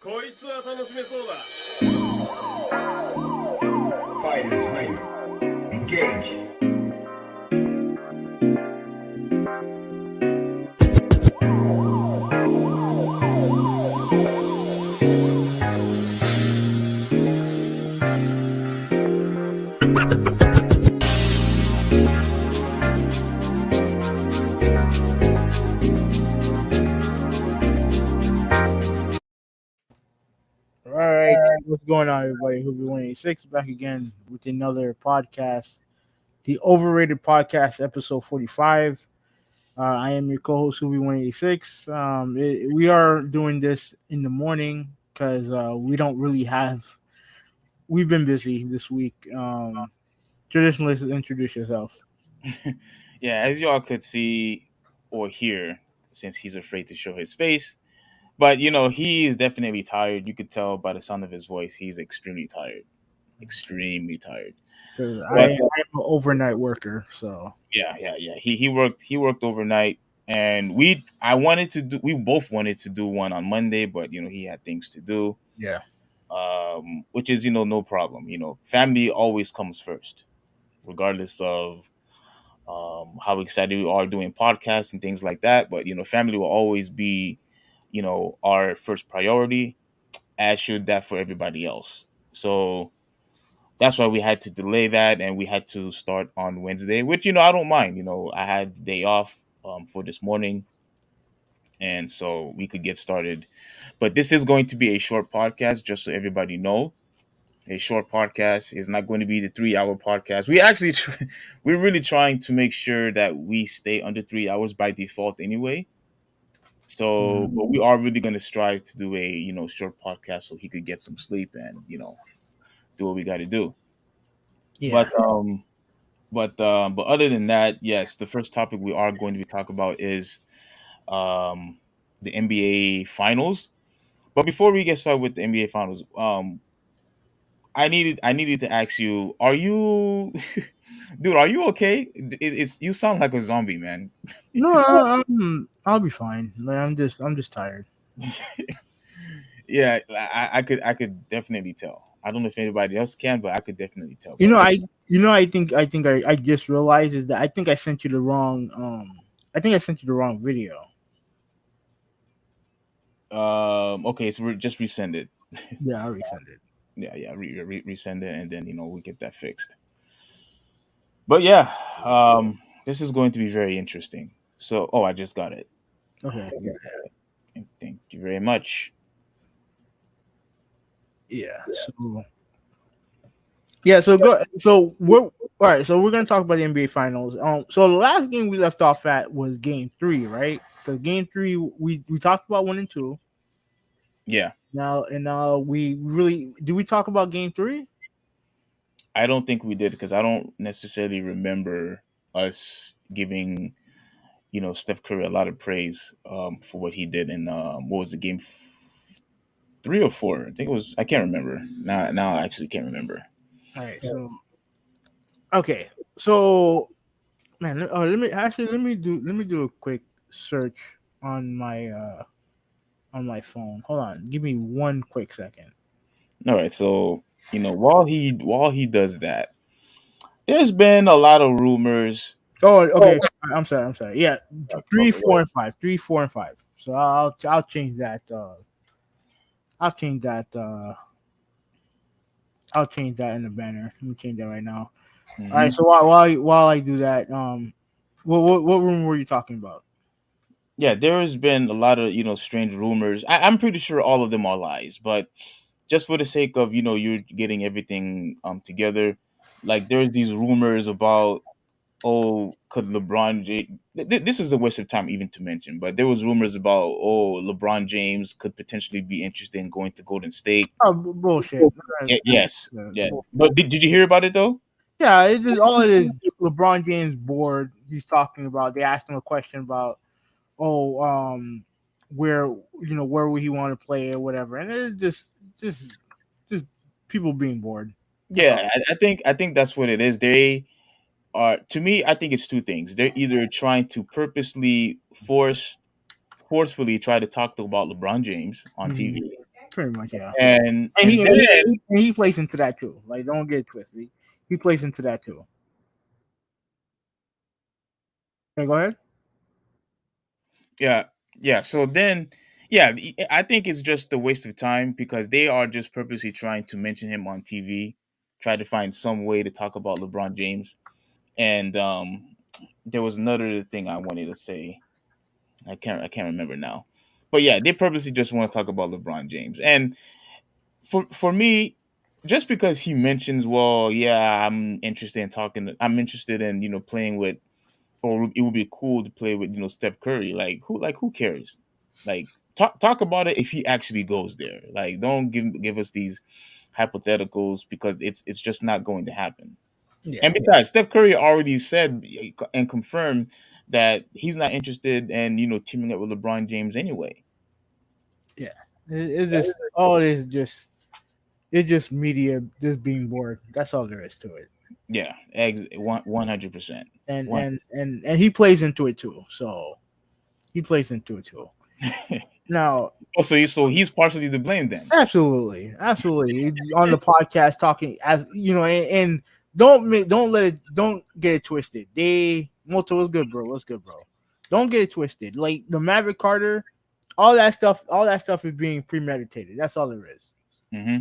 こいつは楽しめそうだ。 Fighters ready. Engage. All right, what's going on, everybody? Who be 186 back again with another podcast, the Overrated Podcast, episode 45. I am your co-host, Who be 186. We are doing this in the morning because we don't really have. We've been busy this week. Traditionalist, introduce yourself. Yeah, as y'all could see or hear, since he's afraid to show his face. But, he is definitely tired. You could tell by the sound of his voice, he's extremely tired. Extremely tired. 'Cause But, I am an overnight worker, so yeah. He worked overnight, and we both wanted to do one on Monday, but he had things to do. yeah. Which is no problem. Family always comes first, regardless of how excited we are doing podcasts and things like that. But family will always be our first priority, as should that for everybody else. So that's why we had to delay that, and we had to start on Wednesday, which I don't mind. I had the day off for this morning, and so we could get started. But this is going to be a short podcast, just so everybody know. A short podcast is not going to be the 3-hour podcast. We're really trying to make sure that we stay under 3 hours by default anyway. So, but we are really going to strive to do a short podcast so he could get some sleep and do what we got to do. Yeah. But other than that, yes, the first topic we are going to be talking about is the NBA Finals. But before we get started with the NBA Finals, I needed to ask you: Are you, dude? Are you okay? It's you sound like a zombie, man. No, I'll be fine. Like, I'm just tired. Yeah, I could definitely tell. I don't know if anybody else can, but I could definitely tell. I just realized is that I think I sent you the wrong video. Okay, so just resend it. Yeah, I already sent it. Yeah, resend it, and then we get that fixed. But yeah, this is going to be very interesting. So, I just got it. Okay. Yeah. Thank you very much. Yeah. So go. So we're all right. So we're gonna talk about the NBA Finals. So the last game we left off at was Game 3, right? Because Game 3 we talked about 1 and 2. Yeah. Now we really did we talk about Game 3? I don't think we did because I don't necessarily remember us giving Steph Curry a lot of praise for what he did in what was the game 3 or 4? I think it was. I can't remember now. I actually can't remember. All right. So okay. So man, let me do a quick search on my phone. Hold on. Give me 1 quick second. All right. So while he does that, there's been a lot of rumors. Oh, okay. I'm sorry. Yeah, 3, 4, and 5. 3, 4, and 5. So I'll change that. I'll change that. I'll change that in the banner. Let me change that right now. Mm-hmm. All right. So while I do that, what room were you talking about? Yeah, there has been a lot of strange rumors. I'm pretty sure all of them are lies, but just for the sake of you're getting everything together, like there's these rumors about could LeBron James? This is a waste of time even to mention, but there was rumors about LeBron James could potentially be interested in going to Golden State. Oh, bullshit. Yes, yeah. But did you hear about it though? Yeah, it is all it is. LeBron James board. He's talking about. They asked him a question about, where would he want to play or whatever, and it's just people being bored. Yeah, I think that's what it is. They are, to me, I think it's two things. They're either trying to purposely forcefully try to talk about LeBron James on TV, Pretty much, yeah. And And and then he plays into that too. Like, don't get it twisted. He plays into that too. Okay, go ahead. yeah, yeah. So then, yeah, I think it's just a waste of time because they are just purposely trying to mention him on TV, try to find some way to talk about LeBron James. And there was another thing I wanted to say. I can't remember now. But yeah, they purposely just want to talk about LeBron James. And for me, just because he mentions, well, yeah, I'm interested in, playing with, or it would be cool to play with, Steph Curry. Like who cares? Like talk about it if he actually goes there. Like don't give us these hypotheticals because it's just not going to happen. Yeah, And besides, Steph Curry already said and confirmed that he's not interested in, teaming up with LeBron James anyway. yeah. It's just all it is. It's just media just being bored. That's all there is to it. Yeah, 100%. And he plays into it too. So he plays into it too. Now, So he's partially to blame then. absolutely, absolutely. On the podcast, talking as you know, and don't get it twisted. Moto was good, bro. What's good, bro? Don't get it twisted. Like the Maverick Carter, all that stuff is being premeditated. That's all there is. Mm-hmm.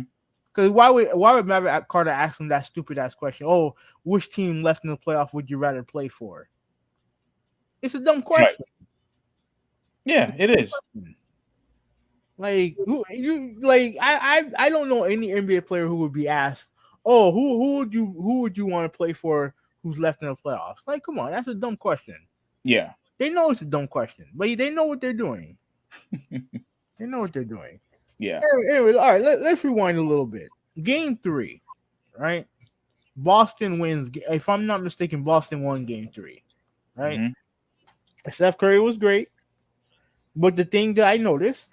Because why would Maverick Carter ask him that stupid ass question? Oh, which team left in the playoff would you rather play for? It's a dumb Right. question. Yeah, it is. Like I don't know any NBA player who would be asked, oh, who would you want to play for who's left in the playoffs? Like, come on, that's a dumb question. Yeah. They know it's a dumb question, but they know what they're doing. They know what they're doing. Yeah. Anyway, all right, let's rewind a little bit. Game 3, right? Boston wins. If I'm not mistaken, Boston won Game 3, right? Mm-hmm. Steph Curry was great, but the thing that I noticed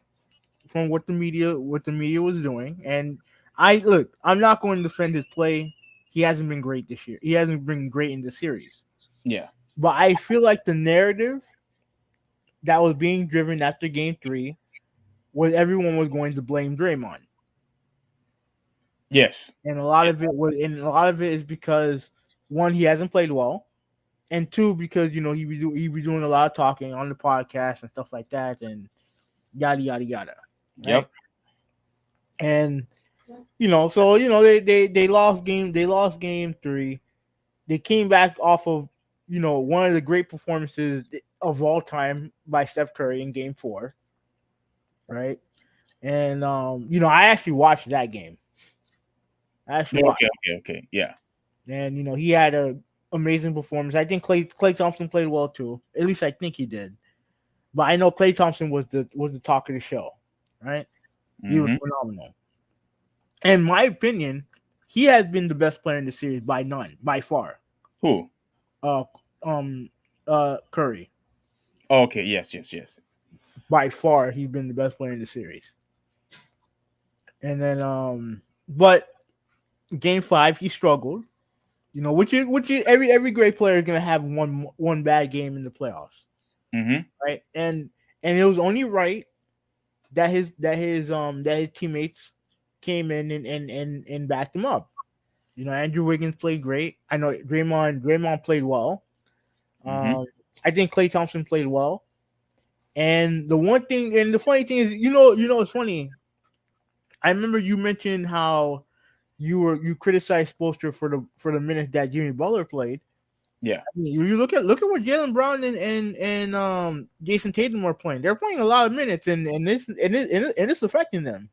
from what the media was doing, and I'm not going to defend his play. He hasn't been great this year. He hasn't been great in the series. Yeah. But I feel like the narrative that was being driven after Game 3 was everyone was going to blame Draymond. Yes. And a lot of it is because one, he hasn't played well, and two, because he be doing a lot of talking on the podcast and stuff like that, and yada yada yada. Right? Yep. And so they lost game 3. They came back off of one of the great performances of all time by Steph Curry in Game 4, right? And I actually watched that game. Okay. Yeah. And he had a amazing performance. I think Klay Thompson played well too. At least I think he did. But I know Klay Thompson was the talk of the show, right? Mm-hmm. He was phenomenal. In my opinion, he has been the best player in the series by far. Who? Curry. Oh, okay. Yes. By far, he's been the best player in the series. And then, but Game 5, he struggled. Which is every great player is gonna have one bad game in the playoffs, right? And it was only right that his teammates came in and backed him up. Andrew Wiggins played great. I know Draymond played well. I think Klay Thompson played well. And the one thing, and the funny thing is, it's funny. I remember you mentioned how you criticized Spoelstra for the minutes that Jimmy Butler played. Yeah. I mean, you look at what Jaylen Brown and Jason Tatum are playing. They're playing a lot of minutes, and it's affecting them.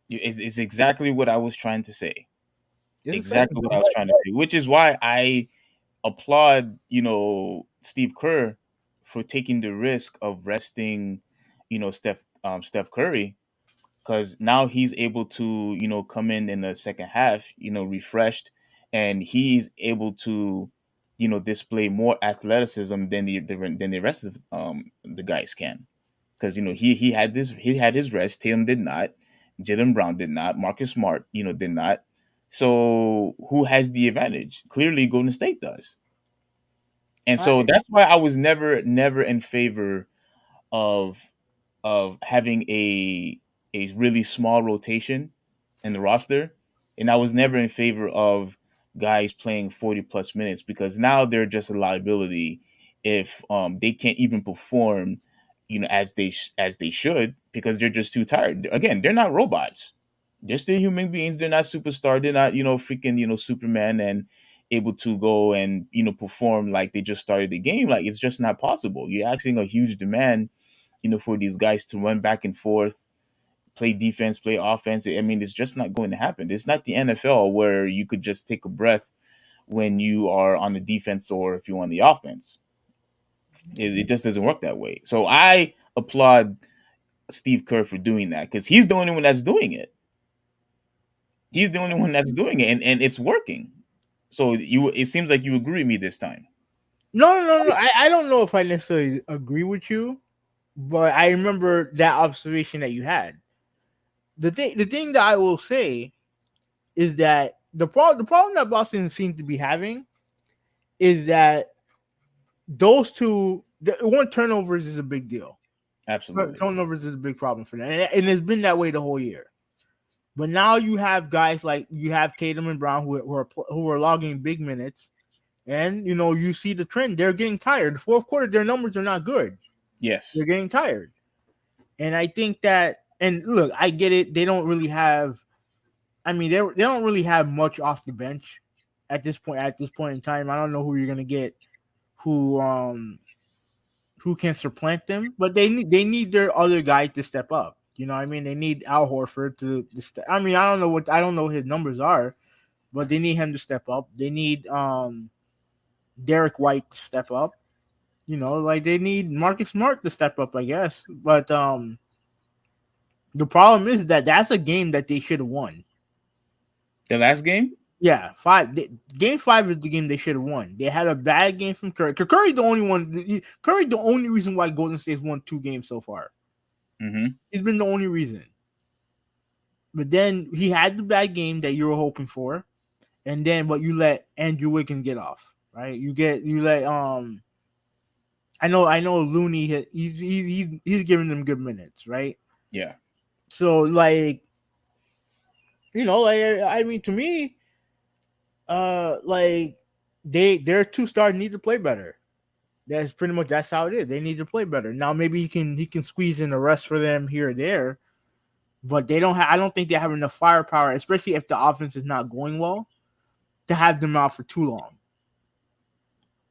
It's exactly what I was trying to say. Exactly what I was trying to say, which is why I applaud, Steve Kerr for taking the risk of resting, Steph Curry, because now he's able to, come in the second half, refreshed, and he's able to, display more athleticism than the rest of the guys can, because he had his rest. Tatum did not. Jalen Brown did not. Marcus Smart, did not. So who has the advantage? Clearly, Golden State does. And so that's why I was never in favor of having a a really small rotation in the roster, and I was never in favor of guys playing 40 plus minutes because now they're just a liability if they can't even perform, as as they should because they're just too tired. Again, they're not robots. They're still human beings. They're not superstar. They're not, freaking, Superman and able to go and, perform like they just started the game. Like it's just not possible. You're asking a huge demand, for these guys to run back and forth, play defense, play offense. I mean, it's just not going to happen. It's not the NFL where you could just take a breath when you are on the defense or if you're on the offense. It just doesn't work that way. So I applaud Steve Kerr for doing that because he's the only one that's doing it. He's the only one that's doing it, and it's working. So it seems like you agree with me this time. No. I don't know if I necessarily agree with you, but I remember that observation that you had. The thing that I will say is that the problem that Boston seems to be having is that those two one turnovers is a big deal. Absolutely. Turnovers is a big problem for them, and it's been that way the whole year. But now you have guys like you have Tatum and Brown who are logging big minutes, and you see the trend. They're getting tired. The fourth quarter, their numbers are not good. Yes. They're getting tired, and I think that. And look, I get it. They don't really have. I mean, they don't really have much off the bench at this point. At this point in time, I don't know who you're gonna get, who can supplant them, but they need their other guys to step up. You know what I mean? They need Al Horford to step. I mean, I don't know what his numbers are, but they need him to step up. They need Derek White to step up. Like they need Marcus Smart to step up, I guess. But the problem is that that's a game that they should have won. The last game? Yeah, game 5 is the game they should have won. They had a bad game from Curry. Curry the only one. Curry the only reason why Golden State's won 2 games so far. Mm-hmm. He's been the only reason. But then he had the bad game that you were hoping for, but you let Andrew Wiggins get off, right? You let I know Looney he's giving them good minutes, right? Yeah. So like I mean to me, like their 2 stars need to play better. That's how it is. They need to play better. Now maybe he can squeeze in the rest for them here or there, but they don't I don't think they have enough firepower, especially if the offense is not going well, to have them out for too long.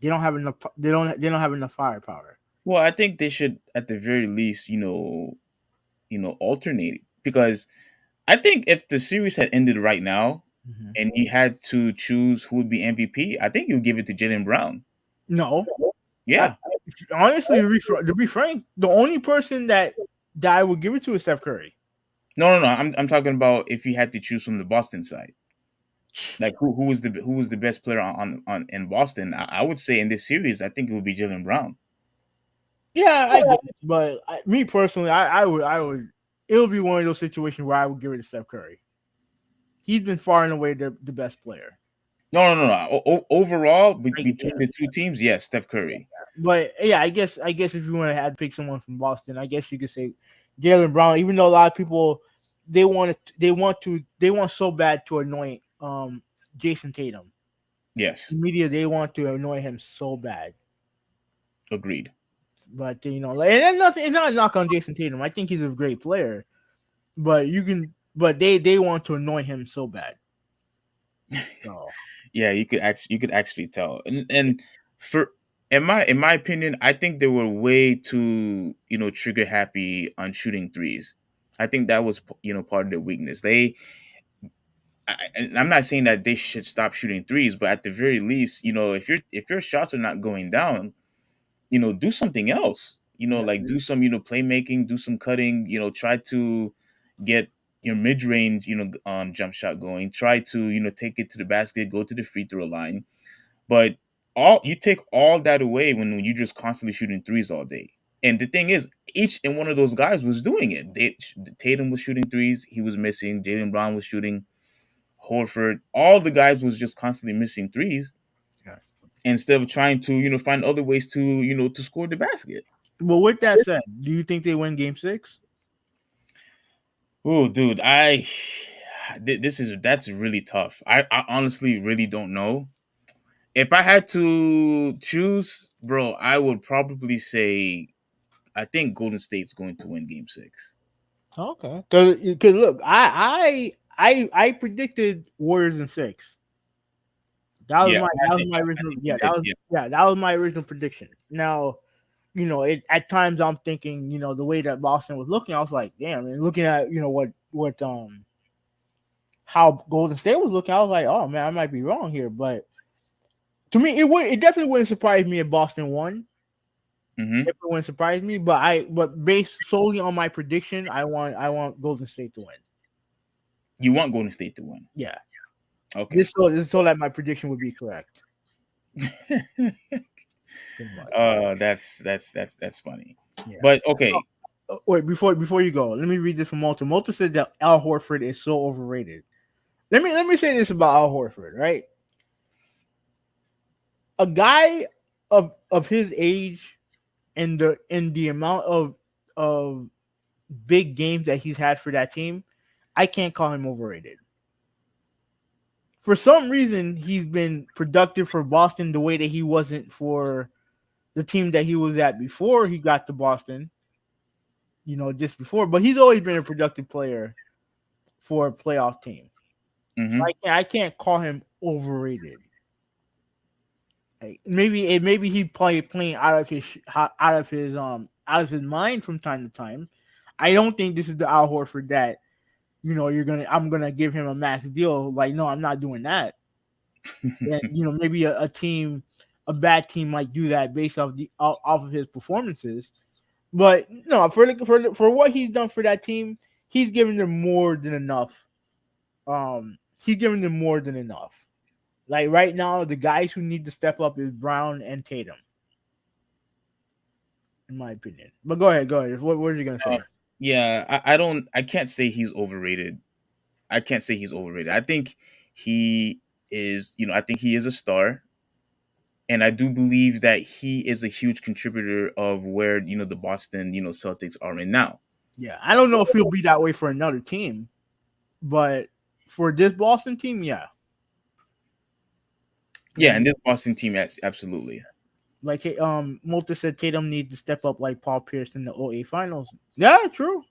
They don't have enough. They don't have enough firepower. Well, I think they should, at the very least, alternate, because I think if the series had ended right now and you had to choose who would be MVP, I think you would give it to Jaylen Brown. No, Yeah. honestly, to be frank, the only person that I would give it to is Steph Curry. No. I'm talking about if you had to choose from the Boston side. Like who was the best player on in Boston? I would say in this series, I think it would be Jaylen Brown. Yeah, I get it, but me personally, I would. It would be one of those situations where I would give it to Steph Curry. He's been far and away the best player. No. Overall, between the two teams, yes, Steph Curry. But yeah, I guess if you want to have to pick someone from Boston, I guess you could say Jaylen Brown. Even though a lot of people they want so bad to anoint Jason Tatum. Yes. The media, they want to annoy him so bad. Agreed. But and it's not a knock on Jason Tatum. I think he's a great player. But they want to annoy him so bad. So Yeah, you could actually tell. And for in my opinion, I think they were way too, trigger happy on shooting threes. I think that was, part of their weakness. And I'm not saying that they should stop shooting threes, but at the very least, if your shots are not going down, do something else. Like do some, playmaking, do some cutting. Try to get your mid range, jump shot going. Try to, take it to the basket, go to the free throw line. But you take all that away when you're just constantly shooting threes all day. And the thing is, each and one of those guys was doing it. Tatum was shooting threes, he was missing. Jaylen Brown was shooting. Horford, all the guys was just constantly missing threes instead of trying to, find other ways to, to score the basket. Well, with that said, do you think they win Game 6? Oh, dude, that's really tough. I honestly really don't know. If I had to choose, bro, I would probably say I think Golden State's going to win Game 6. Okay, because look, I predicted Warriors in 6. Yeah, That was my I original. think you Yeah, did. Yeah. that was my original prediction. Now, at times I'm thinking, the way that Boston was looking, I was like, damn. And looking at what how Golden State was looking, I was like, oh man, I might be wrong here. But to me, it definitely wouldn't surprise me if Boston won. Mm-hmm. It wouldn't surprise me, but based solely on my prediction, I want Golden State to win. You want Golden State to win. Yeah, Okay. this so that my prediction would be correct. Pretty much. That's funny. Yeah. But okay. Wait, before you go, let me read this from Malta. Malta said that Al Horford is so overrated. Let me say this about Al Horford, right? A guy of his age and the amount of big games that he's had for that team, I can't call him overrated. For some reason, he's been productive for Boston the way that he wasn't for the team that he was at before he got to Boston. Just before, but he's always been a productive player for a playoff team. So Mm-hmm. I can't call him overrated. Like, maybe he playing out of his mind from time to time. I don't think this is the Al Horford that I'm gonna give him a max deal. Like, no, I'm not doing that. And maybe a bad team might do that based off of his performances. But no, for what he's done for that team, he's given them more than enough. He's giving them more than enough. Like right now, the guys who need to step up is Brown and Tatum, in my opinion. But go ahead. What are you gonna say? Yeah, I can't say he's overrated. I can't say he's overrated. I think he I think he is a star. And I do believe that he is a huge contributor of where, the Boston, Celtics are in now. Yeah, I don't know if he'll be that way for another team, but for this Boston team, yeah. Yeah, and this Boston team, yes, absolutely. Like Multa said, Tatum needs to step up like Paul Pierce in the '08 Finals. Yeah, true.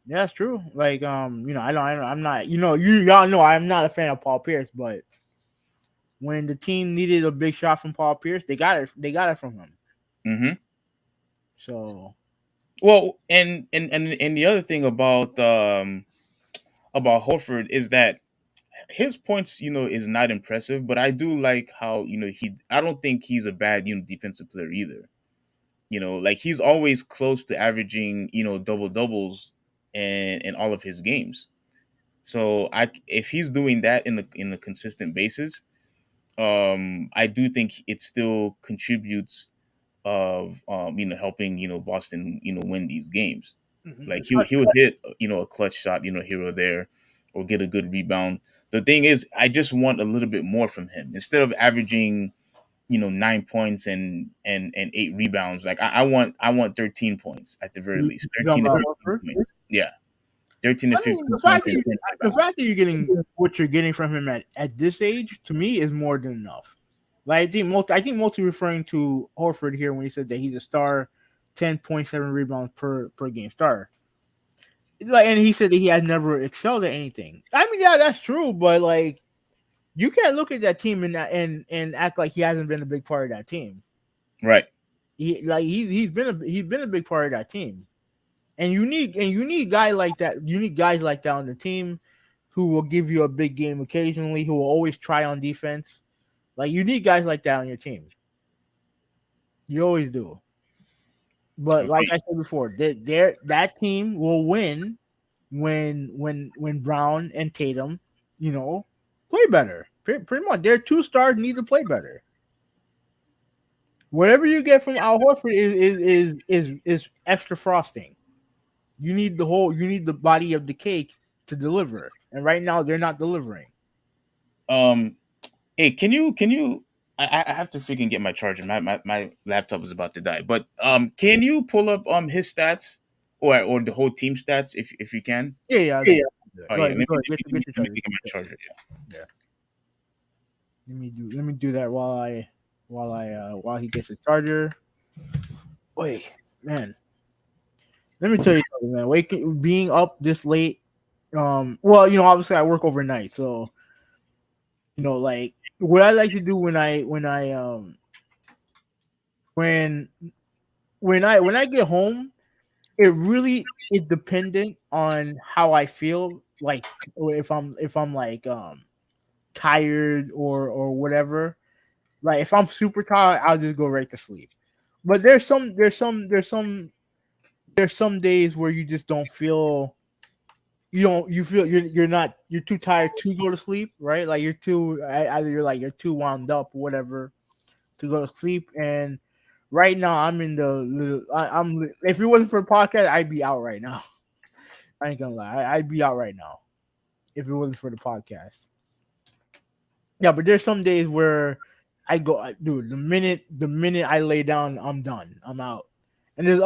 Yeah, it's true. Like I'm not. Y'all know I'm not a fan of Paul Pierce, but when the team needed a big shot from Paul Pierce, they got it. They got it from him. Mm-hmm. So Well, and the other thing about Horford is that his points, is not impressive, but I do like how, I don't think he's a bad, defensive player either. Like he's always close to averaging, double doubles in all of his games. So if he's doing that in a consistent basis, I do think it still contributes of helping Boston win these games. Like he'll hit a clutch shot here or there, or get a good rebound. The thing is, I just want a little bit more from him instead of averaging 9 points and 8 rebounds. Like I want 13 points at the very you least, talking 13 to about 15 Horford? points. Yeah, 13 to I mean, 15 points and 10 the rebounds. fact that you're getting what you're getting from him at this age, to me, is more than enough. Like I think mostly referring to Horford here when he said that he's a star, 10.7 rebounds per game star. Like, and he said that he has never excelled at anything. I mean, yeah, that's true, but like, you can't look at that team and act like he hasn't been a big part of that team. Right. He's been a big part of that team. And you need guys like that. You need guys like that on the team who will give you a big game occasionally, who will always try on defense. Like, you need guys like that on your team. You always do. But like Okay. I said before, that team will win when Brown and Tatum, play better. Pretty much, their two stars need to play better. Whatever you get from Al Horford is extra frosting. You need the body of the cake to deliver. And right now they're not delivering. Um. Hey, can you? I have to freaking get my charger. My laptop is about to die. But can you pull up his stats or the whole team stats if you can. Yeah. Yeah. Oh Go yeah, ahead. Go ahead. Get your let me charger. get my charger. Yeah. Let me do that while he gets a charger. Wait, man. Let me tell you something, man. Being up this late. Well, obviously I work overnight, so like what I like to do when when I get home, it dependent on how I feel. Like if I'm like tired or whatever. Like if I'm super tired, I'll just go right to sleep. But there's some days where you just don't feel you feel you're too tired to go to sleep, right? Like either you're too wound up or whatever to go to sleep. And right now I'm in I'm if it wasn't for the podcast, I'd be out right now. I ain't gonna lie, I'd be out right now if it wasn't for the podcast. Yeah, but there's some days where I go, dude. The minute I lay down, I'm done. I'm out. And there's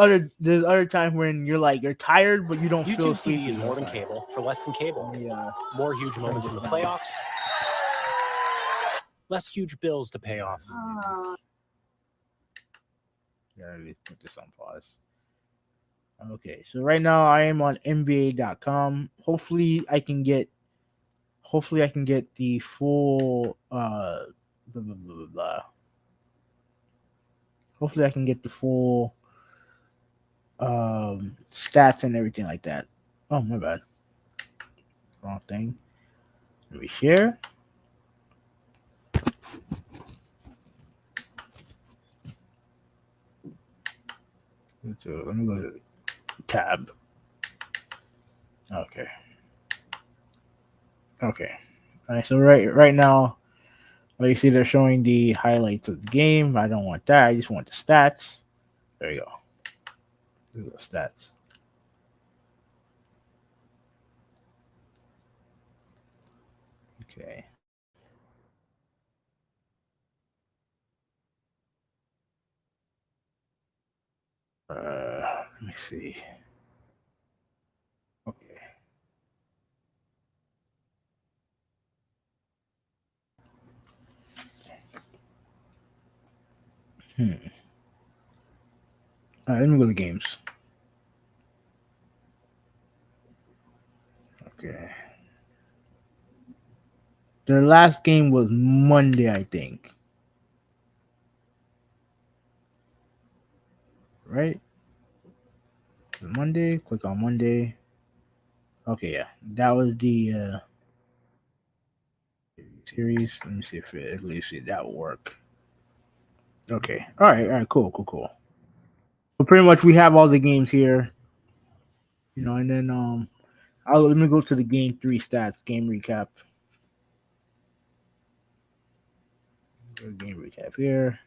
other times when you're tired, but you don't feel YouTube sleepy. TV is more than cable for less than cable. Yeah. More huge moments in the playoffs. Less huge bills to pay off. Yeah, let me put this on pause. Okay, so right now I am on NBA.com. Hopefully I can get the full blah, blah, blah, blah, blah. Hopefully I can get the full stats and everything like that. Oh my bad. Wrong thing. Let me share. So let me go to the tab. Okay. All right. So right now, like you see, they're showing the highlights of the game. I don't want that. I just want the stats. There you go. These are the stats. Okay. Let me see. Okay. All right, let me go to games. Okay. Their last game was Monday, I think. Right? Monday. Click on Monday. Okay, yeah. That was the series. Let me see if at least that will work. Okay. All right, cool. So pretty much we have all the games here. And then let me go to the game 3 stats, game recap. Game recap here.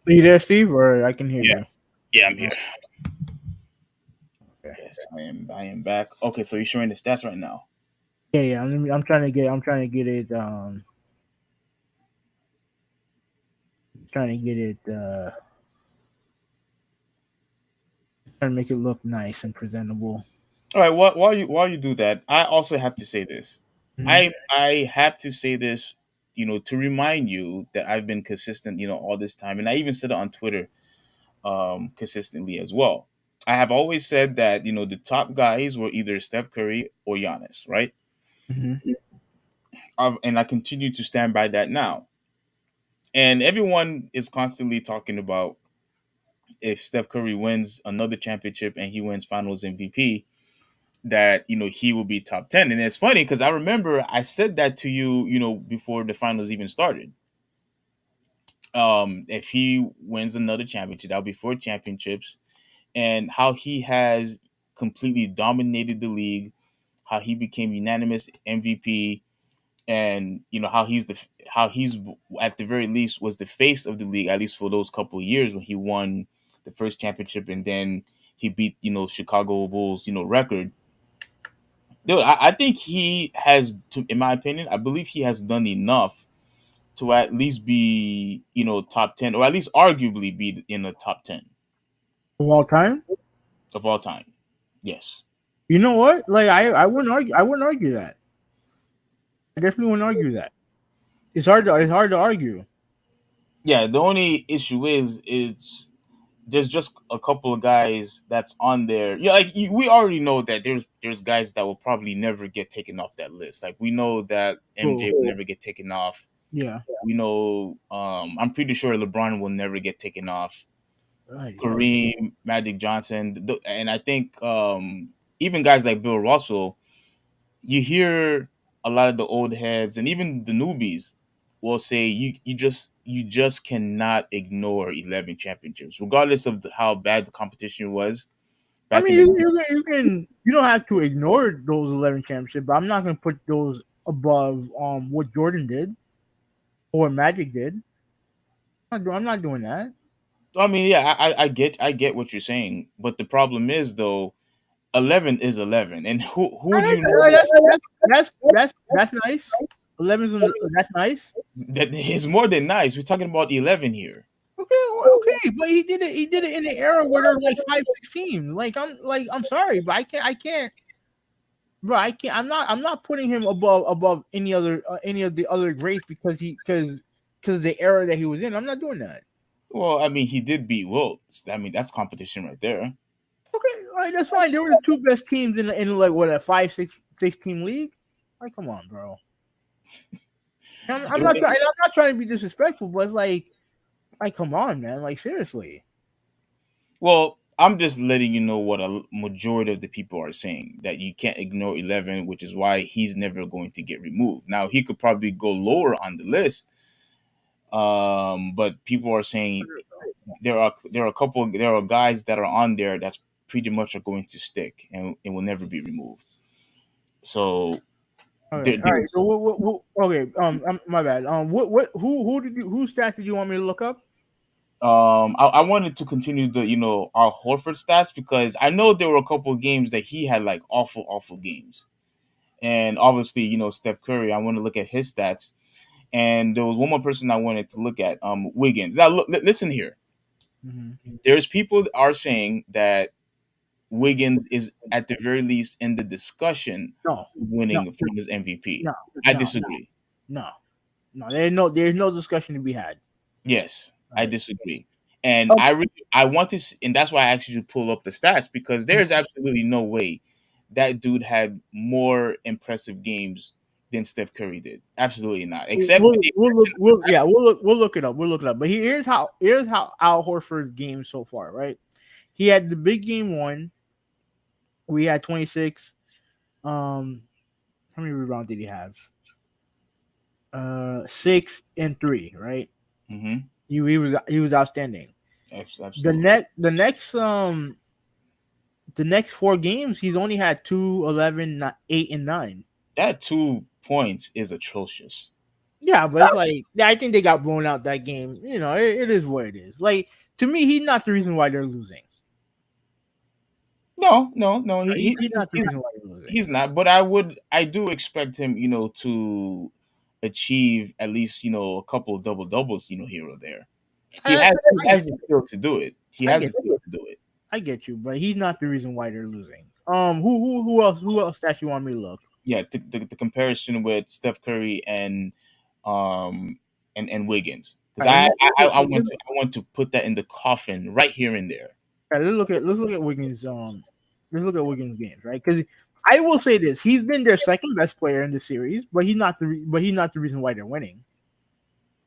Are you there, Steve? Or I can hear you. Yeah, I'm here. Okay. Yes, I am back. Okay, so you're showing the stats right now. Yeah. I'm trying to get it. Trying to get it. Trying to make it look nice and presentable. All right. While you do that, I also have to say this. Mhm. I have to say this, to remind you that I've been consistent, all this time, and I even said it on Twitter, consistently as well. I have always said that the top guys were either Steph Curry or Giannis, right? Mhm. And I continue to stand by that now. And everyone is constantly talking about if Steph Curry wins another championship and he wins Finals MVP, that he will be top 10. And it's funny because I remember I said that to you, before the finals even started. If he wins another championship, that'll be 4 championships, and how he has completely dominated the league, how he became unanimous MVP, and how he's at the very least was the face of the league, at least for those couple of years when he won the first championship, and then he beat Chicago Bulls record. Dude, I think he has, in my opinion, I believe he has done enough to at least be, top 10, or at least arguably be in the top 10. Of all time? of all time. Yes. You know what? Like I wouldn't argue. I wouldn't argue that. I definitely wouldn't argue that. It's hard to argue. Yeah. The only issue is there's just a couple of guys that's on there. Yeah, like we already know that there's guys that will probably never get taken off that list. Like we know that MJ will never get taken off. Yeah. We know I'm pretty sure LeBron will never get taken off. Right. Kareem, Magic Johnson, and I think even guys like Bill Russell, you hear a lot of the old heads and even the newbies will say you just cannot ignore 11 championships, regardless of how bad the competition was. I Back mean, in the you don't have to ignore those 11 championships, but I'm not going to put those above what Jordan did or what Magic did. I'm not doing that. I mean, yeah, I get what you're saying, but the problem is though, 11 is 11, and who do you know That's nice. 11's that's nice. that is more than nice? We're talking about 11 here. Okay, but he did it. He did it in an era where there's like 5-6 teams. I'm sorry, but I can't. Bro, I can't. I'm not putting him above any of the other greats because of the era that he was in. I'm not doing that. Well, I mean, he did beat Wilt. I mean, that's competition right there. Okay, all right, that's fine. They were the two best teams in like what a 5-6 team league. Like, come on, bro. I'm not trying to be disrespectful, but it's like, come on, man. Like, seriously. Well, I'm just letting you know what a majority of the people are saying, that you can't ignore 11, which is why he's never going to get removed. Now, he could probably go lower on the list, but people are saying there are guys that are on there that's pretty much are going to stick and it will never be removed. So, Okay, all right. So okay, my bad. Whose stats did you want me to look up? I wanted to continue the our Horford stats because I know there were a couple of games that he had like awful games, and obviously Steph Curry. I want to look at his stats, and there was one more person I wanted to look at, Wiggins. Now listen here. Mm-hmm. There's people that are saying that Wiggins is at the very least in the discussion winning from his MVP. I disagree. No, there's no discussion to be had. Yes, I disagree. And I want to, and that's why I asked you to pull up the stats, because there's absolutely no way that dude had more impressive games than Steph Curry did. Absolutely not. Except we'll look it up. We'll look it up. But here's how Al Horford's game so far, right? He had the big game one. We had 26. How many rebounds did he have? 6 and 3, right? Mm-hmm. He was outstanding. Absolutely. The next 4 games, he's only had 2, 11, 8, and 9. That 2 points is atrocious. Yeah, but it's like I think they got blown out that game. It is what it is. Like, to me, he's not the reason why they're losing. No. He's not the reason why they're losing. He's not. But I do expect him, to achieve at least, a couple of double doubles, here or there. He has the skill to do it. I get you, but he's not the reason why they're losing. Who else that you want me to look? Yeah, the comparison with Steph Curry and Wiggins, because I want to put that in the coffin right here and there. Right, let's look at Wiggins. Let's look at Wiggins' games, right? Because I will say this: he's been their second best player in the series, but he's not the reason why they're winning.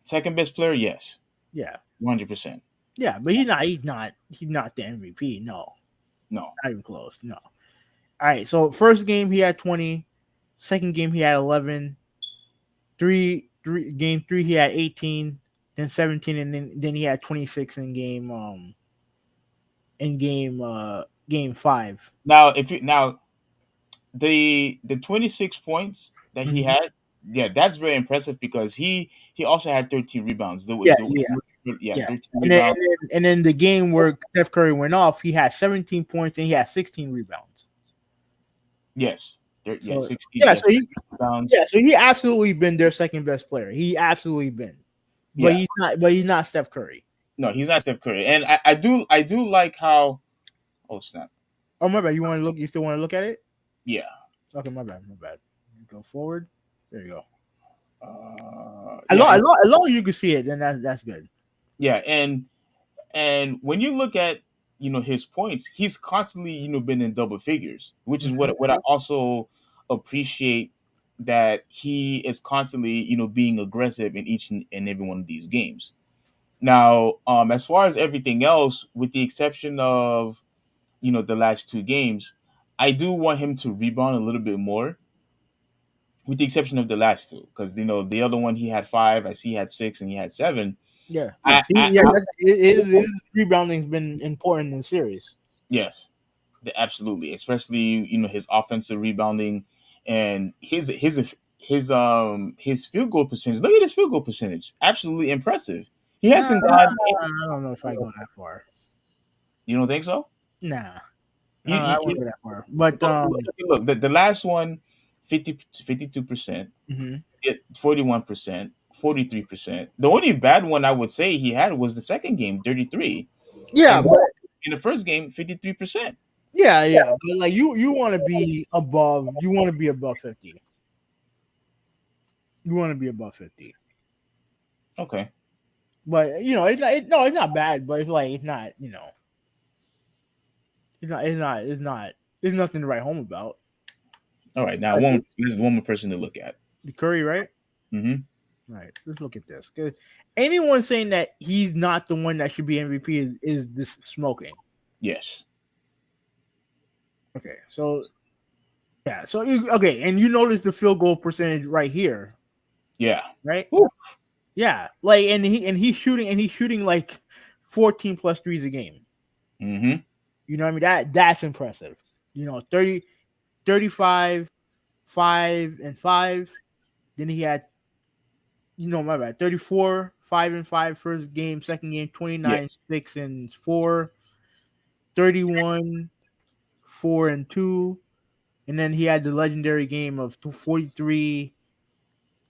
Second best player, yes. Yeah, 100%. Yeah, but he's not the MVP. No, not even close. No. All right. So first game he had 20. Second game he had 11. Game 3 he had 18. Then 17, and then he had 26 in game 5. Now the 26 points that he had, yeah, that's very impressive because he also had 13 rebounds. 13 rebounds. And then the game where Steph Curry went off, he had 17 points and he had 16 rebounds. Yes. 16. So he absolutely been their second best player. He absolutely been. But he's not Steph Curry. No, he's not Steph Curry. And I do like how, oh snap. Oh my bad. You want to look? You still want to look at it? Yeah. Okay, my bad. My bad. Go forward. There you go. Yeah, and, As long as you can see it, then that's good. yeah, and when you look at his points, he's constantly been in double figures, which is what I also appreciate, that he is constantly being aggressive in each and every one of these games. Now, as far as everything else, with the exception of the last two games, I do want him to rebound a little bit more, with the exception of the last two, because the other one he had 5, I see he had 6, and he had 7. Yeah, I his rebounding's been important in the series. Yes, absolutely, especially his offensive rebounding and his field goal percentage. Look at his field goal percentage, absolutely impressive. He hasn't gone. I don't know if I go that far. You don't think so? Nah, I wouldn't You, go that far. But look, the last one, 52%, mhm. 41%, 43%. The only bad one I would say he had was the second game, 33, Yeah, and but in the first game, 53%. yeah. But like you want to be above. You want to be above 50. You want to be above 50. Okay. But it's not bad. But it's like it's not. There's nothing to write home about. All right. Now, this is one more person to look at. The Curry, right? Mm-hmm. All right, let's look at this. 'Cause anyone saying that he's not the one that should be MVP is this smoking. Yes. Okay, so yeah, okay, and you notice the field goal percentage right here, Yeah. right? Woo. Yeah, like he's shooting like 14 plus threes a game. Mm-hmm. You know what I mean? That's impressive. 30, 35, 5 and 5. Then he had my bad. 34, 5 and 5 first game, second game, 29, Yes. 6 and 4, 31, 4 and 2. And then he had the legendary game of 43,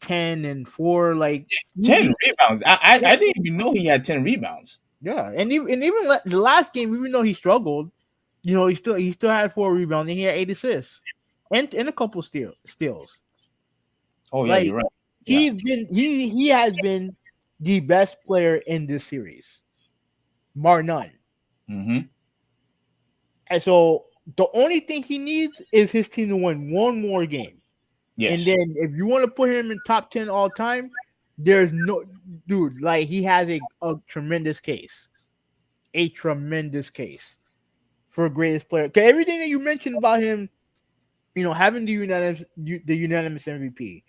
10 and 4. Like 10 rebounds. I didn't even know he had 10 rebounds. yeah, and even the last game, even though he struggled, he still had 4 rebounds and he had 8 assists and a couple steals. Oh yeah, Like you're right. Yeah. he has been the best player in this series, bar none. Mm-hmm. And so the only thing he needs is his team to win one more game. Yes. And then if you want to put him in top 10 all time, there's no dude, like he has a tremendous case. A tremendous case for greatest player. Because everything that you mentioned about him, having the unanimous MVP,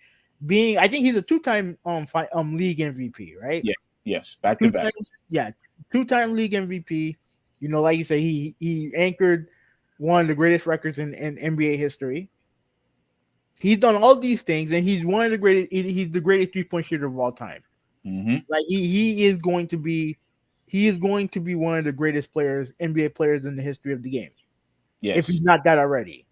being I think he's a 2-time league MVP, right? Yeah. Yes. Back to back. Yeah, 2-time league MVP. Like you say, he anchored one of the greatest records in NBA history. He's done all these things, and he's one of the greatest. He's the greatest 3-point shooter of all time. Mm-hmm. Like he is going to be one of the greatest players, NBA players in the history of the game. Yes. If he's not that already.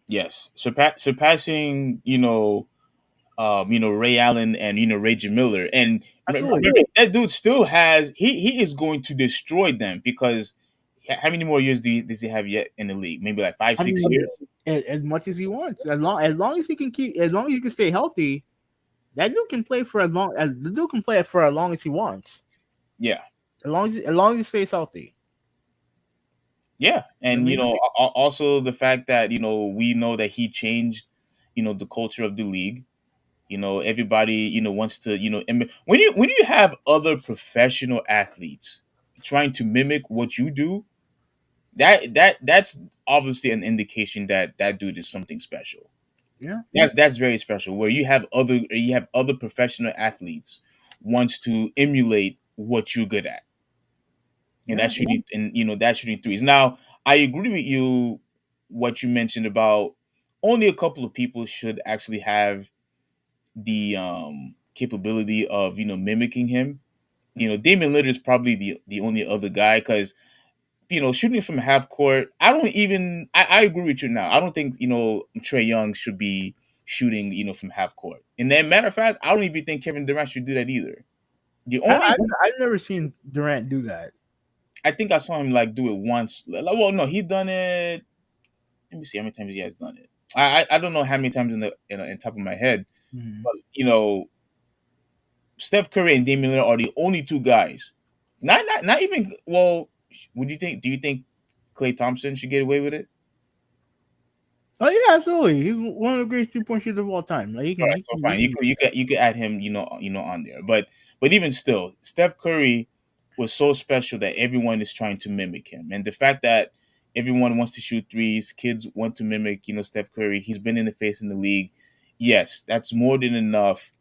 Yes. Surpassing, Ray Allen and Reggie Miller. And remember, that dude still has he is going to destroy them, because how many more years does he have yet in the league? Maybe like 5, 6 years. As much as he wants, as long as he can as long as he can stay healthy, that dude can play for as long as he wants. Yeah. As long as he stays healthy. Yeah, and also the fact that we know that he changed the culture of the league. Everybody wants to when you have other professional athletes trying to mimic what you do, that's obviously an indication that dude is something special. Yeah, that's very special. Where you have other professional athletes wants to emulate what you're good at, and that's shooting that's shooting threes. Now, I agree with you what you mentioned about only a couple of people should actually have the capability of mimicking him. Damian Lillard is probably the only other guy, because shooting from half court, I agree with you now. I don't think Trae Young should be shooting from half court. And then, matter of fact, I don't even think Kevin Durant should do that either. The only I've never seen Durant do that. I think I saw him like do it once. Well, no, he done it. Let me see how many times he has done it. I don't know how many times in top of my head, Mhm. but Steph Curry and Damian Lillard are the only two guys. Not even. Well, would you think? Do you think Klay Thompson should get away with it? Oh yeah, absolutely. He's one of the greatest 3-point shooters of all time. Like he All can, right, he so can, fine. he can You could add him, on there. But even still, Steph Curry was so special that everyone is trying to mimic him, and the fact that everyone wants to shoot threes, kids want to mimic, Steph Curry. He's been in the face in the league. Yes, that's more than enough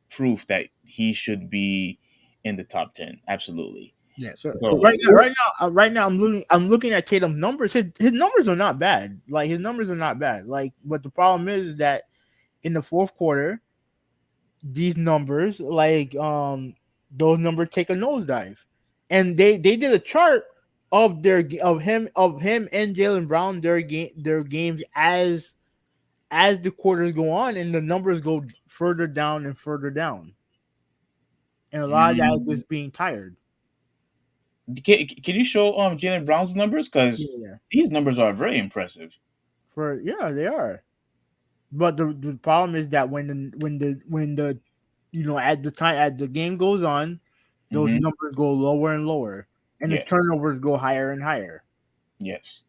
proof that he should be in the top 10. Absolutely. Yeah. So So right now, I'm looking at Tatum's numbers. His numbers are not bad. Like his numbers are not bad. Like, but the problem is that in the fourth quarter, these numbers, those numbers take a nosedive, and they did a chart of him and Jalen Brown their games as the quarters go on, and the numbers go further down and further down, and a lot of that is just being tired. can you show Jalen Brown's numbers? Because Yeah. these numbers are very impressive. They are. But the problem is that when the at the time as the game goes on, those Hmm. numbers go lower and lower, and the Yes. turnovers go higher and higher. Yes.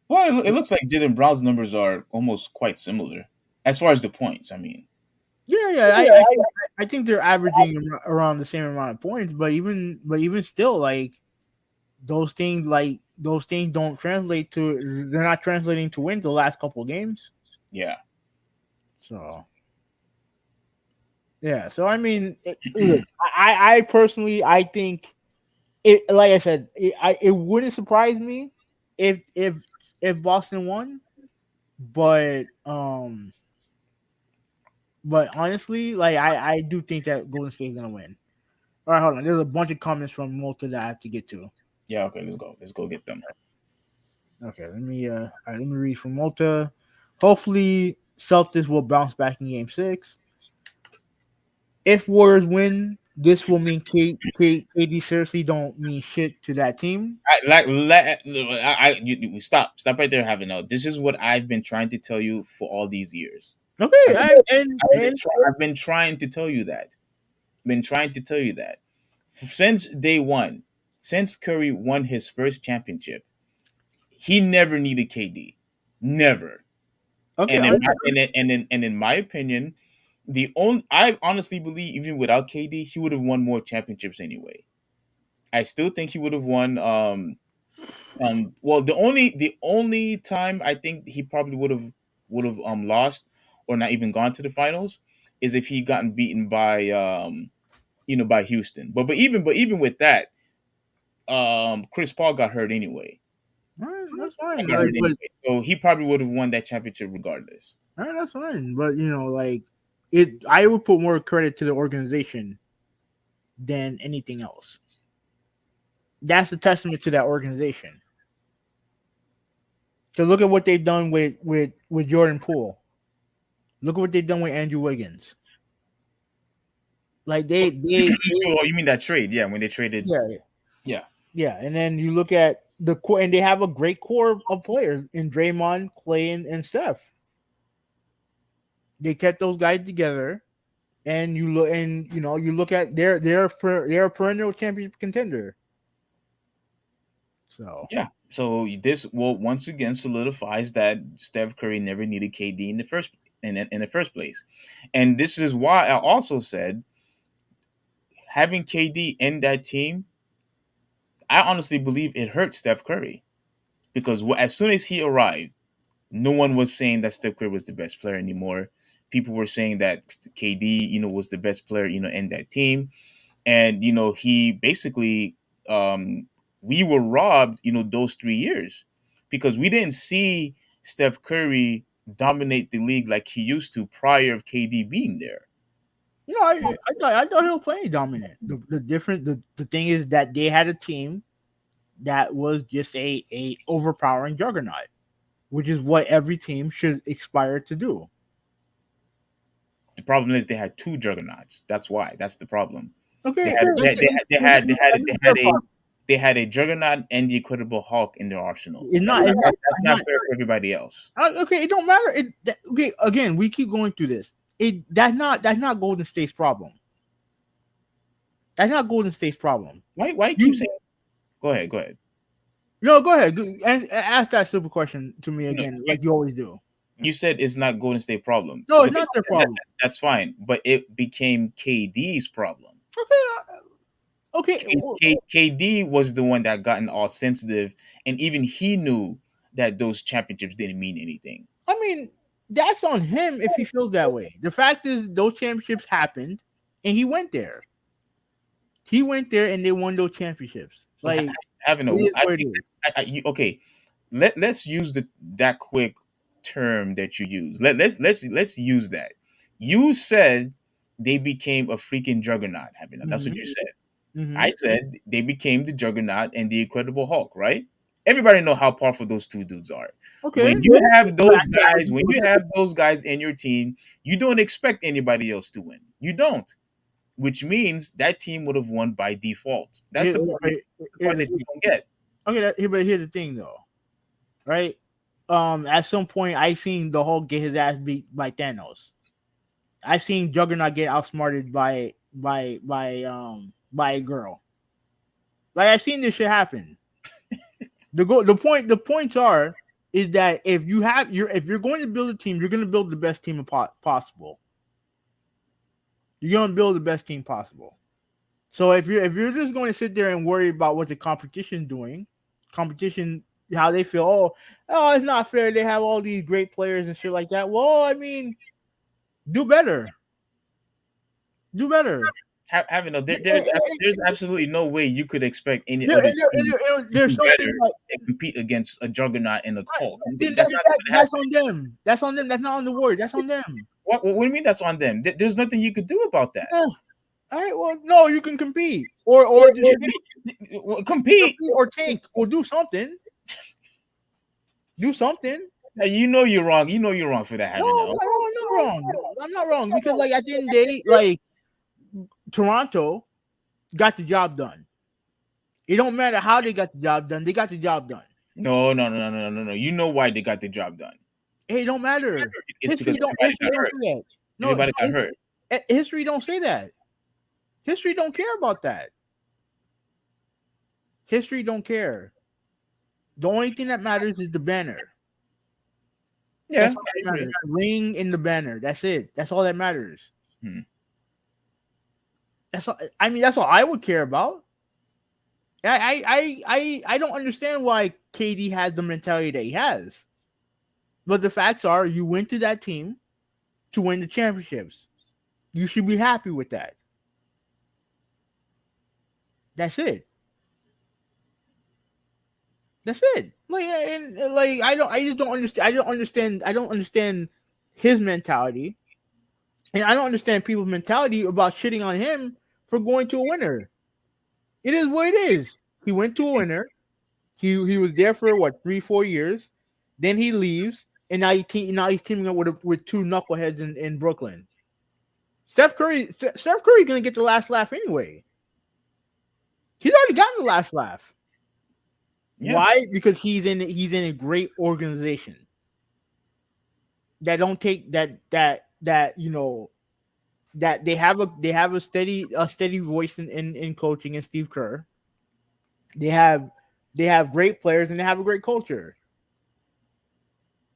Well, it looks like Jalen Brown's numbers are almost quite similar as far as the points. I mean, Yeah. I think they're averaging around the same amount of points, but even still, those things don't translate to. They're not translating to win the last couple of games. yeah. So yeah. So I mean, look, I personally I think it. Like I said, it wouldn't surprise me if Boston won, but honestly, I do think that Golden State is gonna win. All right, hold on. There's a bunch of comments from Malta that I have to get to. Yeah. Okay. Let's go. Let's go get them. Okay, let me read from Malta. Hopefully, Celtics will bounce back in Game 6. If Warriors win, this will mean KD seriously don't mean shit to that team. You stop right there, having out. This is what I've been trying to tell you for all these years. Okay, I've I've been trying to tell you that. Been trying to tell you that since day one, since Curry won his first championship, he never needed KD, never. okay, And in my opinion, I honestly believe even without KD, he would have won more championships anyway. I still think he would have won. Well, the only time I think he probably would have lost or not even gone to the finals is if he gotten beaten by by Houston. But even with that, Chris Paul got hurt anyway. all right, that's fine. Got hurt anyway. So he probably would have won that championship regardless. All right, that's fine. But I would put more credit to the organization than anything else. That's a testament to that organization. So look at what they've done with Jordan Poole. Look at what they've done with Andrew Wiggins. Like Oh, you mean that trade? Yeah, when they traded. yeah, Yeah. and then you look at the core, and they have a great core of players in Draymond, Clay, and Steph. They kept those guys together, and you look at they're a perennial championship contender. So Yeah. So this will once again solidifies that Steph Curry never needed KD in the first place, and this is why I also said having KD in that team, I honestly believe it hurt Steph Curry because as soon as he arrived, no one was saying that Steph Curry was the best player anymore. People were saying that KD, was the best player, in that team, and he basically, we were robbed, those 3 years because we didn't see Steph Curry dominate the league like he used to prior of KD being there. I thought he was playing dominant. The thing is that they had a team that was just a overpowering juggernaut, which is what every team should aspire to do. The problem is they had two juggernauts. That's why. That's the problem. Okay, They had a Juggernaut and the Incredible Hulk in their arsenal. It's not. That's not fair for everybody else. Okay, it don't matter. Okay, again, we keep going through this. That's not Golden State's problem. That's not Golden State's problem. Why you keep saying? Go ahead. No, go ahead. And ask that stupid question to me again, like you always do. You said it's not Golden State problem. No, it's not their problem. That's fine, but it became KD's problem. Okay. KD was the one that gotten all sensitive, and even he knew that those championships didn't mean anything. I mean, that's on him if he feels that way. The fact is, those championships happened, and he went there. He went there, and they won those championships. Like, okay. Let's use that quick term that you use. Let's use that. You said they became a freaking juggernaut. That's what you said. Mm-hmm. I said they became the Juggernaut and the Incredible Hulk, right? Everybody know how powerful those two dudes are. Okay. When you have those guys in your team, you don't expect anybody else to win. You don't. Which means that team would have won by default. That's the part that you don't get. Okay, but here's the thing though. Right? At some point I seen the Hulk get his ass beat by Thanos. I seen Juggernaut get outsmarted by a girl. Like, I've seen this shit happen. The points is that if you're going to build a team, you're going to build the best team possible. You're going to build the best team possible. So if you're just going to sit there and worry about what the competition's doing, how they feel, oh, it's not fair. They have all these great players and shit like that. Well, I mean, do better. There's absolutely no way you could expect any other team to better and compete against a Juggernaut and a Hulk. That's on them. That's on them. That's not on the Warriors. That's on them. What do you mean that's on them? There's nothing you could do about that. Yeah. All right. Well, no, you can compete or compete or tank or do something. Do something. Now, you know you're wrong. You know you're wrong for that. No, I'm not wrong. I'm not wrong because, like, at the end of the day, like, Toronto got the job done. It don't matter how they got the job done. They got the job done. No. You know why they got the job done. It don't matter. It's because everybody got hurt. No, everybody got hurt. History don't say that. History don't care about that. History don't care. The only thing that matters is the banner. Yeah, ring in the banner. That's it. That's all that matters. That's all. I mean, that's all I would care about. I don't understand why KD has the mentality that he has. But the facts are, you went to that team to win the championships. You should be happy with that. That's it. That's it. I just don't understand. I don't understand his mentality, and I don't understand people's mentality about shitting on him for going to a winner. It is what it is. He went to a winner. He was there for 3-4 years. Then he leaves, and now he's teaming up with two knuckleheads in Brooklyn. Steph Curry's gonna get the last laugh anyway. He's already gotten the last laugh. Yeah. Why? Because he's in a great organization that don't take that you know that they have a steady voice in coaching in Steve Kerr. They have great players and they have a great culture.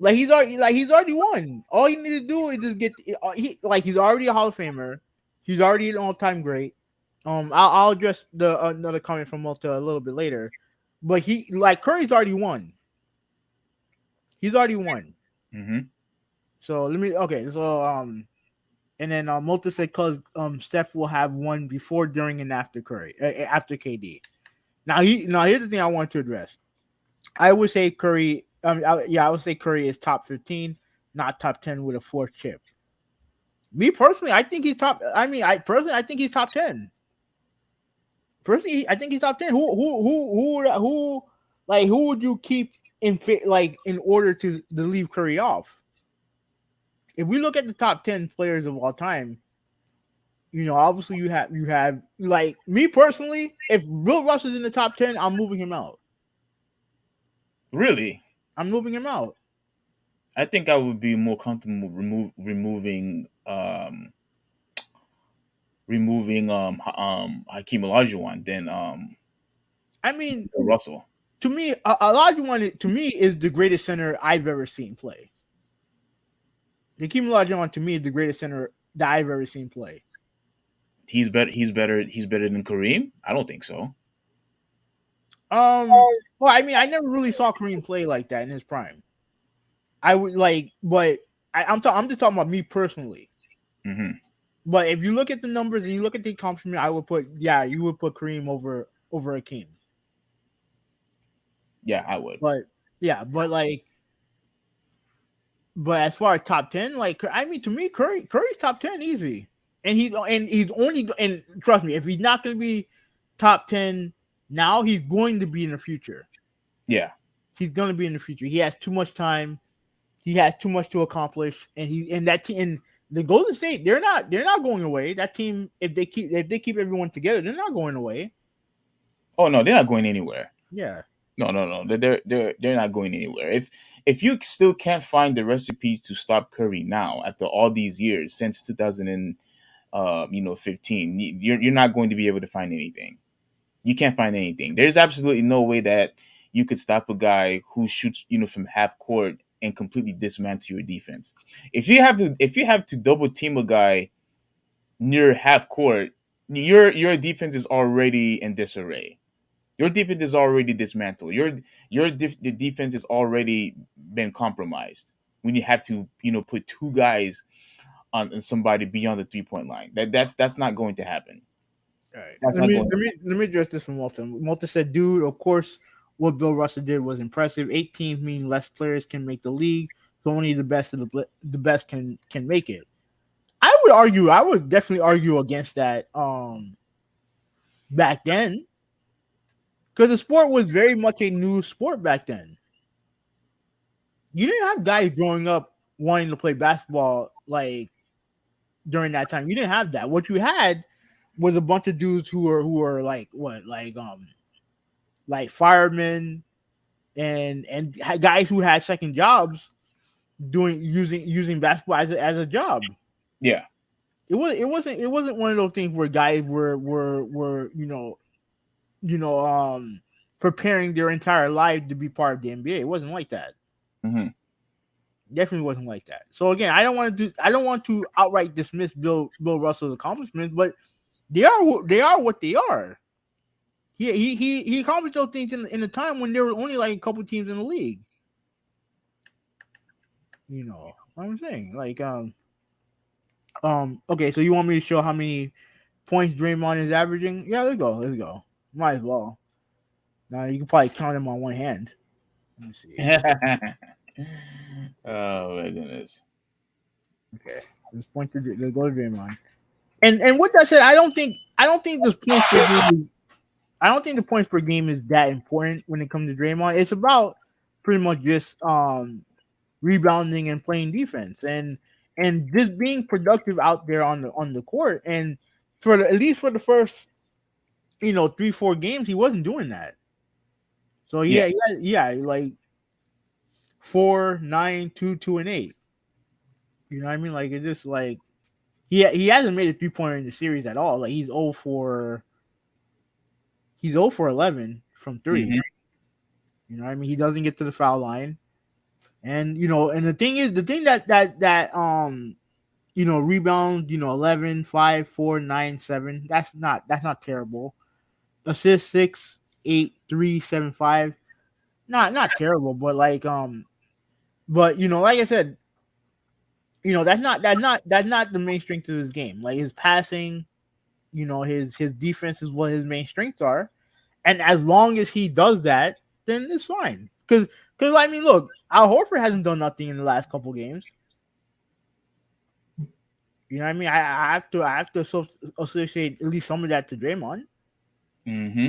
He's already won. All you need to do is just get he's already a Hall of Famer. He's already an all-time great. I'll address another comment from Malta a little bit later. But Curry's already won. He's already won. Mm-hmm. So and then Malta said because Steph will have won before, during, and after Curry, after KD. Now here's the thing I want to address. I would say Curry. I would say Curry is top 15, not top 10 with a fourth chip. Me personally, I think he's top. I think he's top 10. Personally, I think he's top 10. Who would you keep in order to leave Curry off? If we look at the top 10 players of all time, Obviously you have like me personally. If Bill Russell's in the top 10, I'm moving him out. Really, I'm moving him out. I think I would be more comfortable removing Hakeem Olajuwon than I mean, Russell. to me, Olajuwon to me is the greatest center I've ever seen play. Hakeem Olajuwon to me is the greatest center that I've ever seen play. He's better. He's better. He's better than Kareem. I don't think so. Well, I mean, I never really saw Kareem play like that in his prime. I would like, but I'm just talking about me personally. Mm-hmm. But if you look at the numbers and you look at the accomplishment, you would put Kareem over Hakeem. Yeah, I would. But yeah, but as far as top 10, like I mean, to me, Curry's top 10 easy, and he's only, and trust me, if he's not going to be top 10 now, he's going to be in the future. Yeah, he's going to be in the future. He has too much time. He has too much to accomplish, and that team, and the Golden State, they're not going away. That team, if they keep everyone together, they're not going away. Oh no, they're not going anywhere. Yeah. No. They're not going anywhere. If you still can't find the recipe to stop Curry now after all these years since 2015, you're not going to be able to find anything. You can't find anything. There's absolutely no way that you could stop a guy who shoots, from half court and completely dismantle your defense. If you have to double team a guy near half court, your defense is already in disarray. Your defense is already dismantled. The defense has already been compromised when you have to put two guys on somebody beyond the 3-point line. That's not going to happen. All right. That's Let me address this from Walton. Walton said, "Dude, of course, what Bill Russell did was impressive. 8 teams mean less players can make the league, so only the best of the best can make it." I would definitely argue against that. Back then, because the sport was very much a new sport back then. You didn't have guys growing up wanting to play basketball like during that time. You didn't have that. What you had was a bunch of dudes who were like what, like firemen and guys who had second jobs using basketball as a job. Yeah. It wasn't one of those things where guys were preparing their entire life to be part of the NBA. It wasn't like that. Mm-hmm. Definitely wasn't like that. So again, I don't want to outright dismiss Bill Russell's accomplishments, but they are what they are. He accomplished those things in a time when there were only like a couple teams in the league. You know what I'm saying? Like okay, so you want me to show how many points Draymond is averaging? Yeah, let's go. Might as well. Now you can probably count them on one hand. Let me see. Oh my goodness. Okay, let's go to Draymond. And with that said, I don't think this points per game. I don't think the points per game is that important when it comes to Draymond. It's about pretty much just rebounding and playing defense and just being productive out there on the court. And at least for the first 3-4 games, he wasn't doing that. So yeah, like 4, 9, 2, 2, and 8. You know what I mean? Like it's just like he hasn't made a 3-pointer in the series at all. Like he's 0 for 11 from 3. Mm-hmm. You know what I mean? He doesn't get to the foul line. And and the thing that rebound, 11, 5, 4, 9, 7. That's not terrible. Assist 6, 8, 3, 7, 5. Not terrible, but like like I said, that's not the main strength of his game. Like his passing, his defense is what his main strengths are. And as long as he does that, then it's fine. Because I mean, look, Al Horford hasn't done nothing in the last couple games. You know what I mean? I have to associate at least some of that to Draymond. Mm-hmm.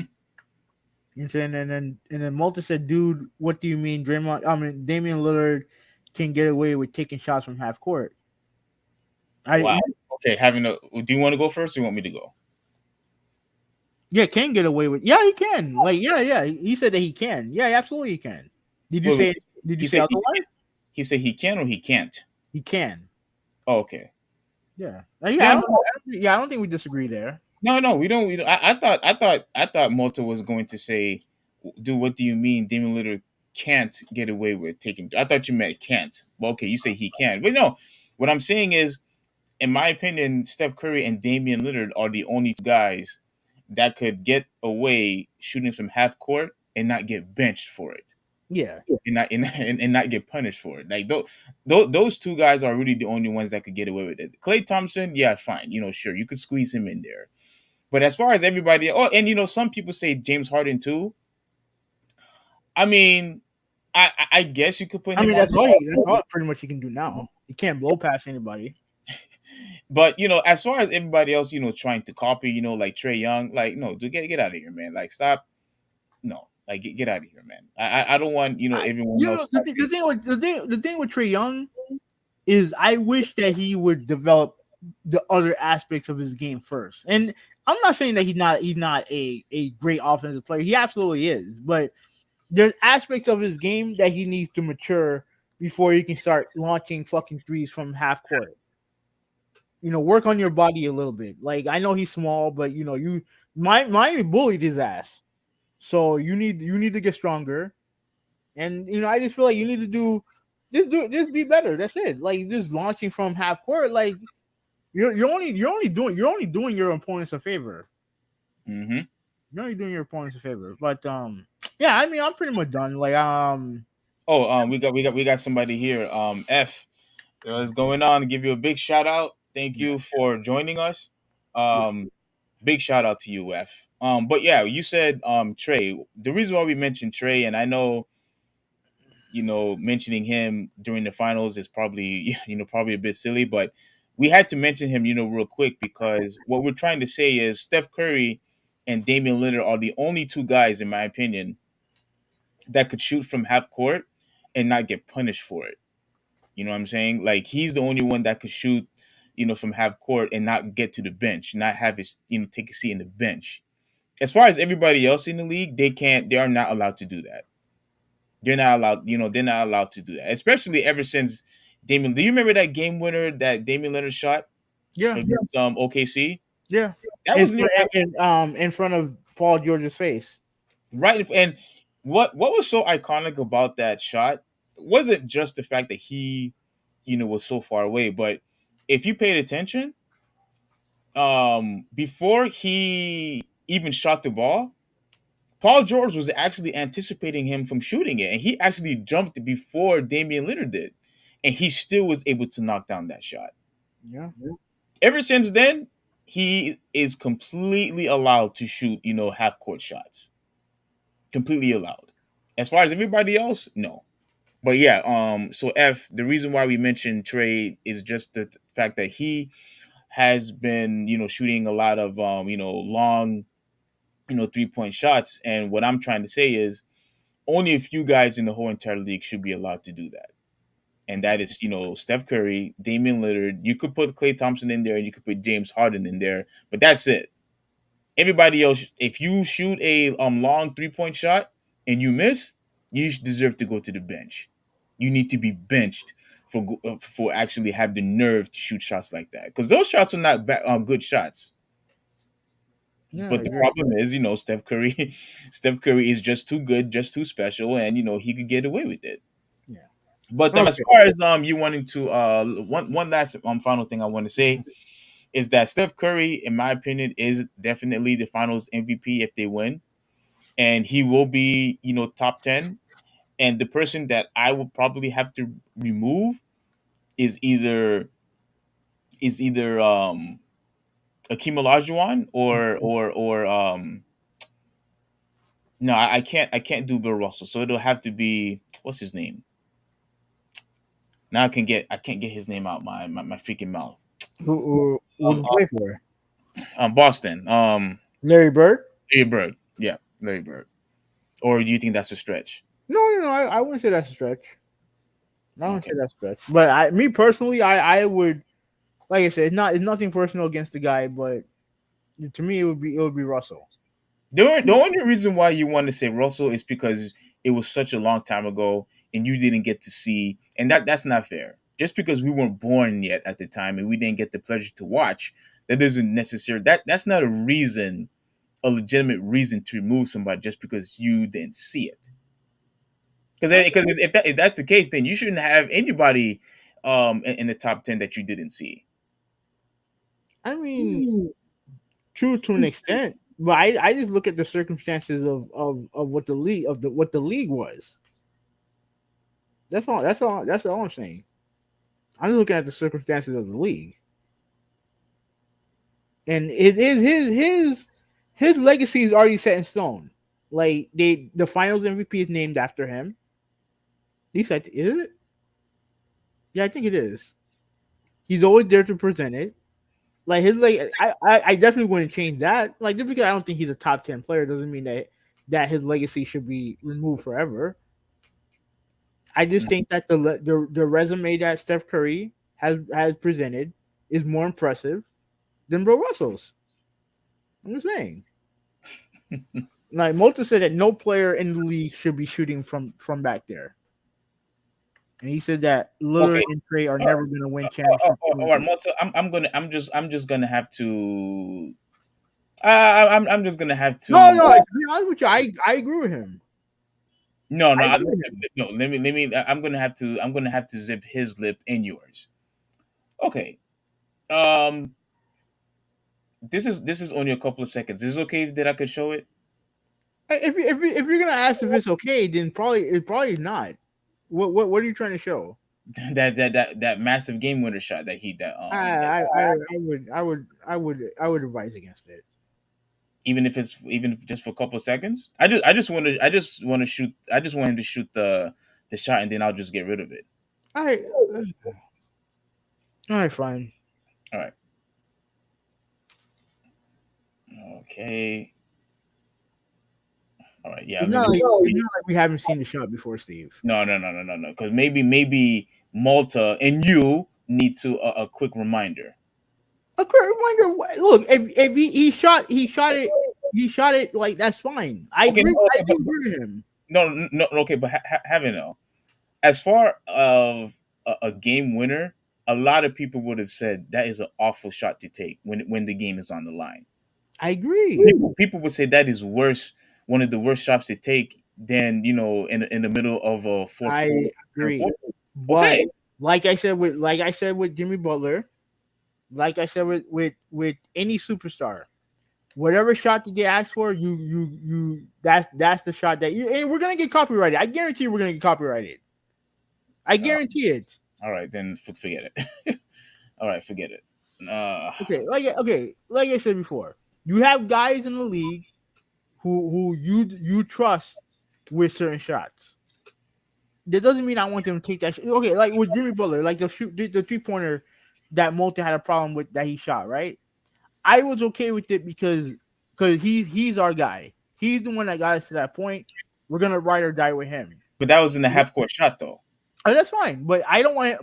And then Malta said, "Dude, what do you mean, Draymond? I mean, Damian Lillard can get away with taking shots from half court." Wow. Okay, do you want to go first, or you want me to go? Yeah, can get away with. Yeah, he can. Like, yeah. He said that he can. Yeah, absolutely he can. Did you Wait, wait, say? Did you he say said otherwise? he said he can or he can't. He can. Oh, okay. Yeah. Yeah, no, I don't think we disagree there. no, we don't. I thought Malta was going to say, "Dude, what do you mean Damian Lillard can't get away with taking?" I thought you meant can't. Well, okay, you say he can, but no. What I'm saying is, in my opinion, Steph Curry and Damian Lillard are the only two guys that could get away shooting from half court and not get benched for it, Yeah. and not get punished for it. Like those two guys are really the only ones that could get away with it. Klay Thompson, yeah, fine, sure, you could squeeze him in there. But as far as everybody, and some people say James Harden too. I mean, I guess you could put I him mean, on. that's all pretty much he can do now. He can't blow past anybody. But as far as everybody else, trying to copy, like Trey Young, like no, dude, get out of here, man. Like stop, no, like get out of here, man. I don't want everyone else. The thing with Trey Young is I wish that he would develop the other aspects of his game first. And I'm not saying that he's not a great offensive player. He absolutely is, but there's aspects of his game that he needs to mature before he can start launching fucking threes from half court. Work on your body a little bit. Like I know he's small, but Miami bullied his ass. So you need to get stronger. And I just feel like you need to just be better. That's it. Like just launching from half court, like you're only doing your opponents a favor. Mm-hmm. You're only doing your opponents a favor. But yeah, I mean I'm pretty much done. Like we got somebody here. F, what's going on? Give you a big shout out. Thank you for joining us. Big shout out to you, F. But yeah, you said Trey. The reason why we mentioned Trey, and I know mentioning him during the finals is probably probably a bit silly, but we had to mention him real quick because what we're trying to say is Steph Curry and Damian Lillard are the only two guys, in my opinion, that could shoot from half court and not get punished for it. You know what I'm saying? Like he's the only one that could shoot from half court and not get to the bench, not have his take a seat in the bench. As far as everybody else in the league, they are not allowed to do that. They're not allowed, they're not allowed to do that. Especially ever since Damian. Do you remember that game winner that Damian Leonard shot? Yeah. Against OKC? Yeah. That wasn't in front of Paul George's face. Right. And what was so iconic about that shot wasn't just the fact that he, was so far away, but if you paid attention, before he even shot the ball, Paul George was actually anticipating him from shooting it, and he actually jumped before Damian Lillard did, and he still was able to knock down that shot. Yeah. Ever since then, he is completely allowed to shoot, half court shots. Completely allowed. As far as everybody else, no. But yeah, so F, the reason why we mentioned Trey is just the fact that he has been, shooting a lot of long 3-point shots. And what I'm trying to say is only a few guys in the whole entire league should be allowed to do that. And that is, Steph Curry, Damian Lillard. You could put Klay Thompson in there and you could put James Harden in there, but that's it. Everybody else, if you shoot a long 3-point shot and you miss, you deserve to go to the bench. You need to be benched for actually have the nerve to shoot shots like that, because those shots are not good shots. Yeah, but the problem is, Steph Curry, Steph Curry is just too good, just too special, and he could get away with it. Yeah. But as far as you wanting to one last final thing I want to say is that Steph Curry, in my opinion, is definitely the Finals MVP if they win, and he will be top 10. And the person that I would probably have to remove is either Akeem Olajuwon or no, I can't do Bill Russell. So it'll have to be, what's his name? Now I can't get his name out my freaking mouth. Who would play for? Boston. Larry Bird. Larry Bird. Yeah, Larry Bird. Or do you think that's a stretch? No, I wouldn't say that's a stretch. I wouldn't say that's a stretch. But me personally, I would like I said, it's nothing personal against the guy, but to me, it would be Russell. The only reason why you want to say Russell is because it was such a long time ago and you didn't get to see, and that's not fair. Just because we weren't born yet at the time and we didn't get the pleasure to watch, that doesn't necessarily that's not a legitimate reason to remove somebody just because you didn't see it. Because if that's the case, then you shouldn't have anybody in the top 10 that you didn't see. I mean, true to an extent, but I just look at the circumstances of what the league was. That's all I'm saying. I'm just looking at the circumstances of the league, and it is his legacy is already set in stone. Like the Finals MVP is named after him. At least is it? Yeah, I think it is. He's always there to present it. Like I definitely wouldn't change that. Like just because I don't think he's a top 10 player doesn't mean that his legacy should be removed forever. I just think that the resume that Steph Curry has presented is more impressive than Bill Russell's. I'm just saying. Like Mota said that no player in the league should be shooting from back there. And he said that Lillard and Trey are never going to win championships. All right, Mota, I'm just gonna have to. I'm just gonna have to. No. To be honest with you, I agree with him. No. Let me. I'm gonna have to zip his lip in yours. Okay. This is only a couple of seconds. Is it okay that I could show it? If you're gonna ask if it's okay, then it's probably not. What are you trying to show? That massive game winner shot that he I would advise against it. Even if just for a couple of seconds. I just want him to shoot the shot and then I'll just get rid of it. All right, fine. All right. Okay. All right. Yeah. It's not like we haven't seen the shot before, Steve. No. Because maybe Malta and you need to a quick reminder. A quick reminder. Look, if he shot it like that's fine. I agree with him. No. Okay, but having as far of a game winner, a lot of people would have said that is an awful shot to take when the game is on the line. I agree. People would say that is one of the worst shots to take than in the middle of a fourth. I agree, but like I said with Jimmy Butler, like I said with any superstar, whatever shot that they ask for, that's the shot that and we're gonna get copyrighted. I guarantee we're gonna get copyrighted. I guarantee it. All right, then forget it. All right, forget it. Okay, like I said before, you have guys in the league who you trust with certain shots. That doesn't mean I want them to take that. Okay, like with Jimmy Butler, like the 3-pointer that Multi had a problem with that he shot. Right, I was okay with it because he's our guy. He's the one that got us to that point. We're gonna ride or die with him. But that was in the half court shot, though. Oh, that's fine, but I don't want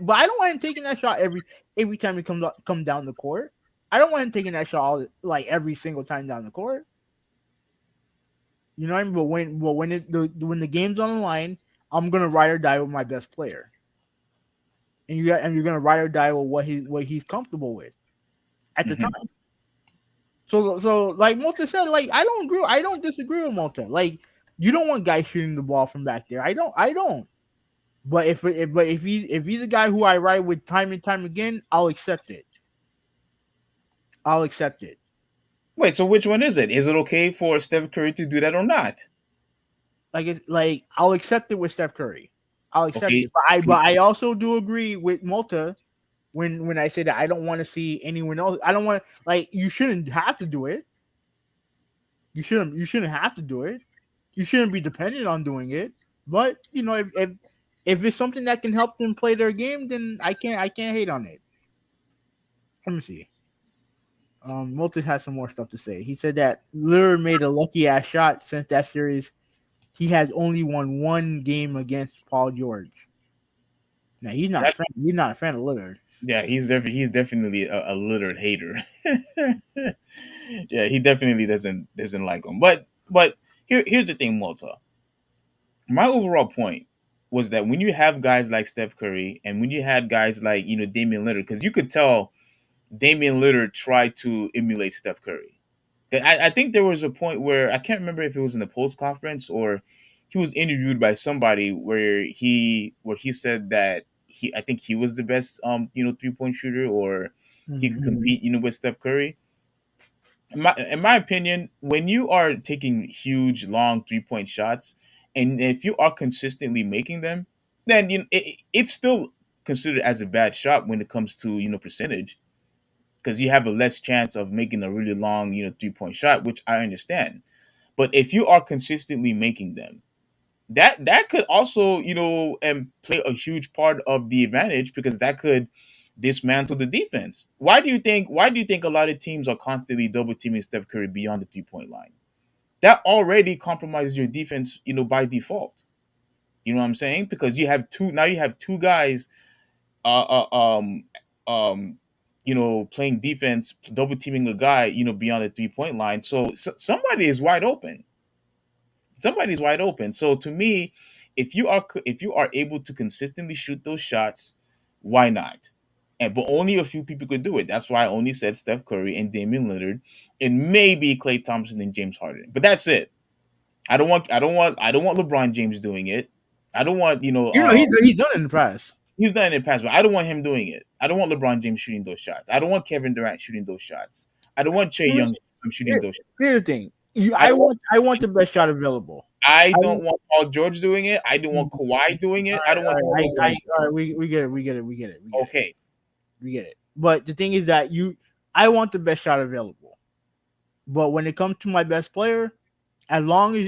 him taking that shot every time he come down the court. I don't want him taking that shot like every single time down the court. You know what I mean? But when the game's on the line, I'm gonna ride or die with my best player, and you're gonna ride or die with what he's comfortable with at the time. So like Malta said, like I don't disagree with Malta. Like you don't want guys shooting the ball from back there. I don't. But if he's a guy who I ride with time and time again, I'll accept it. Wait, so which one is it? Is it okay for Steph Curry to do that or not? Like I'll accept it with Steph Curry. I'll accept it. But I also do agree with Malta when I say that I don't want to see anyone else. I don't want you shouldn't have to do it. You shouldn't have to do it. You shouldn't be dependent on doing it. But if it's something that can help them play their game, then I can't hate on it. Let me see. Multis has some more stuff to say. He said that Lillard made a lucky ass shot since that series. He has only won one game against Paul George. No, he's not a fan. He's not a fan of Lillard. Yeah, he's definitely a Lillard hater. Yeah, he definitely doesn't like him. But here's the thing, Malta. My overall point was that when you have guys like Steph Curry and when you had guys like Damian Lillard, because you could tell Damian Lillard tried to emulate Steph Curry. I think there was a point where I can't remember if it was in the post conference or he was interviewed by somebody where he said that I think he was the best 3-point shooter or he could compete with Steph Curry. In my opinion, when you are taking huge long 3-point shots and if you are consistently making them, then it's still considered as a bad shot when it comes to percentage because you have a less chance of making a really long 3-point shot, which I understand. But if you are consistently making them, that could also play a huge part of the advantage because that could dismantle the defense. Why do you think a lot of teams are constantly double teaming Steph Curry beyond the 3-point line? That already compromises your defense, by default. You know what I'm saying? Because you have two guys uh, uh um playing defense, double teaming a guy, beyond the 3-point line. So somebody is wide open. Somebody's wide open. So to me, if you are able to consistently shoot those shots, why not? But only a few people could do it. That's why I only said Steph Curry and Damian Lillard, and maybe Klay Thompson and James Harden. But that's it. I don't want LeBron James doing it. I don't want he's done it in the past. He's done it in the past, but I don't want him doing it. I don't want LeBron James shooting those shots. I don't want Kevin Durant shooting those shots. I don't want Trae Young shooting those shots. Here's the thing. I want the best shot available. I don't want Paul George doing it. I don't want Kawhi doing it. I don't want. All right, we get it. Okay, we get it. But the thing is that I want the best shot available. But when it comes to my best player, as long as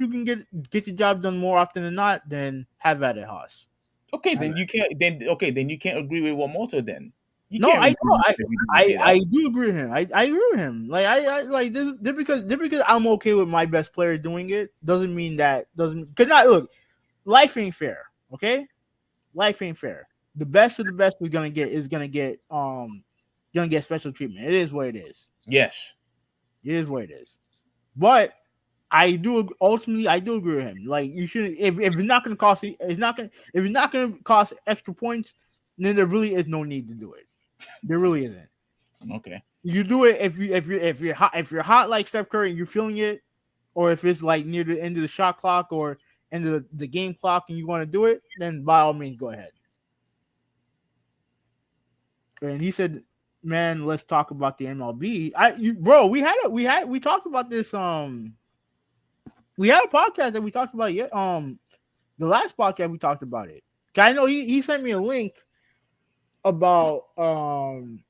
you can get the job done more often than not, then have at it, Haas. Okay, then you can't. Then you can't agree with what Malta then. I do agree with him. I agree with him. Like I like this because I'm okay with my best player doing it doesn't mean that because look, life ain't fair. Okay, life ain't fair. The best of the best is gonna get special treatment. It is what it is. Yes, it is what it is. But I do agree with him. Like you shouldn't if it's not gonna cost if it's not gonna cost extra points, then there really is no need to do it. There really isn't. Okay. You do it if you're hot like Steph Curry and you're feeling it, or if it's like near the end of the shot clock or end of the game clock and you want to do it, then by all means go ahead. And he said, "Man, let's talk about the MLB." We talked about this. We had a podcast that we talked about yet. The last podcast we talked about it. I know he sent me a link about you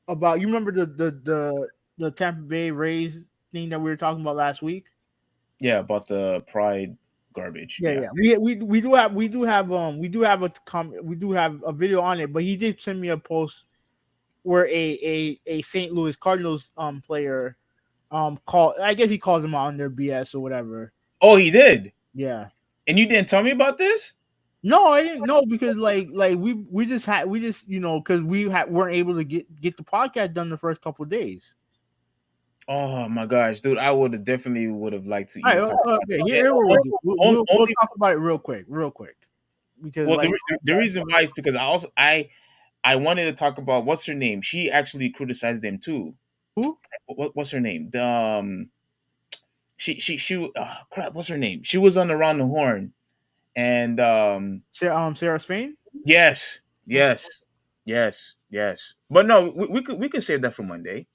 remember the Tampa Bay Rays thing that we were talking about last week? Yeah, about the pride garbage. Yeah. We do have a video on it, but he did send me a post where a St. Louis Cardinals player I guess he calls them out on their BS or whatever. Oh, he did? Yeah. And you didn't tell me about this? No, I didn't know because like we just because we weren't able to get the podcast done the first couple of days. Oh my gosh, dude! I would have liked to. All right, okay, here we'll talk about it real quick. Because the reason why is because I wanted to talk about what's her name. She actually criticized them too. Who? What's her name? She crap. What's her name? She was on Around the Horn. And Sarah Spain? Yes. But no, we could save that for Monday.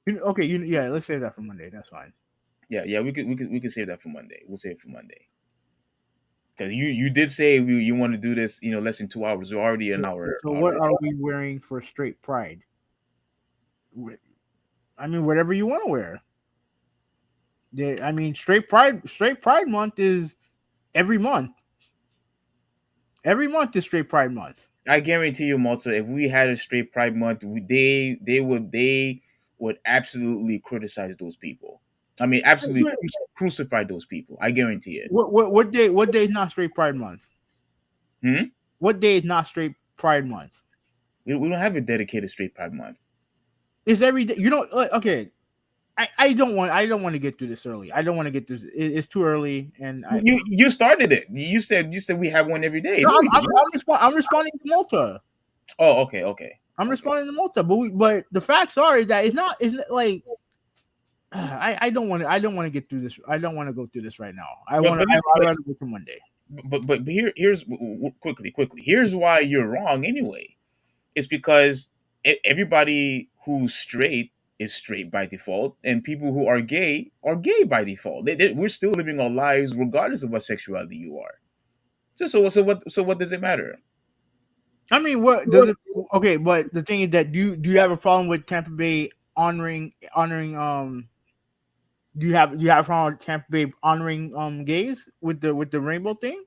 Okay, let's save that for Monday. That's fine. Yeah, we could save that for Monday. We'll save it for Monday. Because you did say you want to do this, less than 2 hours. We're already an hour. So what are we wearing for Straight Pride? I mean, whatever you want to wear. I mean, Straight Pride Month is every month. Every month is Straight Pride Month. I guarantee you, Malta, if we had a Straight Pride Month, they would absolutely criticize those people. I mean, absolutely crucify those people. I guarantee it. What day is not Straight Pride Month? What day is not straight Pride Month? We don't have a dedicated straight Pride Month. It's every day. You know, okay. I don't want to get through this early. I don't want to get through. It's too early, and You started it. You said we have one every day. no, No, we I'm responding to Malta. Oh, okay. I'm responding to Malta, but the facts are that it's not like I don't want to get through this. I don't want to go through this right now. I'd rather go to Monday. But here's quickly. Here's why you're wrong anyway. It's because everybody who's straight is straight by default, and people who are gay by default. We're still living our lives regardless of what sexuality you are. So what does it matter? I mean, what does it? Okay, but the thing is that do you have a problem with Tampa Bay honoring? Do you have a problem with Tampa Bay honoring gays with the rainbow thing?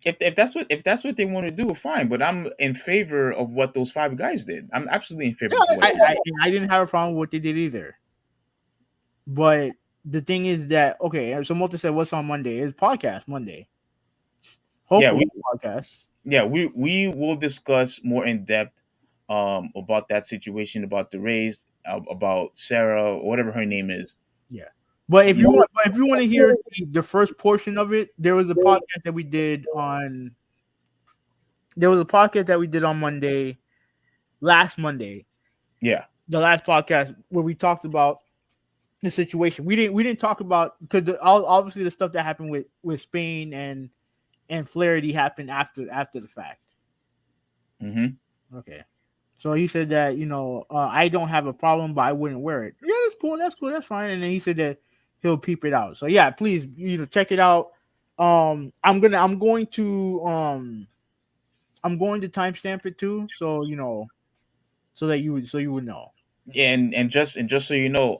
If that's what they want to do, fine. But I'm in favor of what those 5 guys did. I'm absolutely in favor. Yeah, I didn't have a problem with what they did either. But the thing is that okay, so Malta said, "What's on Monday?" It's podcast Monday. Hopefully, podcast. Yeah, we will discuss more in depth about that situation, about the Rays, about Sarah, whatever her name is. Yeah, but if you want to hear the first portion of it, there was a podcast that we did on. There was a podcast that we did on Monday, last Monday. Yeah, the last podcast where we talked about the situation. We didn't talk about because obviously the stuff that happened with Spain and Flaherty happened after the fact. Mm-hmm. Okay. So he said that, I don't have a problem, but I wouldn't wear it. Yeah, that's cool. That's fine. And then he said that he'll peep it out. So yeah, please, check it out. I'm going to timestamp it too. So, so that you would know. And just so you know,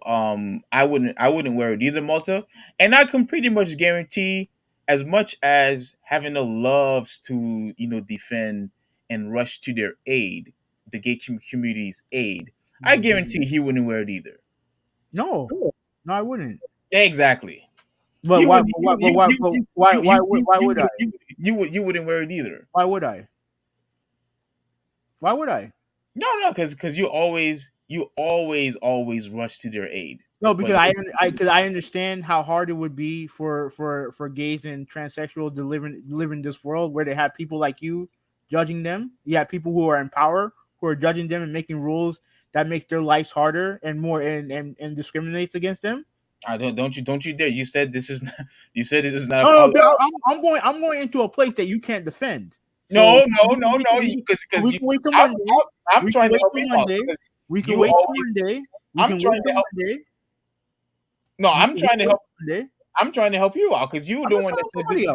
I wouldn't wear it either, Malta. And I can pretty much guarantee, as much as having the loves to defend and rush to their aid, the gay community's aid, I guarantee he wouldn't wear it either. No, I wouldn't. Exactly. But why would I? You wouldn't wear it either. Why would I? No, because you always rush to their aid. No, because I understand how hard it would be for gays and transsexuals to live in this world where they have people like you judging them. You have people who are in power who are judging them and making rules that make their lives harder and more and discriminates against them. Don't you dare! You said this is not. No, I'm going into a place that you can't defend. No. Because we can wait till Monday. I'm trying to help you out. We can wait till Monday. I'm trying to help. No, I'm trying to help. I'm trying to help you out because you were the one that said this.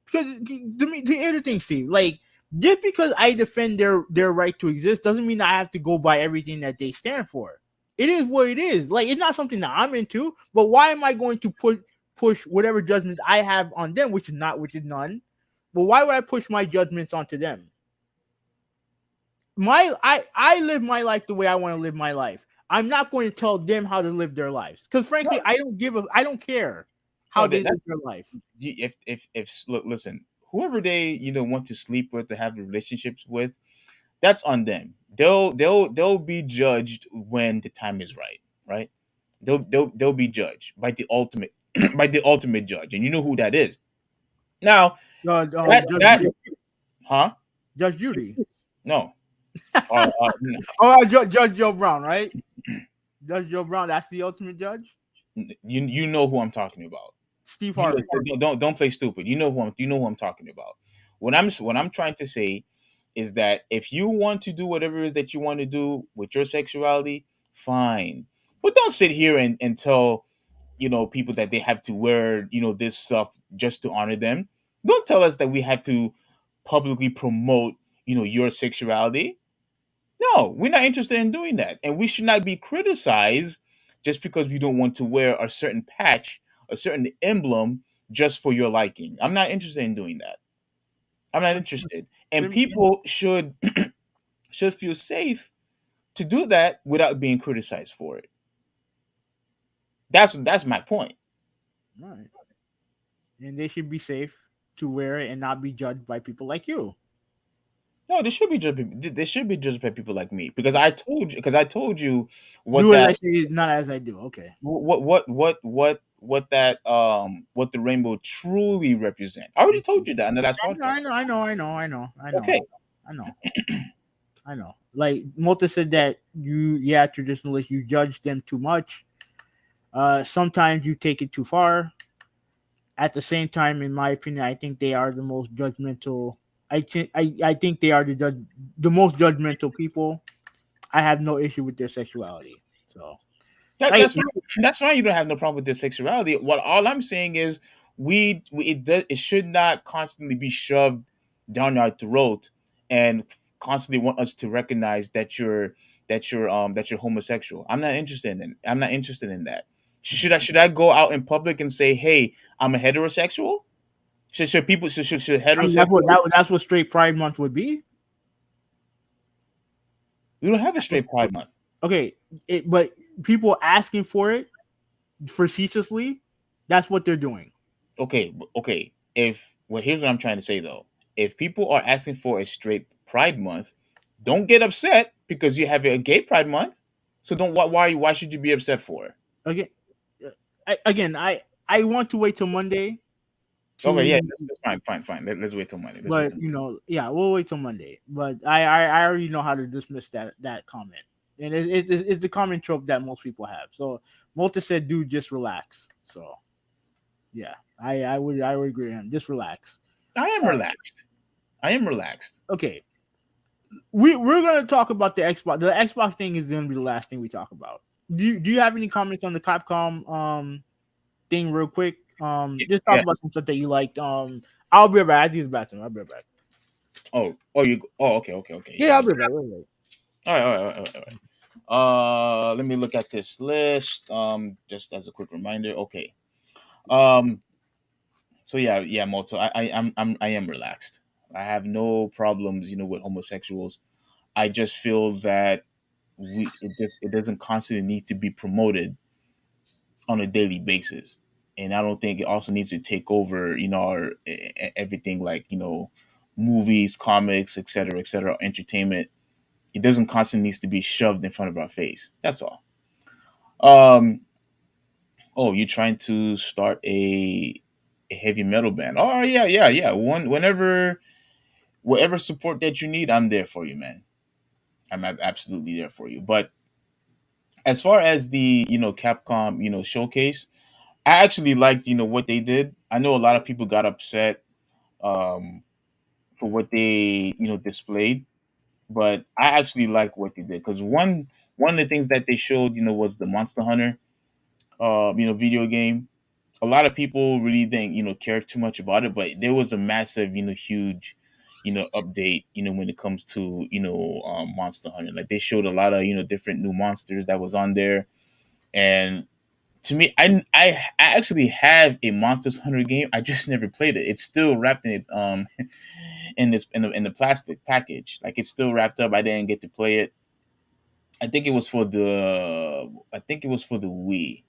Because the other thing, Steve, like just because I defend their right to exist doesn't mean I have to go by everything that they stand for. It is what it is. Like it's not something that I'm into. But why am I going to push whatever judgments I have on them, which is none? But why would I push my judgments onto them? I live my life the way I want to live my life. I'm not going to tell them how to live their lives because, frankly, I don't care how they live their life. Look, listen, whoever they want to sleep with, to have relationships with, that's on them. They'll be judged when the time is right, right? They'll be judged by the ultimate judge, and you know who that is. Now, Judge Judy. No. Judge Joe Brown, right? Judge Joe Brown, that's the ultimate judge. You know who I'm talking about. Steve Harvey. Don't play stupid. You know who I'm talking about. What I'm trying to say is that if you want to do whatever it is that you want to do with your sexuality, fine. But don't sit here and tell people that they have to wear this stuff just to honor them. Don't tell us that we have to publicly promote your sexuality. No, we're not interested in doing that. And we should not be criticized just because you don't want to wear a certain patch, a certain emblem just for your liking. I'm not interested in doing that. I'm not interested. And people should feel safe to do that without being criticized for it. That's my point. All right. And they should be safe to wear it and not be judged by people like you. No, they should be judged. They should be judged by people like me because I told you what Do as I that say, not as I do. Okay. what the rainbow truly represent. I already told you that in the last podcast. I know. Okay. I know. I know. Like Malta said that traditionalists, you judge them too much. Sometimes you take it too far. At the same time, in my opinion, I think they are the most judgmental. I think they are the most judgmental people. I have no issue with their sexuality. So That, I that's fine. That's fine. You don't have no problem with their sexuality. What all I'm saying is it should not constantly be shoved down our throat and constantly want us to recognize that you're homosexual. I'm not interested in that. Should I go out in public and say, hey, I'm a heterosexual? Should people should I mean, heterosexual? that's what Straight Pride Month would be. We don't have a straight pride month. Okay, but people asking for it facetiously, that's what they're doing. Okay. Here's what I'm trying to say though. If people are asking for a straight Pride Month, don't get upset because you have a gay Pride Month. So don't why should you be upset for it? I want to wait till Monday. Okay, yeah, that's fine. Let's wait till Monday. But we'll wait till Monday. But I already know how to dismiss that comment, and it's the common trope that most people have. So Malta said, "Dude, just relax." So yeah, I would agree with him. Just relax. I am relaxed. Okay, we're gonna talk about the Xbox. The Xbox thing is gonna be the last thing we talk about. Do you have any comments on the Capcom thing real quick? Just talk about some stuff that you liked. I'll be right back. I do the bathroom. I'll be right back. Okay. Yeah, I'll be right back. All right. Let me look at this list. Just as a quick reminder. Okay. So yeah, Moto. I am relaxed. I have no problems, with homosexuals. I just feel that it doesn't constantly need to be promoted on a daily basis, and I don't think it also needs to take over, our everything like movies, comics, etc., entertainment. It doesn't constantly needs to be shoved in front of our face. That's all. Um. Oh, you're trying to start a heavy metal band? Oh yeah. Whatever support that you need, I'm there for you, man. I'm absolutely there for you. But as far as the Capcom showcase, I actually liked what they did. I know a lot of people got upset um, for what they displayed, but I actually like what they did because one of the things that they showed was the Monster Hunter video game. A lot of people really didn't care too much about it, but there was a massive huge update when it comes to Monster Hunter. Like they showed a lot of different new monsters that was on there, and to me, I actually have a Monster Hunter game. I just never played it. It's still wrapped in it in the plastic package. Like it's still wrapped up. I didn't get to play it. I think it was for the Wii.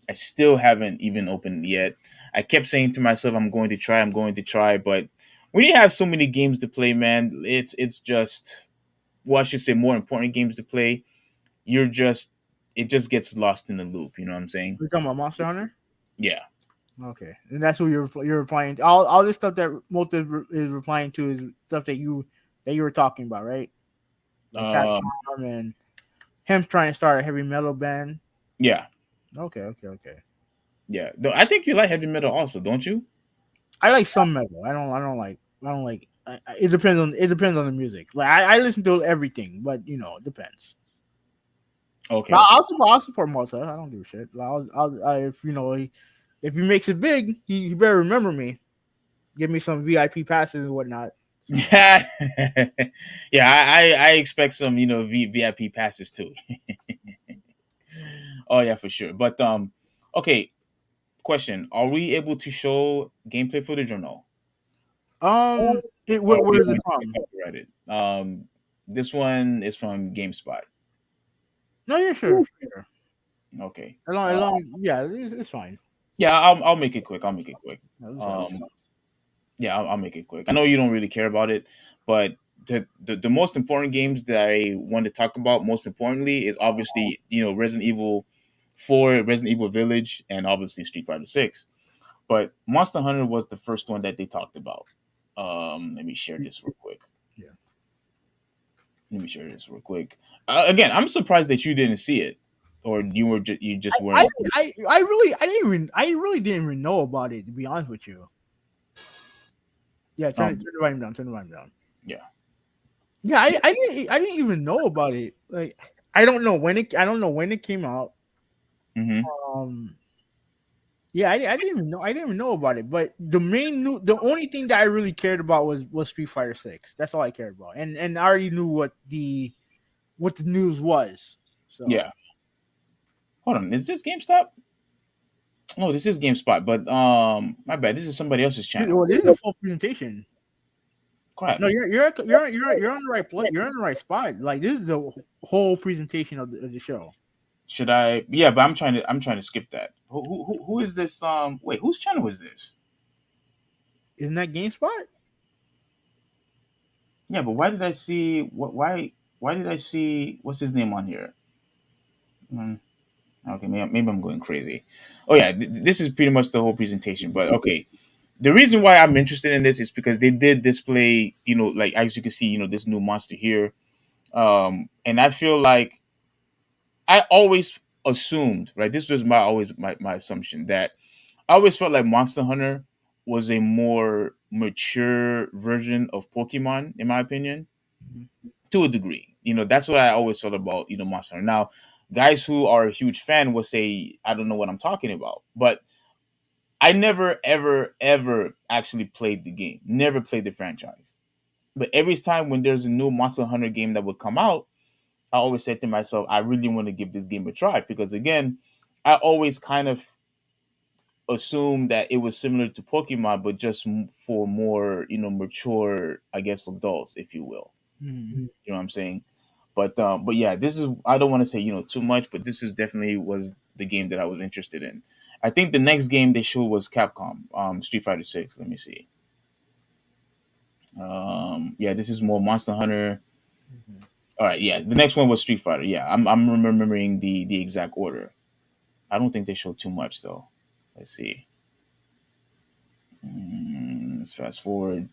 I still haven't even opened yet. I kept saying to myself, I'm going to try, but when you have so many games to play, man, it's just, well, I should say more important games to play. It just gets lost in the loop. You know what I'm saying? We're talking about Monster Hunter. Yeah. Okay, and that's who you're replying to. All this stuff that Malta is replying to is stuff that you were talking about, right? Like Capcom and him trying to start a heavy metal band. Yeah. Okay. Yeah. No, I think you like heavy metal also, don't you? I like some metal. I don't like. It depends on the music. Like I listen to everything, but it depends. Okay. I'll support Malta. I don't give a shit. If he makes it big, he better remember me. Give me some VIP passes and whatnot. So. Yeah. I expect some VIP passes too. Oh yeah, for sure. But okay. Question: are we able to show gameplay footage or no? Where is it from? Copyrighted. This one is from GameSpot. No, yeah, sure. Okay. Yeah, it's fine. Yeah, I'll make it quick. Yeah, I'll make it quick. I know you don't really care about it, but the most important games that I want to talk about, most importantly, is obviously Resident Evil 4, Resident Evil Village, and obviously Street Fighter 6. But Monster Hunter was the first one that they talked about. Let me share this real quick. Yeah. Let me share this real quick. Again, I'm surprised that you didn't see it, or you just weren't. I really didn't even know about it, to be honest with you. Yeah, turn the volume down. Turn the volume down. Yeah. Yeah, I didn't even know about it. Like I don't know when it came out. Mm-hmm. Yeah, I didn't even know. I didn't even know about it. But the only thing that I really cared about was Street Fighter 6. That's all I cared about. And I already knew what the news was. So Yeah. Hold on. Is this GameStop? Oh, this is GameSpot. But my bad. This is somebody else's channel. well, this is a full presentation. Crap. No, you're on the right place. You're on the right spot. Like this is the whole presentation of the show. Should I? Yeah, but I'm trying to skip that. Who is this? Wait, whose channel is this? Isn't that GameSpot? Yeah, but why did I see why did I see what's his name on here? Okay, maybe I'm going crazy. Oh yeah, this is pretty much the whole presentation. But okay, the reason why I'm interested in this is because they did display, like as you can see, this new monster here, and I feel like I always assumed, right? This was my assumption that I always felt like Monster Hunter was a more mature version of Pokemon, in my opinion, to a degree. That's what I always thought about, Monster Hunter. Now, guys who are a huge fan will say, I don't know what I'm talking about. But I never, ever, ever actually played the game, never played the franchise. But every time when there's a new Monster Hunter game that would come out, I always said to myself, I really want to give this game a try. Because again, I always kind of assumed that it was similar to Pokemon, but just for more, mature, I guess, adults, if you will. Mm-hmm. You know what I'm saying? But yeah, this is, I don't want to say too much, but this is definitely was the game that I was interested in. I think the next game they showed was Capcom, Street Fighter 6. Let me see. Yeah, this is more Monster Hunter. Mm-hmm. All right, yeah, the next one was Street Fighter. Yeah, I'm remembering the exact order. I don't think they showed too much though. Let's see. Let's fast forward.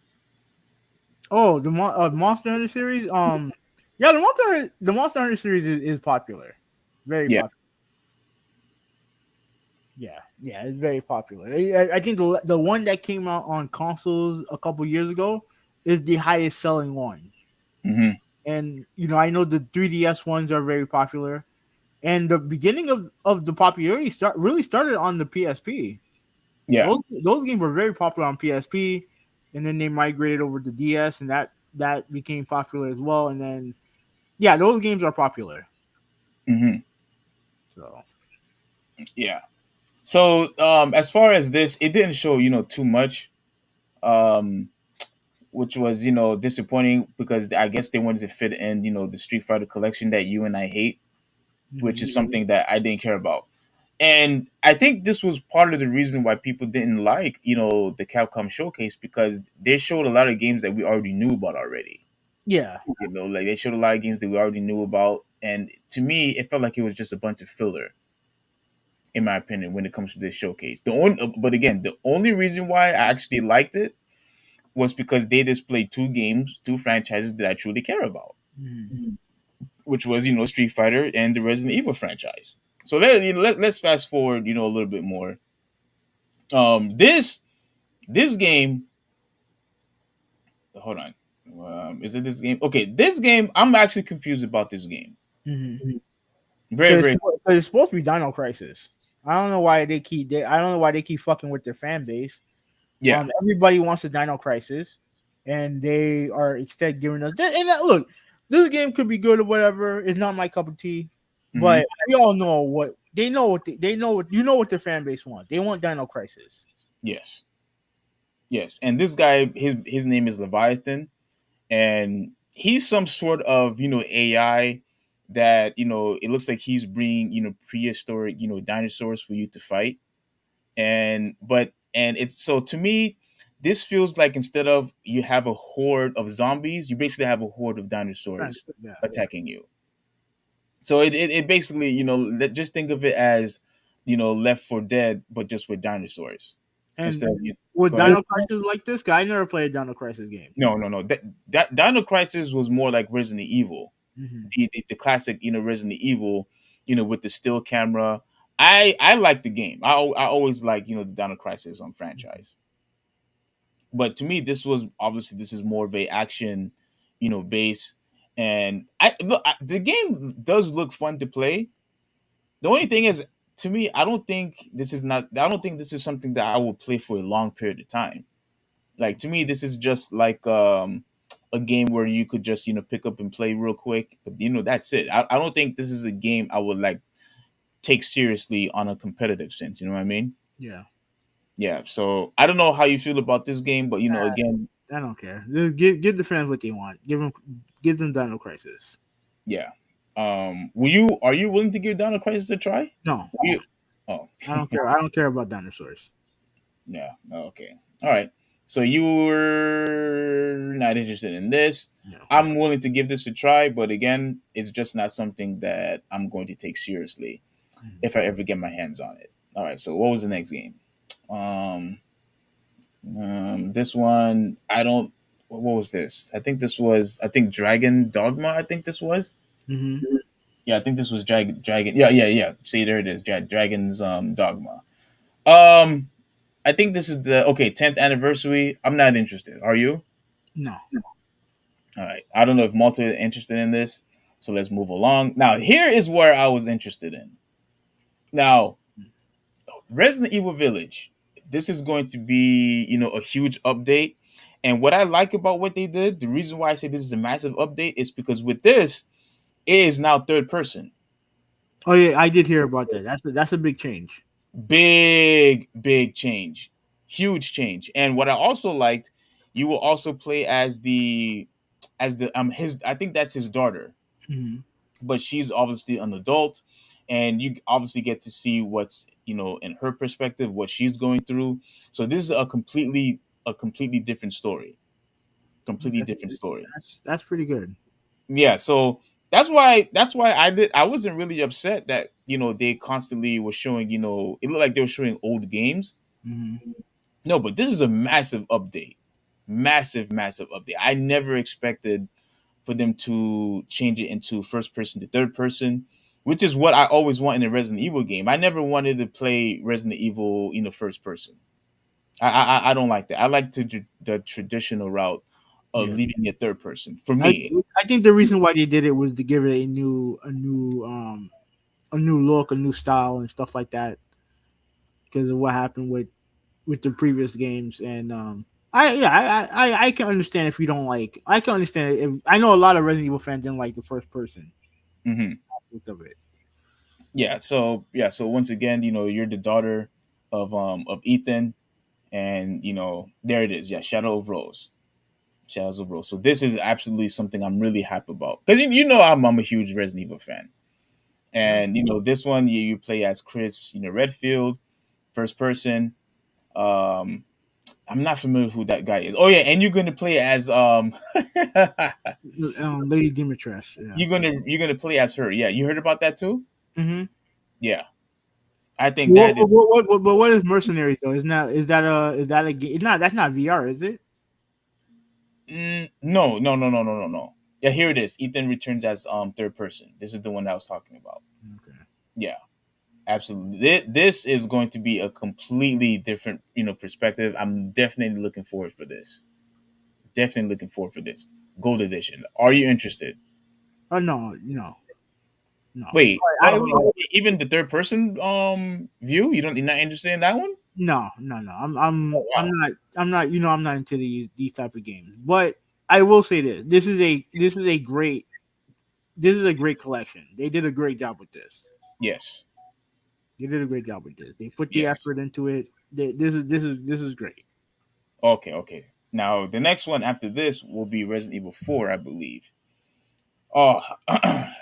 Oh, the Monster Hunter series. Yeah, the Monster Hunter series is popular, very Yeah. popular. Yeah, it's very popular. I think the one that came out on consoles a couple years ago is the highest selling one. Mm-hmm. And I know the 3DS ones are very popular. And the beginning of the popularity really started on the PSP. Yeah. Those games were very popular on PSP, and then they migrated over to DS, and that became popular as well. And then, yeah, those games are popular. Mm-hmm. So Yeah. So as far as this, it didn't show too much, um, which was disappointing because I guess they wanted to fit in the Street Fighter collection that you and I hate, which is something that I didn't care about. And I think this was part of the reason why people didn't like, the Capcom showcase, because they showed a lot of games that we already knew about already. yeah, Like they showed a lot of games that we already knew about. And to me, it felt like it was just a bunch of filler, in my opinion, when it comes to this showcase. But again, the only reason why I actually liked it was because they displayed two franchises that I truly care about, which was Street Fighter and the Resident Evil franchise. So let's fast forward a little bit more. This game. Hold on. Is it this game? Okay, this game. I'm actually confused about this game. Very, because very. it's supposed to be Dino Crisis. I don't know why they keep fucking with their fan base. Yeah. Everybody wants a Dino Crisis, and they are instead giving us this. And look, this game could be good or whatever. It's not my cup of tea, but we all know what they know. They know what their fan base wants. They want Dino Crisis. Yes. Yes. And this guy, his name is Leviathan, and he's some sort of AI that it looks like he's bringing prehistoric dinosaurs for you to fight. And it's, so to me, this feels like instead of you have a horde of zombies, you basically have a horde of Right. dinosaurs Yeah. attacking you. So it basically, just think of it as, Left 4 Dead, but just with dinosaurs. And Instead of with go ahead. Dino Crisis like this guy, I never played a Dino Crisis game. No, no, no. That Dino Crisis was more like Resident Evil, Mm-hmm. the classic, Resident Evil, with the still camera. I like the game. I always like, the Dino Crisis franchise. But to me, this is more of a action, base. And the game does look fun to play. The only thing is, to me, I don't think this is something that I will play for a long period of time. Like, to me, this is just like a game where you could just, pick up and play real quick. But that's it. I don't think this is a game I would like take seriously on a competitive sense. You know what I mean? Yeah. Yeah. So I don't know how you feel about this game, but again, I don't care. Just give the fans what they want. Give them Dino Crisis. yeah. Are you willing to give Dino Crisis a try? No, You, oh, I don't care. I don't care about dinosaurs. yeah. Okay. All right. So you're not interested in this. No. I'm willing to give this a try, but again, it's just not something that I'm going to take seriously if I ever get my hands on it. All right. So what was the next game? This one, I don't. What was this? I think Dragon Dogma. I think this was. Mm-hmm. Yeah, I think this was Dragon. Yeah, yeah, yeah. See, there it is. Dragon's Dogma. I think this is the 10th anniversary. I'm not interested. Are you? No. All right. I don't know if Malta is interested in this, so let's move along. Now, here is where I was interested in. Now, Resident Evil Village. This is going to be, a huge update. And what I like about what they did, the reason why I say this is a massive update is because with this, it is now third person. Oh yeah, I did hear about that. That's a big change. Big change. Huge change. And what I also liked, you will also play as the his I think that's his daughter, Mm-hmm. but she's obviously an adult, and you obviously get to see what's, in her perspective, what she's going through. So this is a completely different story. Completely different story. That's pretty good. Yeah, so that's why I wasn't really upset that, they constantly were showing, it looked like they were showing old games. Mm-hmm. No, but this is a massive update. Massive update. I never expected for them to change it into first person to third person, which is what I always want in a Resident Evil game. I never wanted to play Resident Evil in the first person. I don't like that. I like the traditional route of Yeah. leaving it third person. For I me, I think the reason why they did it was to give it a new look, a new style, and stuff like that. Because of what happened with the previous games, and I can understand if you don't like. I can understand if I know a lot of Resident Evil fans didn't like the first person hmm aspect of it. So once again, you're the daughter of Ethan, and there it is. Yeah, Shadows of Rose. So this is absolutely something I'm really happy about because I'm a huge Resident Evil fan, and this one you play as Chris, Redfield, first person. Um, I'm not familiar with who that guy is. Oh yeah, and you're gonna play as Lady Dimitrescu. Yeah. you're gonna play as her. Yeah, you heard about that too? Mm-hmm. Yeah, I think that is. What is Mercenaries though? Is that a game? It's not. That's not VR, is it? No, no, no, no, no, no, no. Yeah, here it is. Ethan returns as third person. This is the one that I was talking about. Okay. Yeah, absolutely. This is going to be a completely different, perspective. I'm definitely looking forward for this. Definitely looking forward for this. Gold edition. Are you interested? Oh no. Wait, I even the third person view, you're not interested in that one? No. Oh, wow. I'm not. I'm not into these type of games. But I will say this: this is a great collection. They did a great job with this. Yes. They did a great job with this. They put the Yes. effort into it. This is great. Okay. Now the next one after this will be Resident Evil 4, I believe. Oh,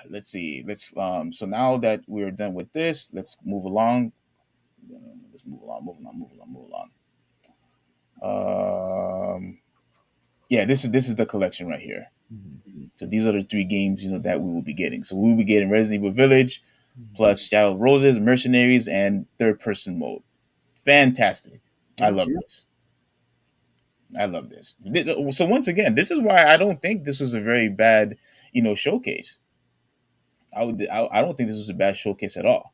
let's see. So now that we're done with this, let's move along. Let's move along. Yeah, this is the collection right here. So these are the 3 games, that we will be getting. So we will be getting Resident Evil Village, plus Shadow of Roses, Mercenaries, and third person mode. Fantastic. I love this. I love this. So once again, this is why I don't think this was a very bad, showcase. I don't think this was a bad showcase at all.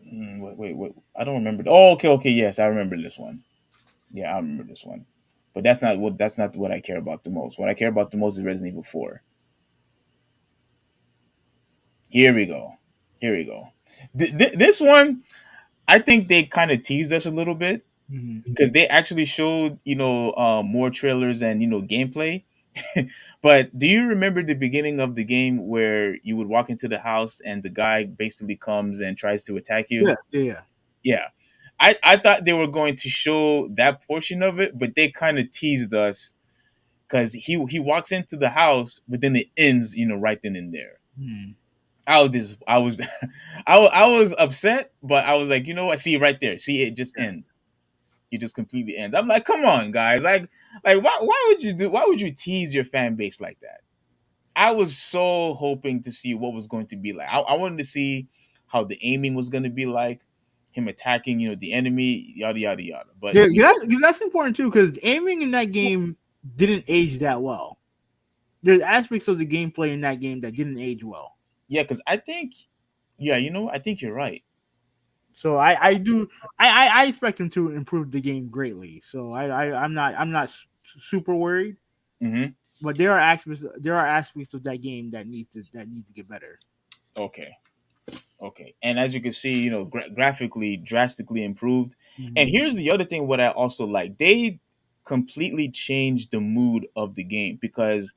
Wait. I don't remember. Oh, okay. Yes, I remember this one. Yeah, I remember this one. But that's not what I care about the most. What I care about the most is Resident Evil 4. Here we go. This one, I think they kind of teased us a little bit because they actually showed more trailers and gameplay. But do you remember the beginning of the game where you would walk into the house and the guy basically comes and tries to attack you? Yeah. Yeah. I thought they were going to show that portion of it, but they kind of teased us because he walks into the house, but then it ends, right then and there. I was I was upset, but I was like, you know what? See right there. See, it just ends. It just completely ends. I'm like, come on, guys. Like why would you tease your fan base like that? I was so hoping to see what was going to be like. I wanted to see how the aiming was going to be like, him attacking, the enemy, yada yada yada. But Yeah, that's important too because aiming in that game didn't age that well. There's aspects of the gameplay in that game that didn't age well. yeah, because I think, I think you're right. So I expect him to improve the game greatly. So I'm not super worried. Mm-hmm. But there are aspects of that game that need to get better. Okay. And as you can see, graphically drastically improved. And here's the other thing: what I also like, they completely changed the mood of the game because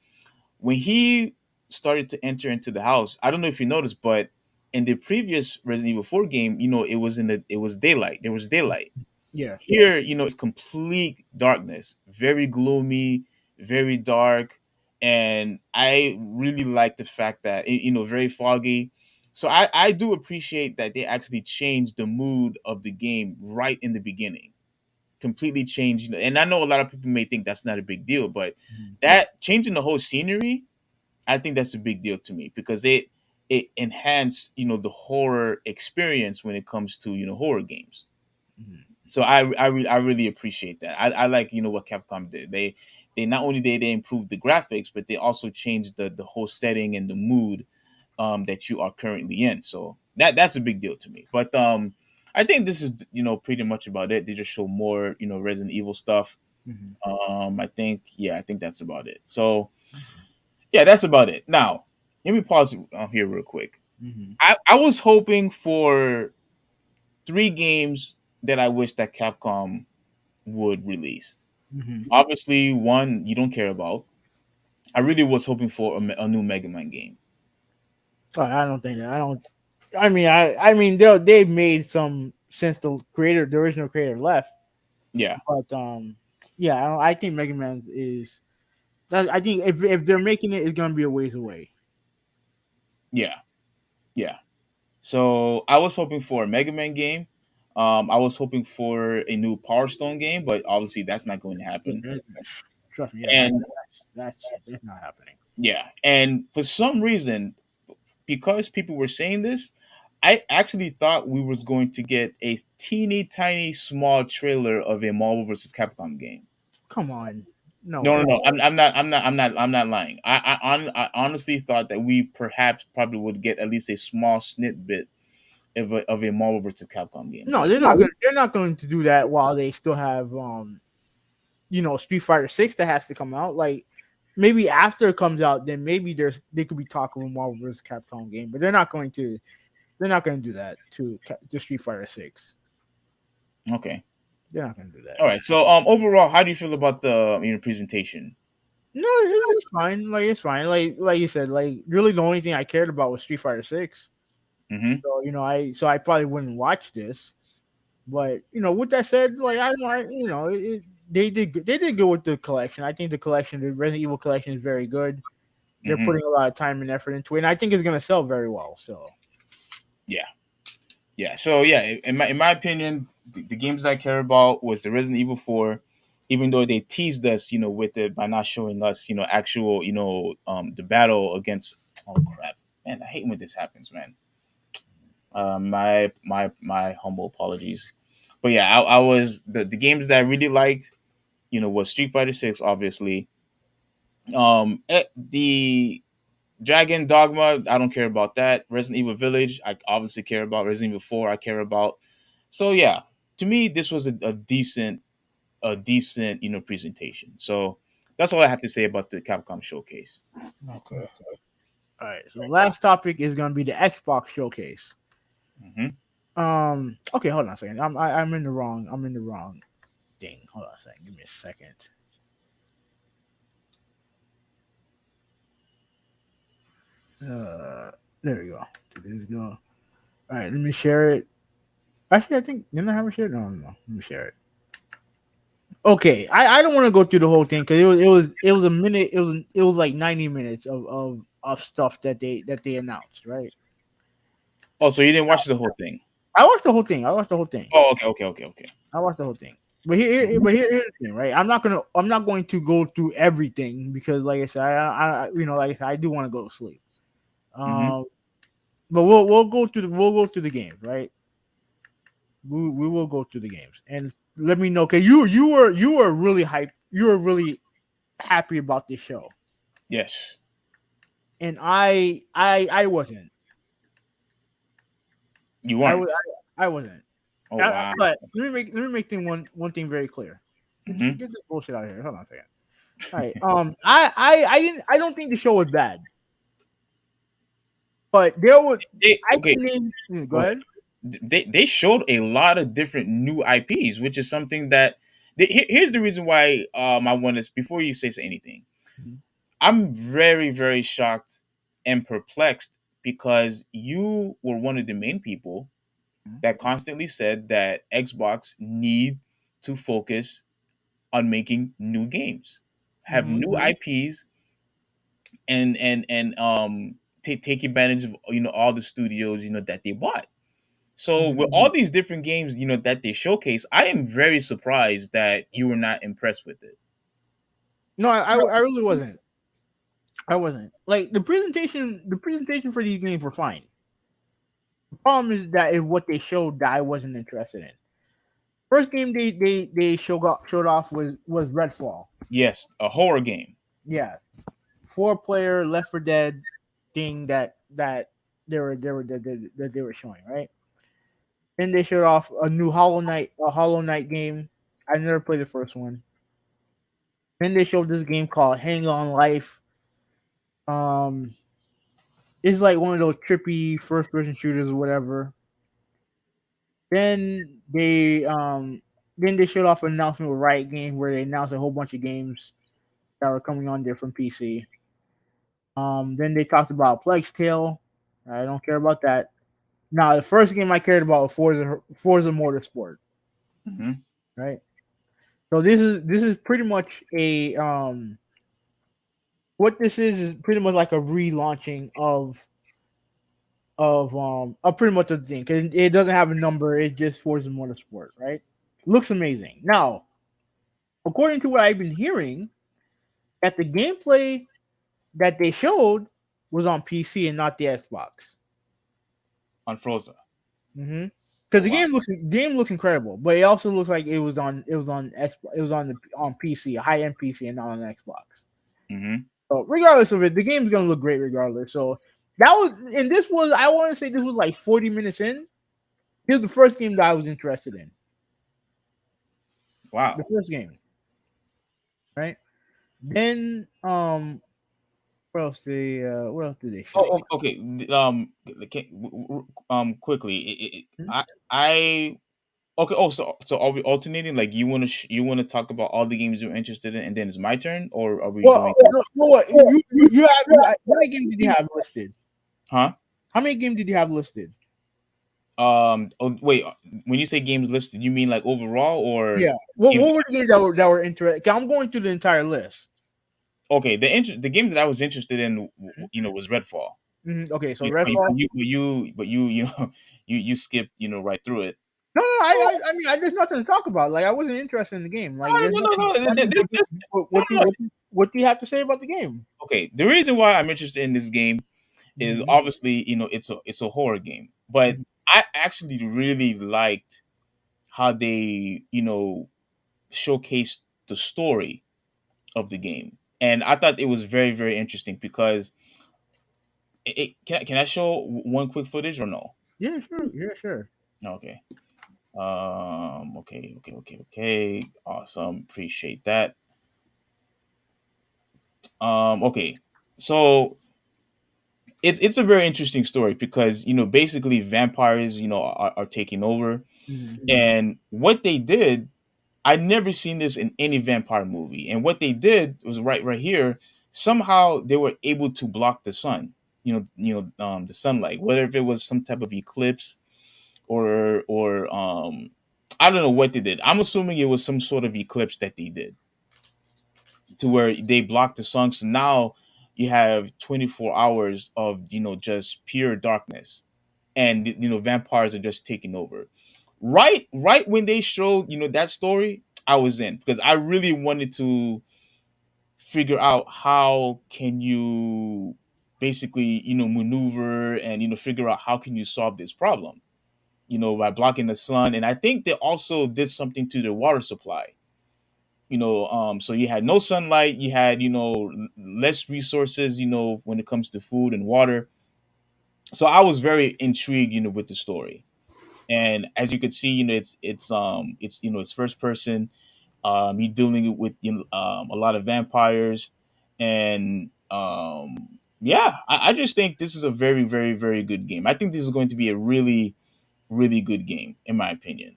when he started to enter into the house, I don't know if you noticed, but in the previous Resident Evil 4 game, it was daylight. There was daylight. Yeah. Here, it's complete darkness, very gloomy, very dark, and I really like the fact that very foggy. So I do appreciate that they actually changed the mood of the game right in the beginning, completely changed. And I know a lot of people may think that's not a big deal, but that changing the whole scenery, I think that's a big deal to me because it enhanced the horror experience when it comes to horror games. So I really appreciate that. I like what Capcom did. They not only they improved the graphics, but they also changed the whole setting and the mood that you are currently in. So that's a big deal to me. But I think this is pretty much about it. They just show more Resident Evil stuff. I think that's about it. So yeah, that's about it. Now let me pause here real quick. I was hoping for 3 games that I wish that Capcom would release. Obviously, one you don't care about. I really was hoping for a new Mega Man game. I don't think that. I don't. I mean they've made some since the original creator left. Yeah, But yeah, I think Mega Man is. I think if they're making it, it's gonna be a ways away. yeah. So I was hoping for a Mega Man game. I was hoping for a new Power Stone game, but obviously that's not going to happen. Trust me, And that's not happening. yeah, and for some reason, because people were saying this, I actually thought we was going to get a teeny tiny small trailer of a Marvel vs. Capcom game. Come on, No. I'm not lying. I honestly thought that we probably would get at least a small snippet of a Marvel vs. Capcom game. No, they're not going. They're not going to do that while they still have Street Fighter 6 that has to come out. Like maybe after it comes out, then maybe they could be talking about Marvel vs. Capcom game, but they're not going to. They're not going to do that to Street Fighter 6. Okay. They're not going to do that. All right. So overall, how do you feel about the presentation? No, it's fine. Like it's fine. Like you said, like really the only thing I cared about was Street Fighter 6. Mm-hmm. So I probably wouldn't watch this. But with that said, like they did good with the collection. I think the Resident Evil collection, is very good. They're putting a lot of time and effort into it, and I think it's gonna sell very well. So yeah, Yeah. So yeah, in my opinion, the games I care about was the Resident Evil 4, even though they teased us, with it by not showing us, actual, the battle against. Oh crap, man! I hate when this happens, man. My humble apologies, but yeah, I was the games that I really liked, was Street Fighter 6, obviously. The Dragon Dogma, I don't care about that. Resident Evil Village, I obviously care about. Resident Evil 4, I care about. So yeah, to me, this was a decent, presentation. So that's all I have to say about the Capcom showcase. Okay. All right. So last topic is gonna be the Xbox showcase. Hmm. Okay, hold on a second. I'm in the wrong. I'm in the wrong thing. Hold on a second. Give me a second. There we go. There we go. All right, let me share it. Actually, I think didn't I have a share? No. Let me share it. Okay, I don't want to go through the whole thing because it was a minute. It was like 90 minutes of stuff that they announced. Right. Oh, so you didn't watch the whole thing? I watched the whole thing. Oh, okay. I watched the whole thing. But here's the thing, right? I'm not going to go through everything because, like I said, like I said, I do want to go to sleep. Hmm. But we'll go through the games, right? We will go through the games and let me know. Okay, you were really hyped. You were really happy about this show, Yes, and I wasn't. you I weren't. was I wasn't. Oh wow. But let me make one thing very clear. Hmm. Get this bullshit out of here. Hold on a second. All right. I don't think the show was bad, but there was I Okay, can name. Go go ahead. ahead. They showed a lot of different new IPs, which is something that here's the reason why I want to, before you say anything. Mhm. I'm very, very shocked and perplexed because you were one of the main people Mhm. that constantly said that Xbox need to focus on making new games, have new IPs, and take advantage of all the studios that they bought. So with all these different games that they showcase, I am very surprised that you were not impressed with it. No, I really wasn't. I wasn't. Like the presentation for these games were fine. The problem is that is what they showed that I wasn't interested in. First game they showed off was Redfall. Yes, a horror game. Yeah, 4-player Left 4 Dead thing that they were showing, right? Then they showed off a Hollow Knight game. I never played the first one. Then they showed this game called Hang On Life. Um, it's like one of those trippy first person shooters or whatever. Then they showed off an announcement with Riot Games where they announced a whole bunch of games that were coming on there from PC. Then they talked about Plague's Tale. I don't care about that. Now, the first game I cared about was Forza Motorsport, Hmm. right? So this is pretty much what this is pretty much like a relaunching of pretty much the thing because it doesn't have a number. It's just Forza Motorsport, right? Looks amazing. Now, according to what I've been hearing, that the gameplay that they showed was on PC and not the Xbox. On Froza. Because Oh the wow. game looks incredible, but it also looks like it was on PC, a high end PC, and not on Xbox. Hmm. So regardless of it, the game's gonna look great regardless. So this was I want to say this was like 40 minutes in. This was the first game that I was interested in. The Wow. first game, right? Then what else did they show? Okay. Quickly. Hmm? I okay. Oh, so are we alternating? Like you want to talk about all the games you're interested in, and then it's my turn, or are we Well, going? no, what how many games did you have listed? Huh? How many games did you have listed? Oh, wait. When you say games listed, you mean like overall or Yeah. What games? were the games that were interesting? I'm going through the entire list. Okay, the games that I was interested in, was Redfall. Okay, so You, but Redfall. you know, you skip, right through it. No, no, I mean, there's nothing to talk about. Like, I wasn't interested in the game. Like, there's No, no, nothing. no, no. What do you have to say about the game? Okay, the reason why I'm interested in this game is Mhm. obviously, it's a horror game, but Mhm. I actually really liked how they, showcased the story of the game, and I thought it was very, very interesting because can I show one quick footage or no? Yeah, sure. Yeah, sure. Okay. Okay. Awesome. Appreciate that. Okay. So it's a very interesting story because basically vampires are taking over, Mhm. and what they did, I never seen this in any vampire movie, and what they did was right here. Somehow they were able to block the sun. The sunlight, whether if it was some type of eclipse or I don't know what they did. I'm assuming it was some sort of eclipse that they did to where they blocked the sun. So now you have 24 hours of just pure darkness, and vampires are just taking over. Right when they showed that story, I was in because I really wanted to figure out how can you basically maneuver and figure out how can you solve this problem by blocking the sun. And I think they also did something to their water supply. So you had no sunlight, you had less resources when it comes to food and water. So I was very intrigued with the story. And as you could see, it's first person. You're dealing with a lot of vampires, and yeah, I just think this is a very, very, very good game. I think this is going to be a really, really good game in my opinion.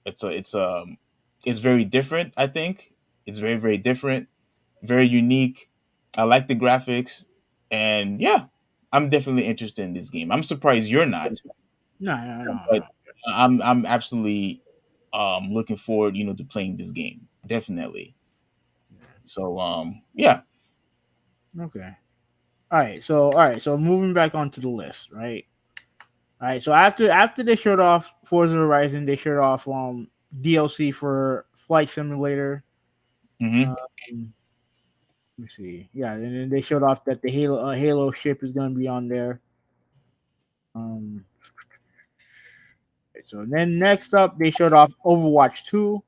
It's very different. I think it's very, very different, very unique. I like the graphics, and yeah, I'm definitely interested in this game. I'm surprised you're not, No, no, no, but I'm absolutely looking forward, to playing this game. Definitely. So yeah. no. Okay. All right. So moving back onto the list, right? All right. So after they showed off Forza Horizon, they showed off DLC for Flight Simulator. Hmm. Um, let me see. Yeah, and then they showed off that the Halo ship is going to be on there. Um, so then next up, they showed off Overwatch 2.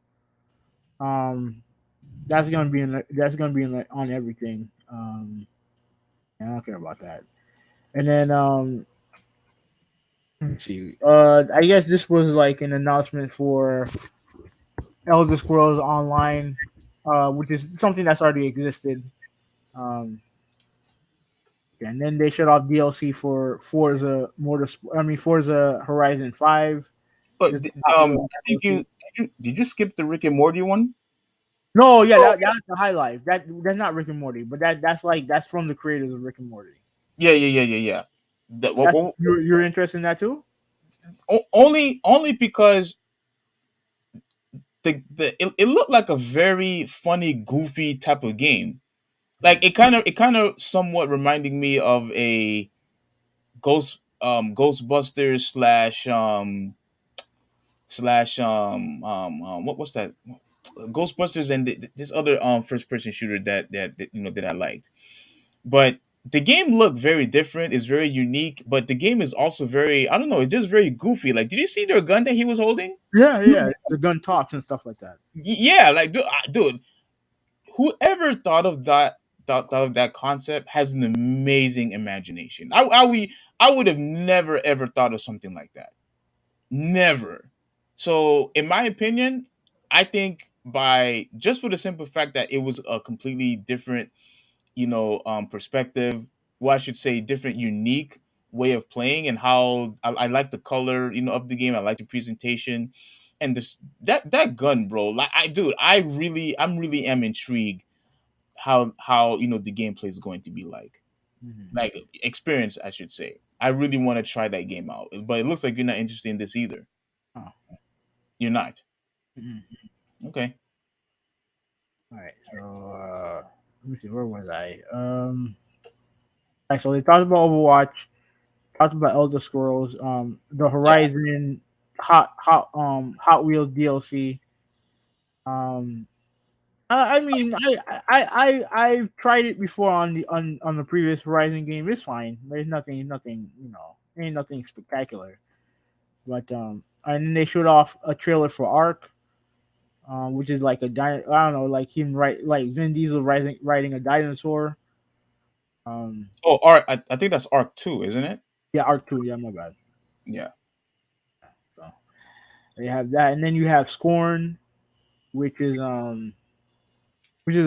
Um, that's gonna be on everything. I don't care about that. And then let me see. I guess this was like an announcement for Elder Scrolls Online, which is something that's already existed. Um, and then they shut off DLC for Forza Horizon 5. But It's not real I think DLC. did you skip the Rick and Morty one? No, yeah, that's the high life. That's not Rick and Morty, but that's from the creators of Rick and Morty. Yeah. That's you're interested in that too? Only because it looked like a very funny, goofy type of game. Like it kind of somewhat reminding me of a Ghostbusters slash what's that, Ghostbusters, and this other first person shooter that I liked. But the game looked very different. It's very unique, but the game is also very, I don't know, it's just very goofy. Like, did you see their gun that he was holding? Yeah. The gun talks and stuff like that. Yeah, like dude, whoever thought of that concept has an amazing imagination. I would have never ever thought of something like that. Never. So, in my opinion, I think by just for the simple fact that it was a completely different, perspective, well, I should say different, unique way of playing, and how I like the color, of the game. I like the presentation, and this that gun, bro. Like, I'm really am intrigued how the gameplay is going to be Mm-hmm. like experience, I should say. I really want to try that game out, but it looks like you're not interested in this either. Oh. You're not. Mm-hmm. Okay. All right. So let me see. Where was I? Right, so they talked about Overwatch, talked about Elder Scrolls, the Yeah. Horizon Hot Wheels DLC. Um, I mean, I've tried it before on the previous Horizon game. It's fine. There's nothing, ain't nothing spectacular. But and then they showed off a trailer for Ark, which is like I don't know, like him like Vin Diesel riding a dinosaur. Um, Oh, Arc. I think that's Arc 2, isn't it? yeah, Ark 2. Yeah, my bad. Yeah. So they have that, and then you have Scorn, which is a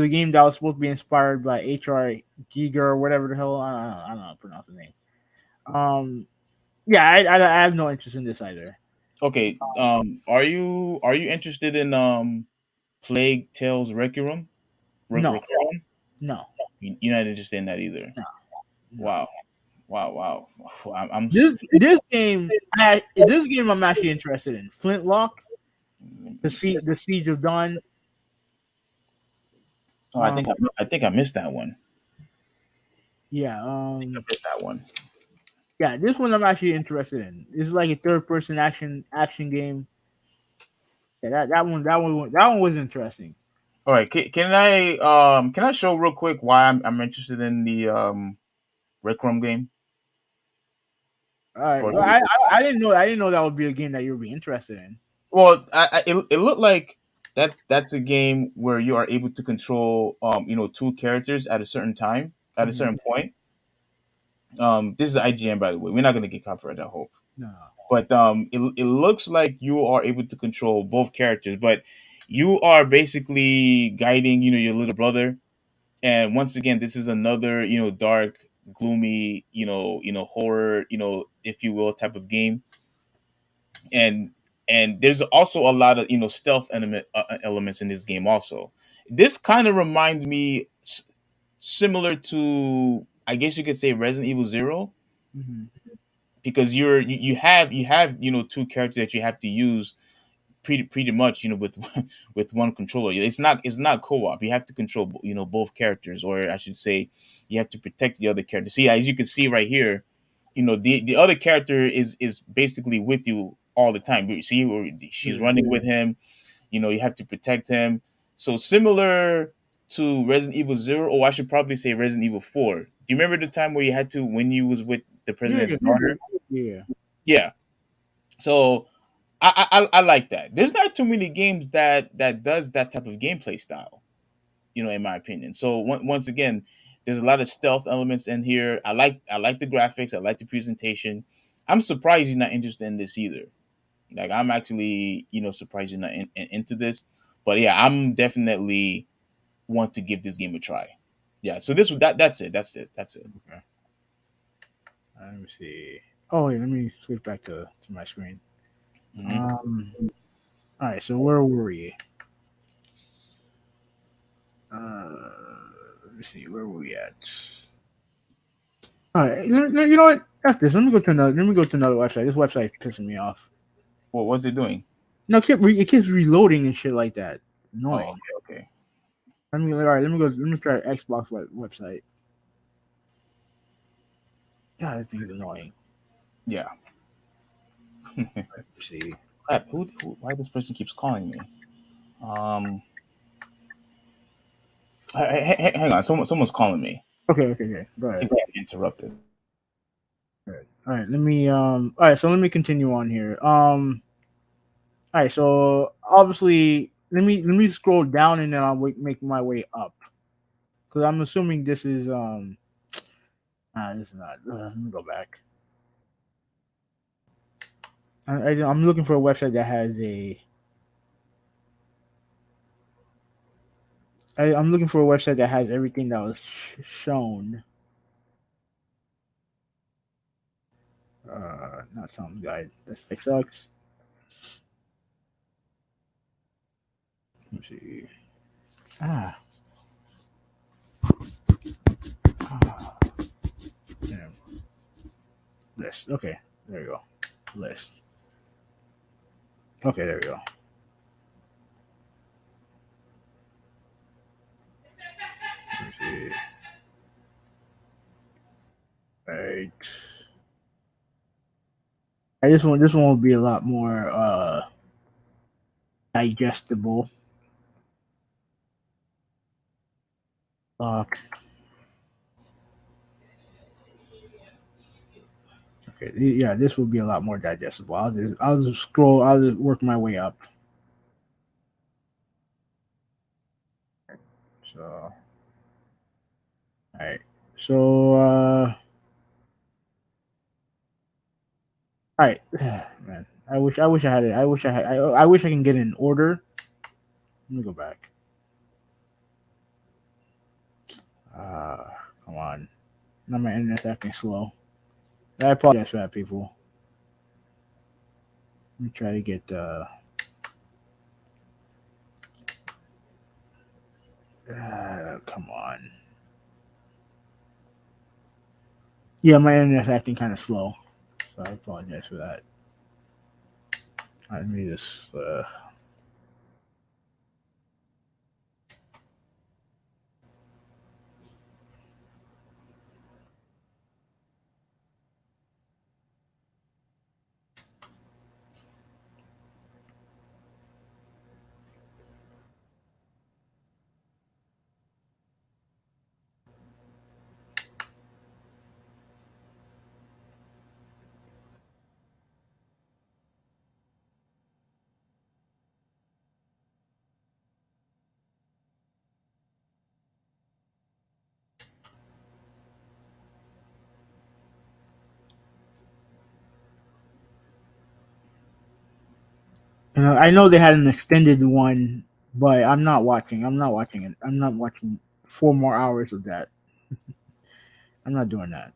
game that was supposed to be inspired by H.R. Giger or whatever the hell I don't know how to pronounce the name. Yeah, I have no interest in this either. Okay. Are you interested in Plague Tales Requiem? No, Requiem? no, You're not interested in that either. no, no. Wow. Wow. I'm This game I'm actually interested in. Flintlock, let the me see. Siege of Dawn. Oh, I think I missed that one. Yeah, I missed that one. yeah. This one I'm actually interested in. It's like a third person action game. Yeah, that one was interesting. All right. Can I show real quick why I'm interested in the Requiem game? All right, Or well, I didn't know that would be a game that you would be interested in. well, it looked like that's a game where you are able to control two characters at a certain time at a Mhm. certain point. This is IGN, by the way. We're not gonna get copyright, I hope. No. But it looks like you are able to control both characters, but you are basically guiding your little brother. And once again, this is another dark, gloomy horror if you will type of game. And there's also a lot of stealth elements in this game also. This kind of reminds me similar to, I guess you could say, Resident Evil Zero, Hmm. because you have two characters that you have to use pretty much with with one controller. It's not co-op. You have to control both characters, or I should say you have to protect the other character. See, as you can see right here, the other character is basically with you all the time. You see, or she's Yeah. running with him. You have to protect him. So similar to Resident Evil Zero, or I should probably say Resident Evil 4. Do you remember the time where you had to, when you was with the Yeah. president's daughter? Yeah. Yeah. So I like that. There's not too many games that does that type of gameplay style, in my opinion. So once again, there's a lot of stealth elements in here. I like the graphics. I like the presentation. I'm surprised you're not interested in this either. Like, I'm actually surprised you're not into this. But yeah, I'm definitely want to give this game a try. Yeah. So that's it. Okay. Let me see. Oh, yeah, let me switch back to my screen. Hmm. All right. So where were we? Let me see. Where were we at? All right. You know what? That's this. Let me go to another website. This website's pissing me off. Well, what's it doing? No, it keeps reloading and shit like that. Oh, Annoying. okay. All right. Let me go. Let me try Xbox website. God, that thing's annoying. Yeah. Let's see. Crap. Why this person keeps calling me? Um. Hang on. Someone's calling me. Okay. Go I ahead. think I got interrupted. All right. Let me. All right. So let me continue on here. All right. So obviously, let me scroll down and then I'll make my way up because I'm assuming this is. This is not. Let me go back. I'm looking for a website that has a. I'm looking for a website that has everything that was shown. Not some guide. That's like sucks. Let me see. Ah. Ah. Damn. List. Okay. There you go. List. Okay. There we go. Let me see. right. This one will be a lot more digestible. Okay, yeah, this will be a lot more digestible. I'll just scroll. I'll just work my way up. So, all right. So, all right, man. I wish I had it. I wish I can get it in order. Let me go back. Come on. Now my internet's acting slow. I apologize for that, people. Let me try to get come on. Yeah, my internet's acting kind of slow, so I apologize for that. All right, let me just. I know they had an extended one, but I'm not watching. I'm not watching it. I'm not watching 4 more hours of that. I'm not doing that.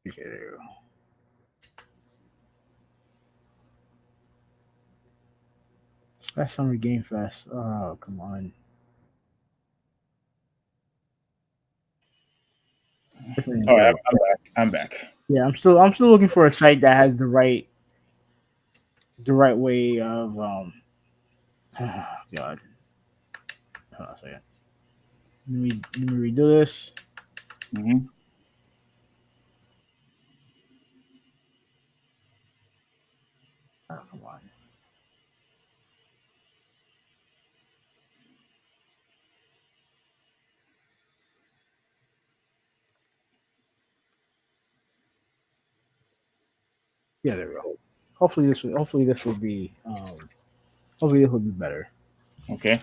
Okay, there you go. That's Summer Game Fest. Oh, come on. All right, I'm back. Yeah, I'm still looking for a site that has the right way of God. Hold on a second. Let me redo this. Mm-hmm. Oh, come on. Yeah, there we go. Hopefully this will be hopefully this will be better. Okay.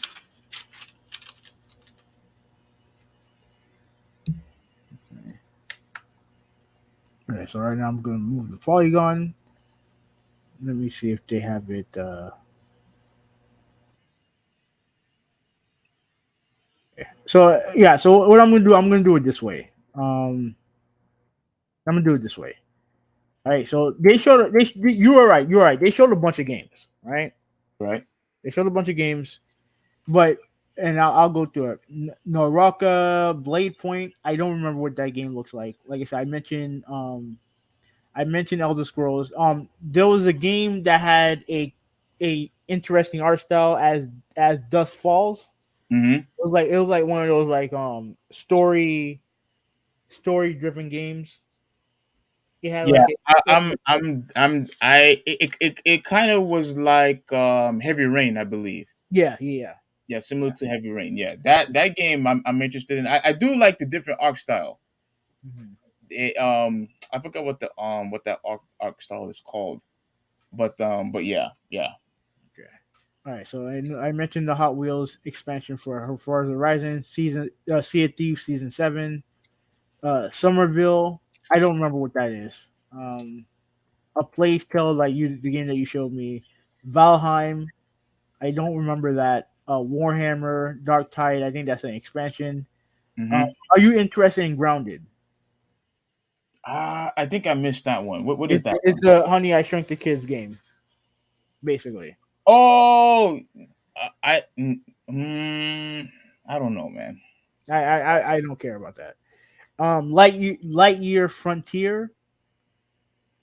Okay, so right now I'm gonna move the polygon. Let me see if they have it so yeah, so what I'm gonna do it this way. I'm gonna do it this way. All right, so you were right, they showed a bunch of games, right? Right. They showed a bunch of games, but and I'll go through it. Noraka, Blade Point. I don't remember what that game looks like. Like I said, I mentioned Elder Scrolls. There was a game that had a interesting art style as Dust Falls. Mm-hmm. It was like one of those like story driven games. It had Yeah, like it kind of was like Heavy Rain, I believe. yeah. Yeah, similar to Heavy Rain. Yeah, that game I'm interested in. I do like the different art style. Mhm. I forgot what that arc style is called, but yeah. Okay. All right. So I mentioned the Hot Wheels expansion for Forza Horizon season, Sea of Thieves season 7, Somerville. I don't remember what that is. A Plague Tale, like the game that you showed me, Valheim. I don't remember that. Warhammer, Dark Tide. I think that's an expansion. Mm-hmm. Are you interested in Grounded? I think I missed that one. What is that one? It's a Honey I Shrunk the Kids game, basically. Oh, I I don't know, man. I don't care about that. Lightyear Frontier.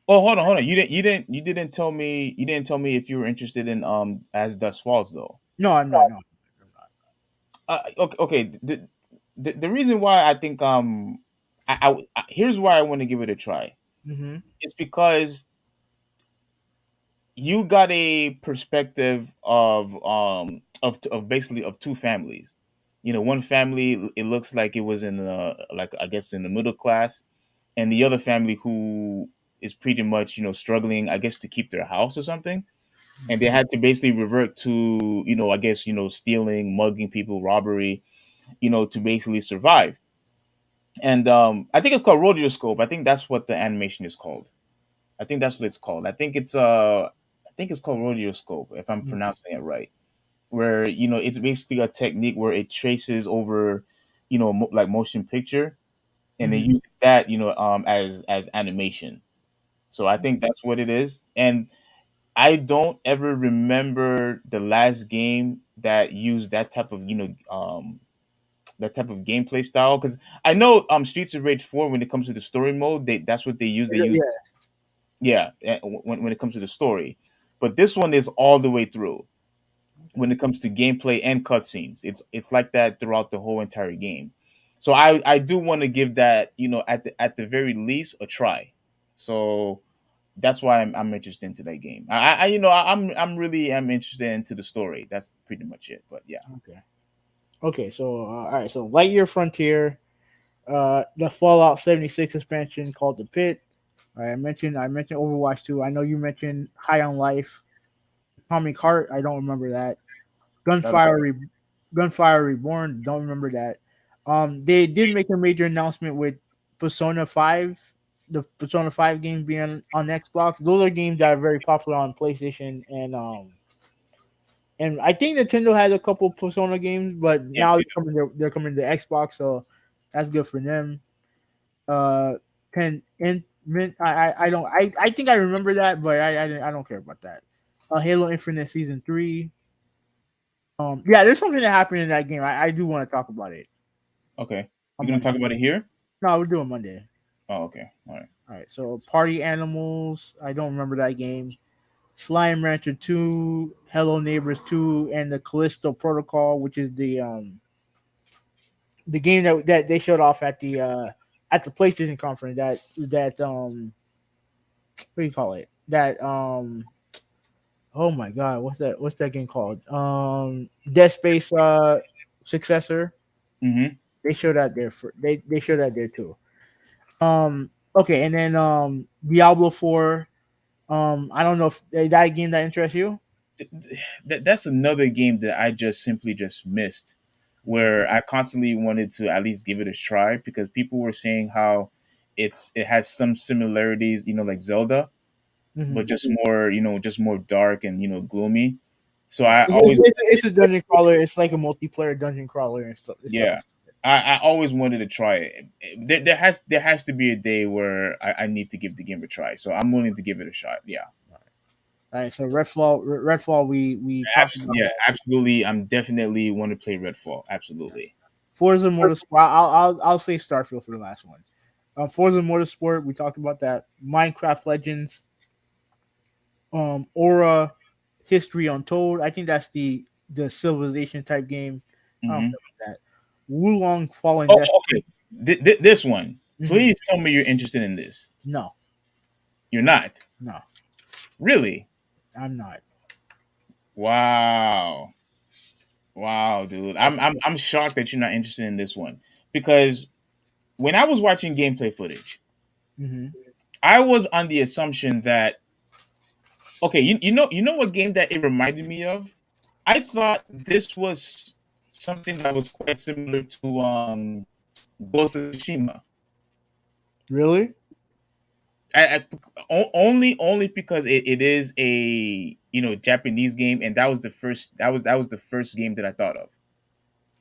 Oh, hold on. You didn't tell me if you were interested in As Dust Falls though. No, I'm not. No, I'm not. Okay. the reason why I think here's why I want to give it a try. Mm-hmm. It's because you got a perspective of basically of two families. One family, it looks like it was in like I guess in the middle class, and the other family who is pretty much struggling, I guess, to keep their house or something, and they had to basically revert to I guess stealing, mugging people, robbery, to basically survive. And I think it's called Rodeo Scope. I think that's what the animation is called. I think that's what it's called. I think it's called Rodeo Scope, if I'm pronouncing it right. Where it's basically a technique where it traces over, like motion picture, and it Mm-hmm. uses that as animation. So I think that's what it is. And I don't ever remember the last game that used that type of gameplay style, because I know Streets of Rage 4, when it comes to the story mode, that's what they use. They use, Yeah. yeah, when it comes to the story. But this one is all the way through when it comes to gameplay and cutscenes. It's like that throughout the whole entire game. So I do want to give that, at the very least, a try. So that's why I'm interested into that game. I'm really am interested into the story. That's pretty much it. But yeah. Okay. Okay. So all right. So Lightyear Frontier, the Fallout 76 expansion called the Pit. All right, I mentioned Overwatch 2. I know you mentioned High on Life. Atomic Heart. I don't remember that. That- Gunfire, Re- Gunfire Reborn. Don't remember that. They did make a major announcement with Persona 5, the Persona 5 game being on Xbox. Those are games that are very popular on PlayStation and I think Nintendo has a couple Persona games, but yeah, now they're coming to Xbox, so that's good for them. Uh, Ten in Mint. I think I remember that, but I don't care about that. Halo Infinite Season 3. Yeah, there's something that happened in that game. I do want to talk about it okay. You're on gonna Monday. talk about it here? No, we're doing Monday. Oh, okay. All right. All right. So Party Animals. I don't remember that game. Slime Rancher 2, Hello Neighbors 2, and the Callisto Protocol, which is the game that they showed off at the PlayStation conference. That what do you call it? That oh my god, what's that game called? Dead Space successor. Mm-hmm. They showed that there for they showed that there too. Okay, and then Diablo 4. I don't know if that game that interests you. That's another game that I just simply just missed, where I constantly wanted to at least give it a try, because people were saying how it has some similarities, like Zelda, but Mm-hmm. just more dark and gloomy. So Yeah, I it's, always it's, it's a dungeon crawler. It's like a multiplayer dungeon crawler and stuff. yeah, I always wanted to try it. There has to be a day where I need to give the game a try. So I'm willing to give it a shot. Yeah. All right, so Redfall, we talked about Yeah, that. absolutely. I'm definitely want to play Redfall. Absolutely. Forza Motorsport. I'll say Starfield for the last one. Forza Motorsport, we talked about that. Minecraft Legends, Aura, History Untold. I think that's the civilization type game. I don't Hmm. care about that. Wulong Fallen Oh, Destiny. okay. This one. Mhm. Please tell me you're interested in this. No, You're not. no, Really? I'm not. Wow. Wow, dude. I'm shocked that you're not interested in this one, because when I was watching gameplay footage, Mm-hmm. I was on the assumption that, okay, you know what game that it reminded me of? I thought this was something that was quite similar to Ghost of Tsushima. Really? Only because it is a Japanese game, and that was the first game that I thought of.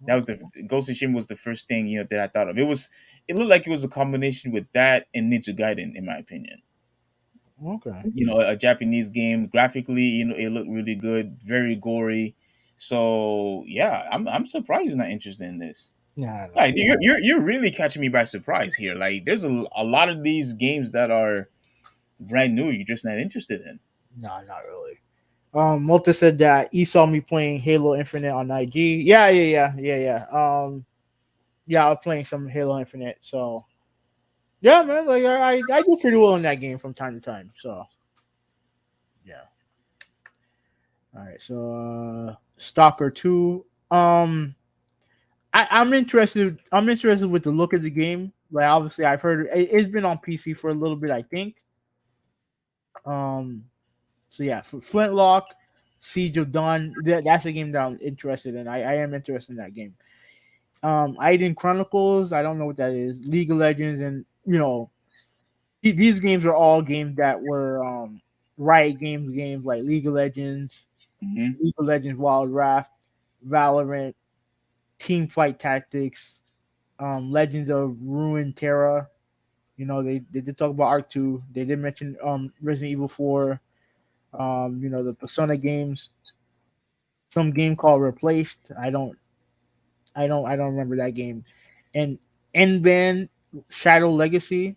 That was the Ghost of Tsushima was the first thing that I thought of. It looked like it was a combination with that and Ninja Gaiden, in my opinion. Okay. A Japanese game, graphically, it looked really good, very gory. So yeah, I'm surprised you're not interested in this. Nah, nah, Like you're really catching me by surprise here. Like there's a lot of these games that are brand new. You're just not interested in. nah, not really. Malta said that he saw me playing Halo Infinite on IG. Yeah. Yeah, I was playing some Halo Infinite. So yeah, man, like I do pretty well in that game from time to time. So yeah. All right. So Stalker 2. I'm interested. I'm interested with the look of the game. Like obviously, I've heard it's been on PC for a little bit. I think. Um. So yeah, for Flintlock, Siege of Dawn. That's a game that I'm interested in. I am interested in that game. Aiden Chronicles. I don't know what that is. League of Legends, and these games are all games that were Riot games like League of Legends, Hmm. League of Legends Wild Rift, Valorant, Team Fight Tactics, Legends of Runeterra. They did talk about Arc 2. They did mention Resident Evil 4. The Persona games. Some game called Replaced. I don't remember that game. And N-Band Shadow Legacy.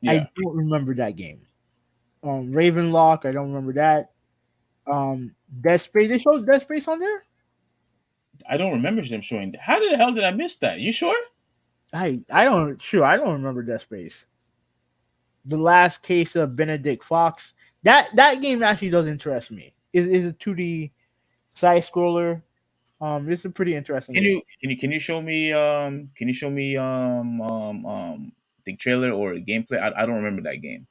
I Yeah, don't remember that game. Ravenlock. I don't remember that. Dead Space. They showed Dead Space on there. I don't remember them showing. How the hell did I miss that? You sure? I don't remember Dead Space. The Last Case of Benedict Fox. That game actually does interest me. It's a 2D side scroller. It's a pretty interesting Can game. you show me the trailer or gameplay? I don't remember that game.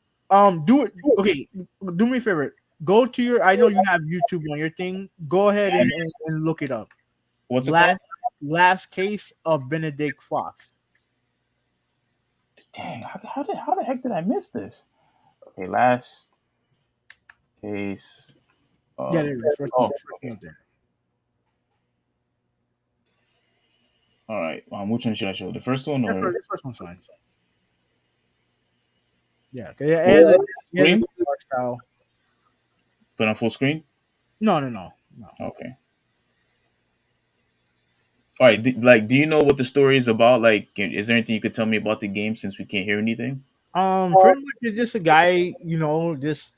Do it. Okay, do me a favor. Go to your. I know you have YouTube on your thing. Go ahead and look it up. What's it Last called? Last Case of Benedict Fox. Dang, how the heck did I miss this? Okay, last case Yeah, of there it is. First oh one. First okay. one there. All right. Which one should I show? The first one or The first one's fine. Yeah, yeah, full yeah, the screen? art style. Put on full screen? No. Okay. All right. Do you know what the story is about? Like, is there anything you could tell me about the game since we can't hear anything? Pretty much it's just a guy, just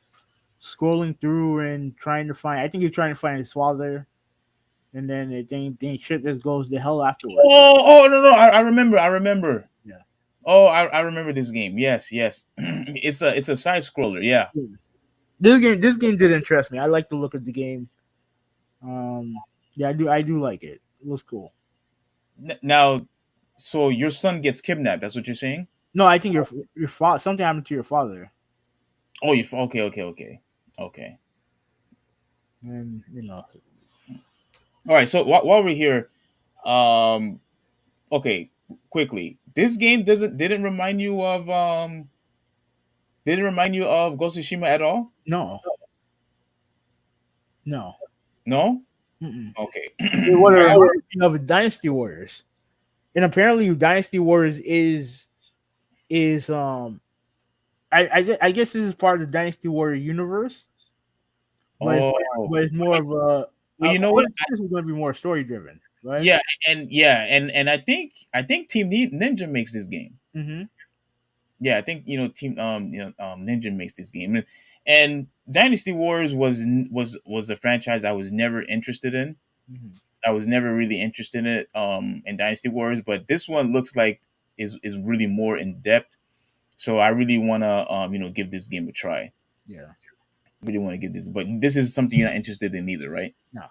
scrolling through and trying to find. I think he's trying to find his father, and then then shit just goes to hell afterwards. Oh no. I remember. I remember. Yeah. Oh, I remember this game. Yes. It's a side scroller. Yeah. This game did interest me. I like the look of the game. Yeah, I do like it. It looks cool. Now, so your son gets kidnapped. That's what you're saying? No, I think your father something happened to your father, Oh, you okay. and All right. So while we're here, um, okay, quickly, this game didn't remind you of Ghost of Tsushima at all? no, no. No. Mm-mm. Okay. It would have reminded me of Dynasty Warriors, and apparently Dynasty Warriors is I guess this is part of the Dynasty Warrior universe, but it's, Oh, but it's more of a. well, you know I what? guess this is going to be more story driven, right? Yeah, and I think Team Ninja makes this game. Mm-hmm. Yeah, I think Team Ninja makes this game, and Dynasty Wars was a franchise I was never interested in. Mm-hmm. I was never really interested in it in Dynasty Wars, but this one looks like is really more in depth. So I really want to give this game a try. Yeah. Really want to give this, but this is something you're not interested in either, right? No.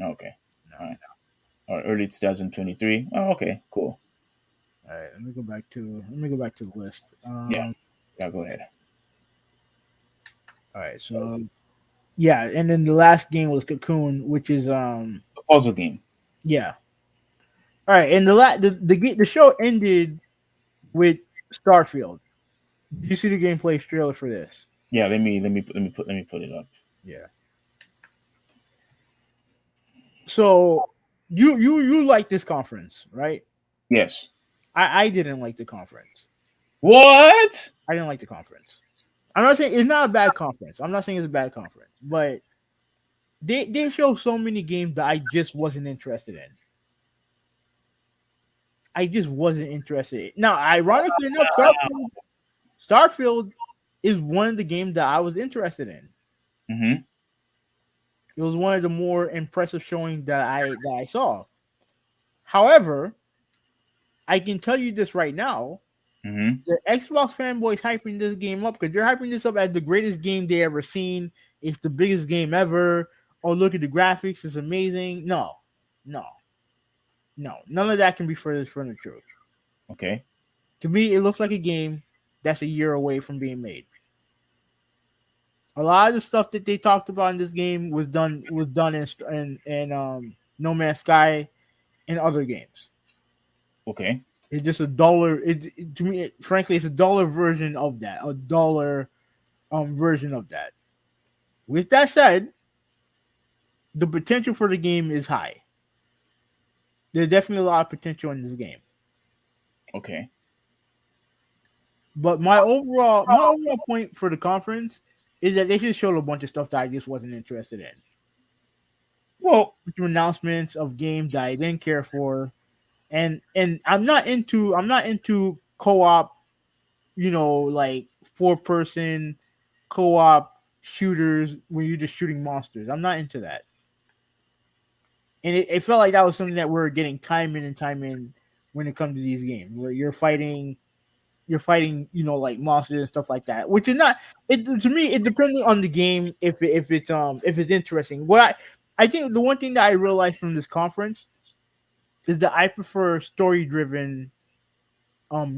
Okay, No. all right. Or early 2023. Oh, okay, cool. All right. Let me go back to the list. Yeah, go ahead. All right. So yeah, and then the last game was Cocoon, which is A puzzle game. yeah. All right, and the show ended with Starfield. Did you see the gameplay trailer for this? Yeah, let me put it up. Yeah. So you like this conference, right? Yes. I didn't like the conference. What? I didn't like the conference. I'm not saying it's not a bad conference. I'm not saying it's a bad conference, but they show so many games that I just wasn't interested in. I just wasn't interested. Now, ironically enough, Starfield is one of the games that I was interested in. Mm-hmm. It was one of the more impressive showings that I saw. However, I can tell you this right now. Mm-hmm. The Xbox fanboys hyping this game up because they're hyping this up as the greatest game they ever seen. It's the biggest game ever. Oh, look at the graphics. It's amazing. No. None of that can be further from the truth. Okay. To me, it looks like a game that's a year away from being made. A lot of the stuff that they talked about in this game was done in No Man's Sky and other games. Okay. It's just a dollar. To me, frankly, it's a dollar version of that. A dollar version of that. With that said, the potential for the game is high. There's definitely a lot of potential in this game. Okay. But my overall point for the conference is that they just showed a bunch of stuff that I just wasn't interested in. Well, Announcements of games that I didn't care for, and I'm not into co-op, like 4-person co-op shooters when you're just shooting monsters. I'm not into that. And it felt like that was something that we're getting time in and time in when it comes to these games where you're fighting, like monsters and stuff like that. Which is not it to me. It depending on the game if it's interesting. What I think the one thing that I realized from this conference is that I prefer story driven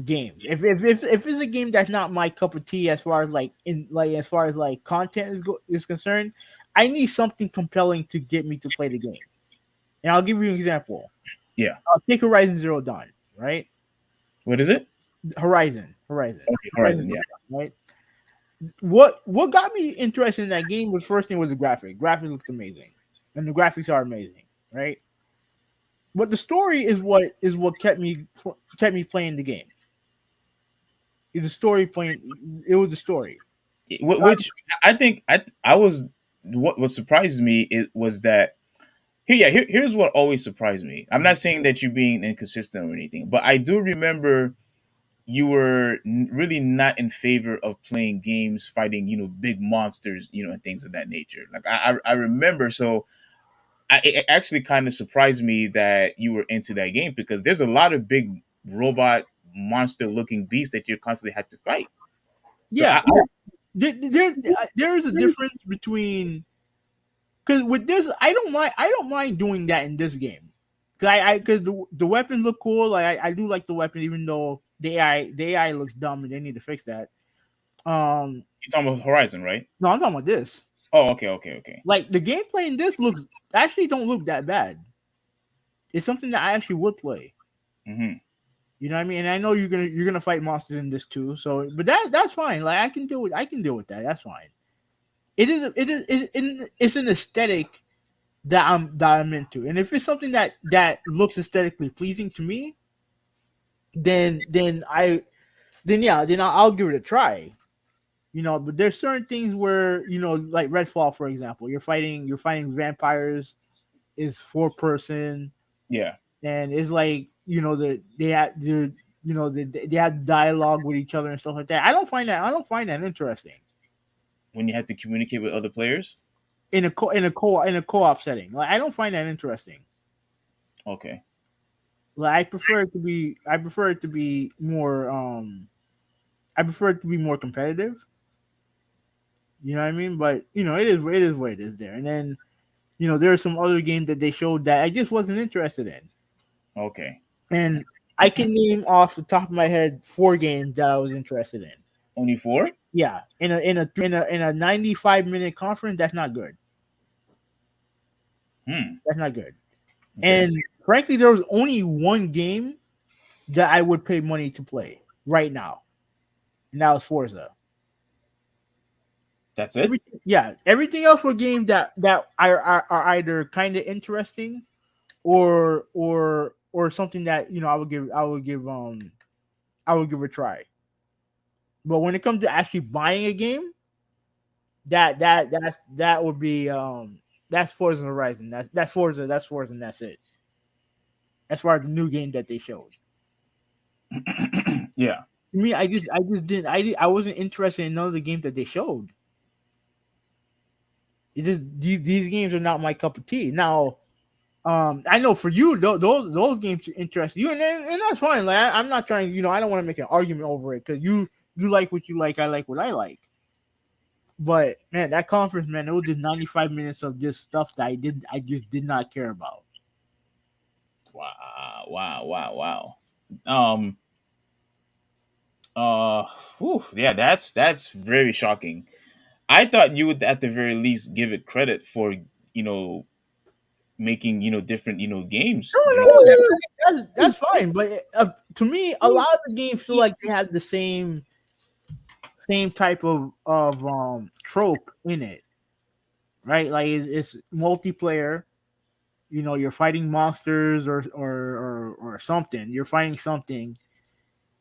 games. If it's a game that's not my cup of tea as far as content is concerned, I need something compelling to get me to play the game. And I'll give you an example. Yeah. I'll take Horizon Zero Dawn, right? What is it? Horizon. Okay, Horizon, yeah. Right. What got me interested in that game was first thing was the graphic. Graphics looked amazing, and the graphics are amazing, right? But the story is what kept me playing the game. It was the story. Which I think I was what surprises me it was that here's what always surprised me. I'm not saying that you're being inconsistent or anything, but I do remember you were really not in favor of playing games fighting, big monsters, and things of that nature. Like I remember, so it actually kind of surprised me that you were into that game because there's a lot of big robot monster looking beasts that you constantly have to fight. Yeah, So there is a difference between because with this, I don't mind doing that in this game because the weapons look cool. Like I do like the weapon, even though the AI looks dumb and they need to fix that. you're talking about Horizon, right? No, I'm talking about this. Oh, okay. Like the gameplay in this don't look that bad. It's something that I actually would play. Mm-hmm. You know what I mean? And I know you're gonna fight monsters in this too. So, but that's fine. Like I can deal with that. That's fine. It's an aesthetic that I'm into, and if it's something that looks aesthetically pleasing to me, then I'll give it a try. But there's certain things where like Redfall, for example, you're fighting vampires, is 4-person, Yeah. and it's like they have dialogue with each other and stuff like that. I don't find that interesting When you have to communicate with other players. in a co-op setting. Like I don't find that interesting. Okay. Like I prefer it to be more competitive. You know what I mean? But it is what it is there. And then there are some other games that they showed that I just wasn't interested in. Okay. And I can name off the top of my head 4 games that I was interested in. Only 4? Yeah, in a 95-minute conference, that's not good. That's not good. Okay. And frankly, there was only one game that I would pay money to play right now, and that was Forza. That's it. Everything else were games that are either kind of interesting, or something that I would give a try. But when it comes to actually buying a game, that would be that's Forza Horizon. That's Forza, and that's it. As far as the new game that they showed. Yeah. To me, I wasn't interested in none of the games that they showed. These games are not my cup of tea. Now, I know for you, those games interest you, and that's fine. Like I'm not trying, I don't want to make an argument over it because you like what you like, I like what I like. But man, that conference, man, it was just 95 minutes of just stuff that I just did not care about. Wow. Um, yeah, that's very shocking. I thought you would at the very least give it credit for you know making different games. That's fine. But to me, a lot of the games feel like they have the same type of trope in it, right? Like it's multiplayer. You're fighting monsters or something. You're fighting something,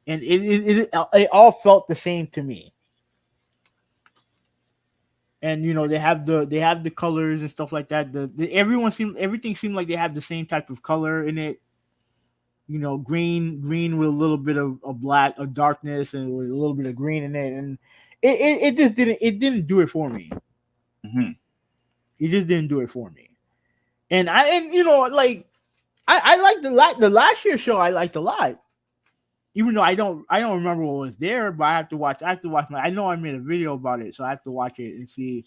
and it all felt the same to me. And they have the colors and stuff like that. Everything seemed like they have the same type of color in it. Green with a little bit of black, of darkness, and with a little bit of green in it, and it just didn't do it for me. Mhm. It just didn't do it for me. Like I like the last year's show. I liked a lot, even though I don't remember what was there, but I have to watch I know I made a video about it, so I have to watch it and see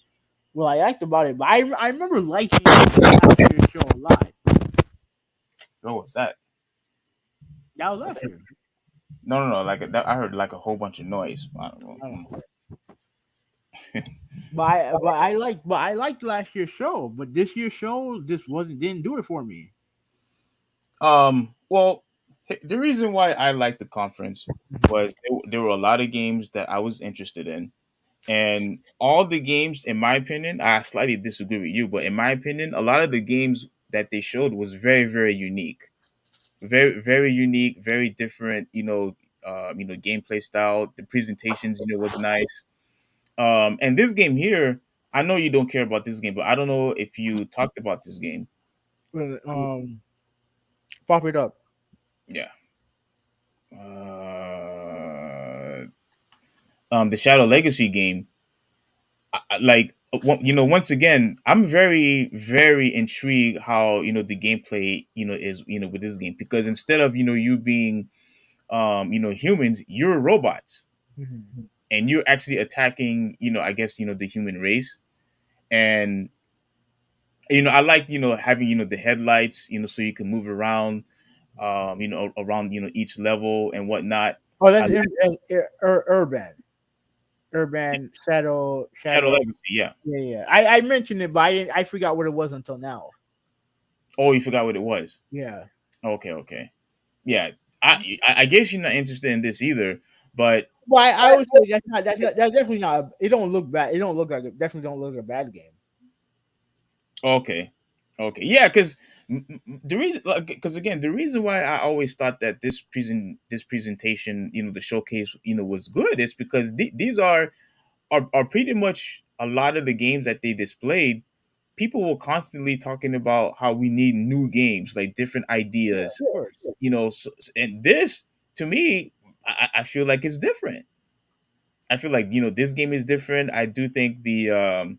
what I liked about it. But I remember liking last year's show a lot. What was that? That was last year. No. Like that, I heard like a whole bunch of noise. I don't know. I don't know. But I liked last year's show, but this year's show just didn't do it for me. Well, the reason why I liked the conference was there were a lot of games that I was interested in, and all the games, in my opinion, I slightly disagree with you, but in my opinion, a lot of the games that they showed was very, very unique, very, very unique, very different. Gameplay style. The presentations, was nice. And this game here, I know you don't care about this game, but I don't know if you talked about this game. But, pop it up. Yeah. The Shadow Legacy game. Once again, I'm very, very intrigued how the gameplay is with this game, because instead of you being humans, you're robots, Mhm. and you're actually attacking I guess the human race. And I like having the headlights, so you can move around around each level and whatnot. Oh, I that's like urban shadow Shadow shadow. Legacy, yeah. Yeah. I mentioned it, but I forgot what it was until now. Oh, you forgot what it was. Yeah. Okay. Yeah, I guess you're not interested in this either, but Well, I always say that's definitely not. It don't look bad. It don't look like it. Definitely don't look like a bad game. okay, yeah, because the reason, because again, the reason why I always thought that this presentation, the showcase, was good, is because these are pretty much a lot of the games that they displayed. People were constantly talking about how we need new games, like different Yeah, ideas, of course. and this, to me, I feel like it's different. I feel like this game is different. I do think the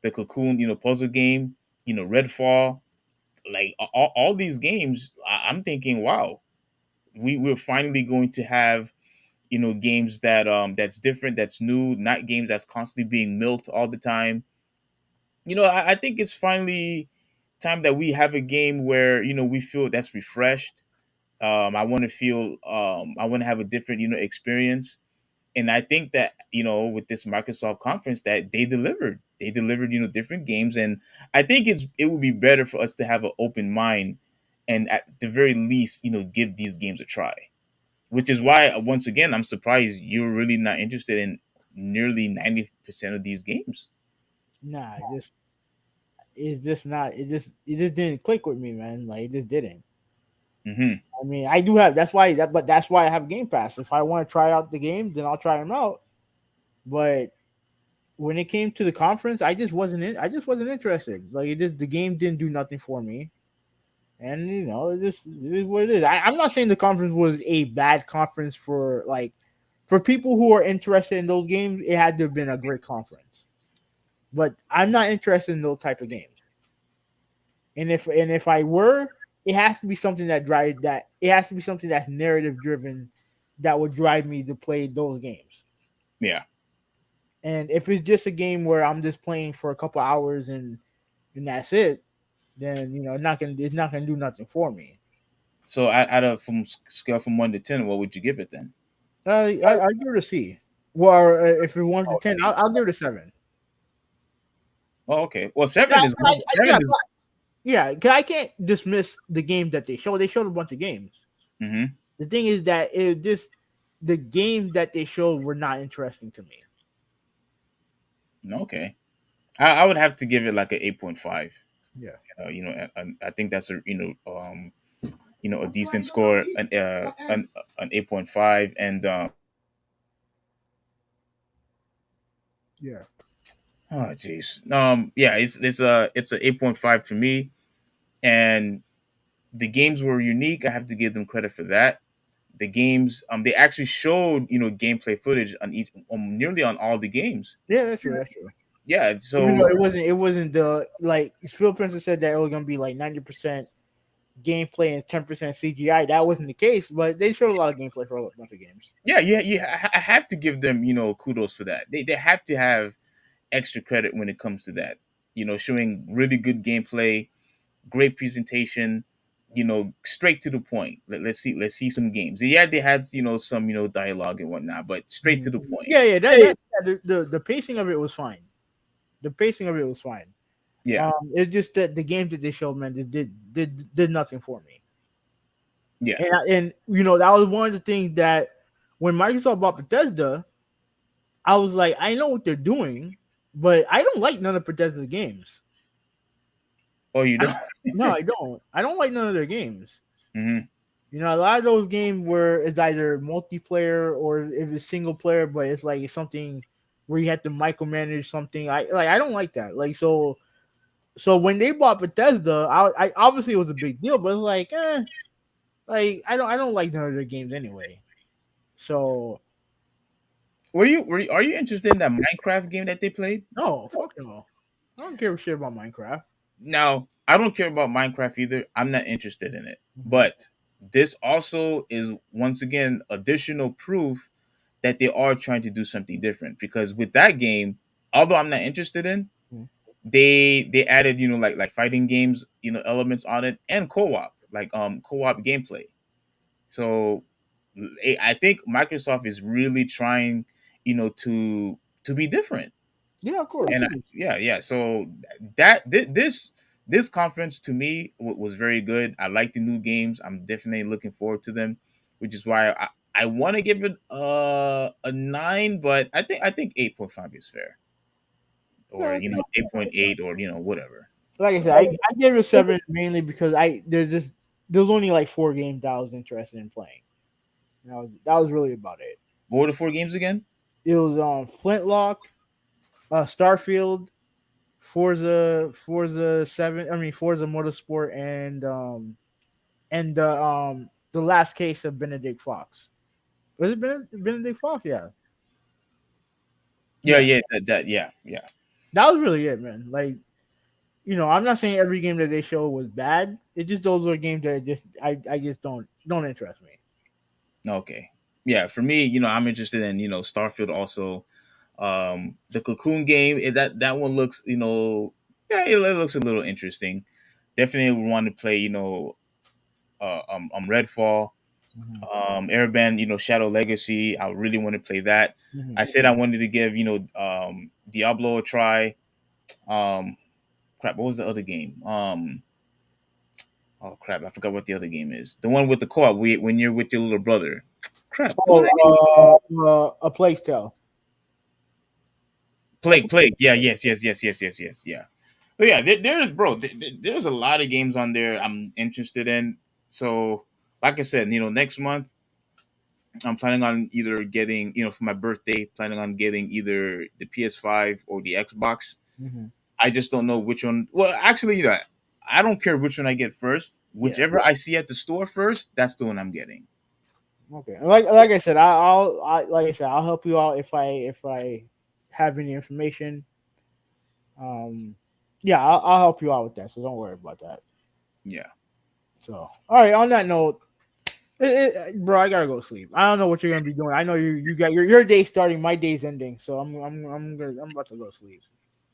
Cocoon puzzle game, Redfall, like all these games, I'm thinking, wow, we're finally going to have games that's different, that's new, not games that's constantly being milked all the time. I think it's finally time that we have a game where we feel that's refreshed. I want to feel I want to have a different experience. And I think that with this Microsoft conference, that they delivered different games. And I think it would be better for us to have an open mind, and at the very least give these games a try. Which is why, once again, I'm surprised you're really not interested in nearly 90% of these games. Nah, it's just not. It just didn't click with me, man. Like it just didn't. Hmm. I mean, I do have. That's why I have Game Pass. If I want to try out the game, then I'll try them out. But when it came to the conference, I just wasn't in. I just wasn't interested. Like the game didn't do nothing for me. And it is what it is. I'm not saying the conference was a bad conference for people who are interested in those games. It had to have been a great conference, but I'm not interested in those type of games. And if I were, it has to be something that drive that it has to be something that's narrative driven that would drive me to play those games. Yeah. And if it's just a game where I'm just playing for a couple hours and that's it, then it's not gonna do nothing for me. So out of from scale from 1 to 10, what would you give it then? I give it a C. Well, if it 1 to 10, Okay. I'll give it a 7. Oh, okay. Well, Yeah, seven is good. yeah, Seven is. yeah. Because I can't dismiss the games that they show. They showed a bunch of games. Mm-hmm. The thing is that it just the games that they showed were not interesting to me. Okay. I would have to give it like an 8.5. Yeah. I think that's a decent score, an 8.5, and Yeah. oh jeez, yeah, it's a 8.5 for me, and the games were unique. I have to give them credit for that. The games, they actually showed gameplay footage on each, nearly on all the games. Yeah, that's true. That's true. Yeah, Even though so it wasn't the like Phil Princess said that it was gonna be like 90% gameplay and 10% CGI. That wasn't the case, but they showed a lot of gameplay for a bunch of games. yeah, I have to give them kudos for that. They have to have extra credit when it comes to that. Showing really good gameplay, great presentation, straight to the point. Let's see some games. Yeah, they had some dialogue and whatnot, but straight to the point. Yeah. The pacing of it was fine. The pacing of it was fine. Yeah, It's just that the games that they showed, man, just did nothing for me. yeah. And that was one of the things that when Microsoft bought Bethesda, I was like, I know what they're doing, but I don't like none of Bethesda's games. Oh, you don't? No, I don't. I don't like none of their games. Hmm. A lot of those games where it's either multiplayer or if it's single player, but it's like something where you have to micromanage something. I don't like that. Like so when they bought Bethesda, I obviously it was a big deal, but it's like I don't like none of their games anyway. So Are you interested in that Minecraft game that they played? no, fuck no. I don't care shit about Minecraft. Now, I don't care about Minecraft either. I'm not interested in it. Mhm. But this also is once again additional proof that they are trying to do something different. Because with that game, although I'm not interested in, Mhm. they added like fighting games elements on it, and co-op, like co-op gameplay. So I think Microsoft is really trying to be different. Yeah, of course. And yeah. So this conference to me was very good. I like the new games. I'm definitely looking forward to them, which is why I want to give it a 9, but I think 8.5 is fair, or Yeah, 8.8, or whatever. like I So said, I gave it a 7 mainly because there's only like 4 games that I was interested in playing. That was really about it. what were the 4 games again? It was Flintlock, Starfield, Forza 7. I mean Forza Motorsport, and the last case of Benedict Fox. Was it Benedict Fox? Yeah, Yeah, yeah. yeah, yeah. That was really it, man. Like I'm not saying every game that they show was bad. It just those are games that I just don't interest me. Okay. Yeah, for me, I'm interested in Starfield also. The Cocoon game, that one looks, yeah, it looks a little interesting. Definitely would want to play, Redfall, Mm-hmm. Airband, Shadow Legacy. I really want to play that. Mm-hmm. I said I wanted to give, Diablo a try. Crap, what was the other game? Oh crap, I forgot what the other game is. The one with the co-op, when you're with your little brother. Crap, what was that game? A Plague Tale. Plague. Yeah, yes. Yeah. But yeah, there's bro, there's a lot of games on there I'm interested in. So, like I said, next month I'm planning on either getting, for my birthday, planning on getting either the PS5 or the Xbox. Mm-hmm. I just don't know which one. Well, actually, I don't care which one I get first. Yeah. Whichever I see at the store first, that's the one I'm getting. Okay. Like I said, I'll help you out if I have any information. Um, Yeah, I'll help you out with that. So don't worry about that. Yeah. So all right. On that note, bro, I gotta go sleep. I don't know what you're gonna be doing. I know you got your day starting. My day's ending. So I'm about to go sleep.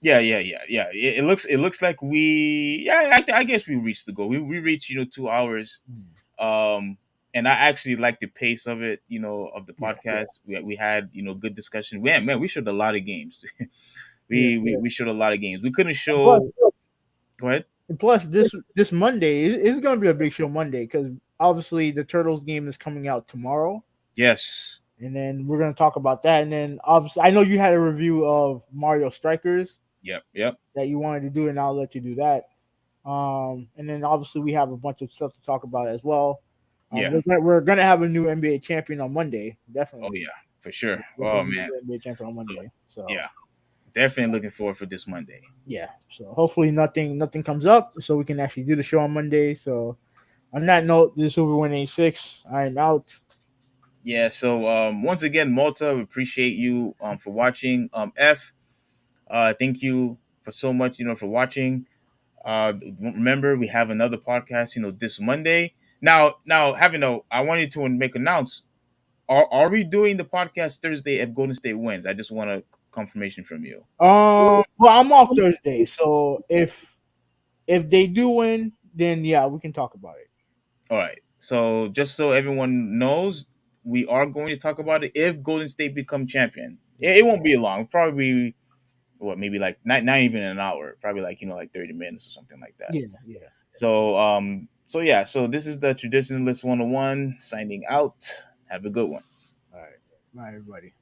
Yeah. It looks like I guess we reached the goal. We reached 2 hours. And I actually like the pace of it, of the Yeah. podcast. We had good discussion. We showed a lot of games. Yeah. We showed a lot of games. We couldn't Plus, show. Go ahead. plus this Monday is gonna be a big show Monday because obviously the Turtles game is coming out tomorrow. Yes. And then we're gonna talk about that. And then obviously, I know you had a review of Mario Strikers Yep. that you wanted to do, and I'll let you do that. And then obviously we have a bunch of stuff to talk about as well. Yeah. We're gonna have a new NBA champion on Monday, Oh definitely. yeah, for sure. Definitely Oh a new man. NBA champion on So Monday. So yeah, definitely looking forward for this Monday. yeah. So hopefully nothing comes up, so we can actually do the show on Monday. So on that note, this is Over186. I am out. Yeah. So once again, Malta, we appreciate you for watching. F, thank you for so much. For watching. Remember, we have another podcast. This Monday. Now, I wanted to make announce. Are we doing the podcast Thursday if Golden State wins? I just want a confirmation from you. Well, I'm off Thursday, so if they do win, then yeah, we can talk about it. All right. So just so everyone knows, we are going to talk about it if Golden State become champion. It won't be long. Probably maybe like not even an hour. Probably like like 30 minutes or something like that. Yeah. So yeah. So this is the Traditionalist 101 signing out. Have a good one. All right. Bye, everybody.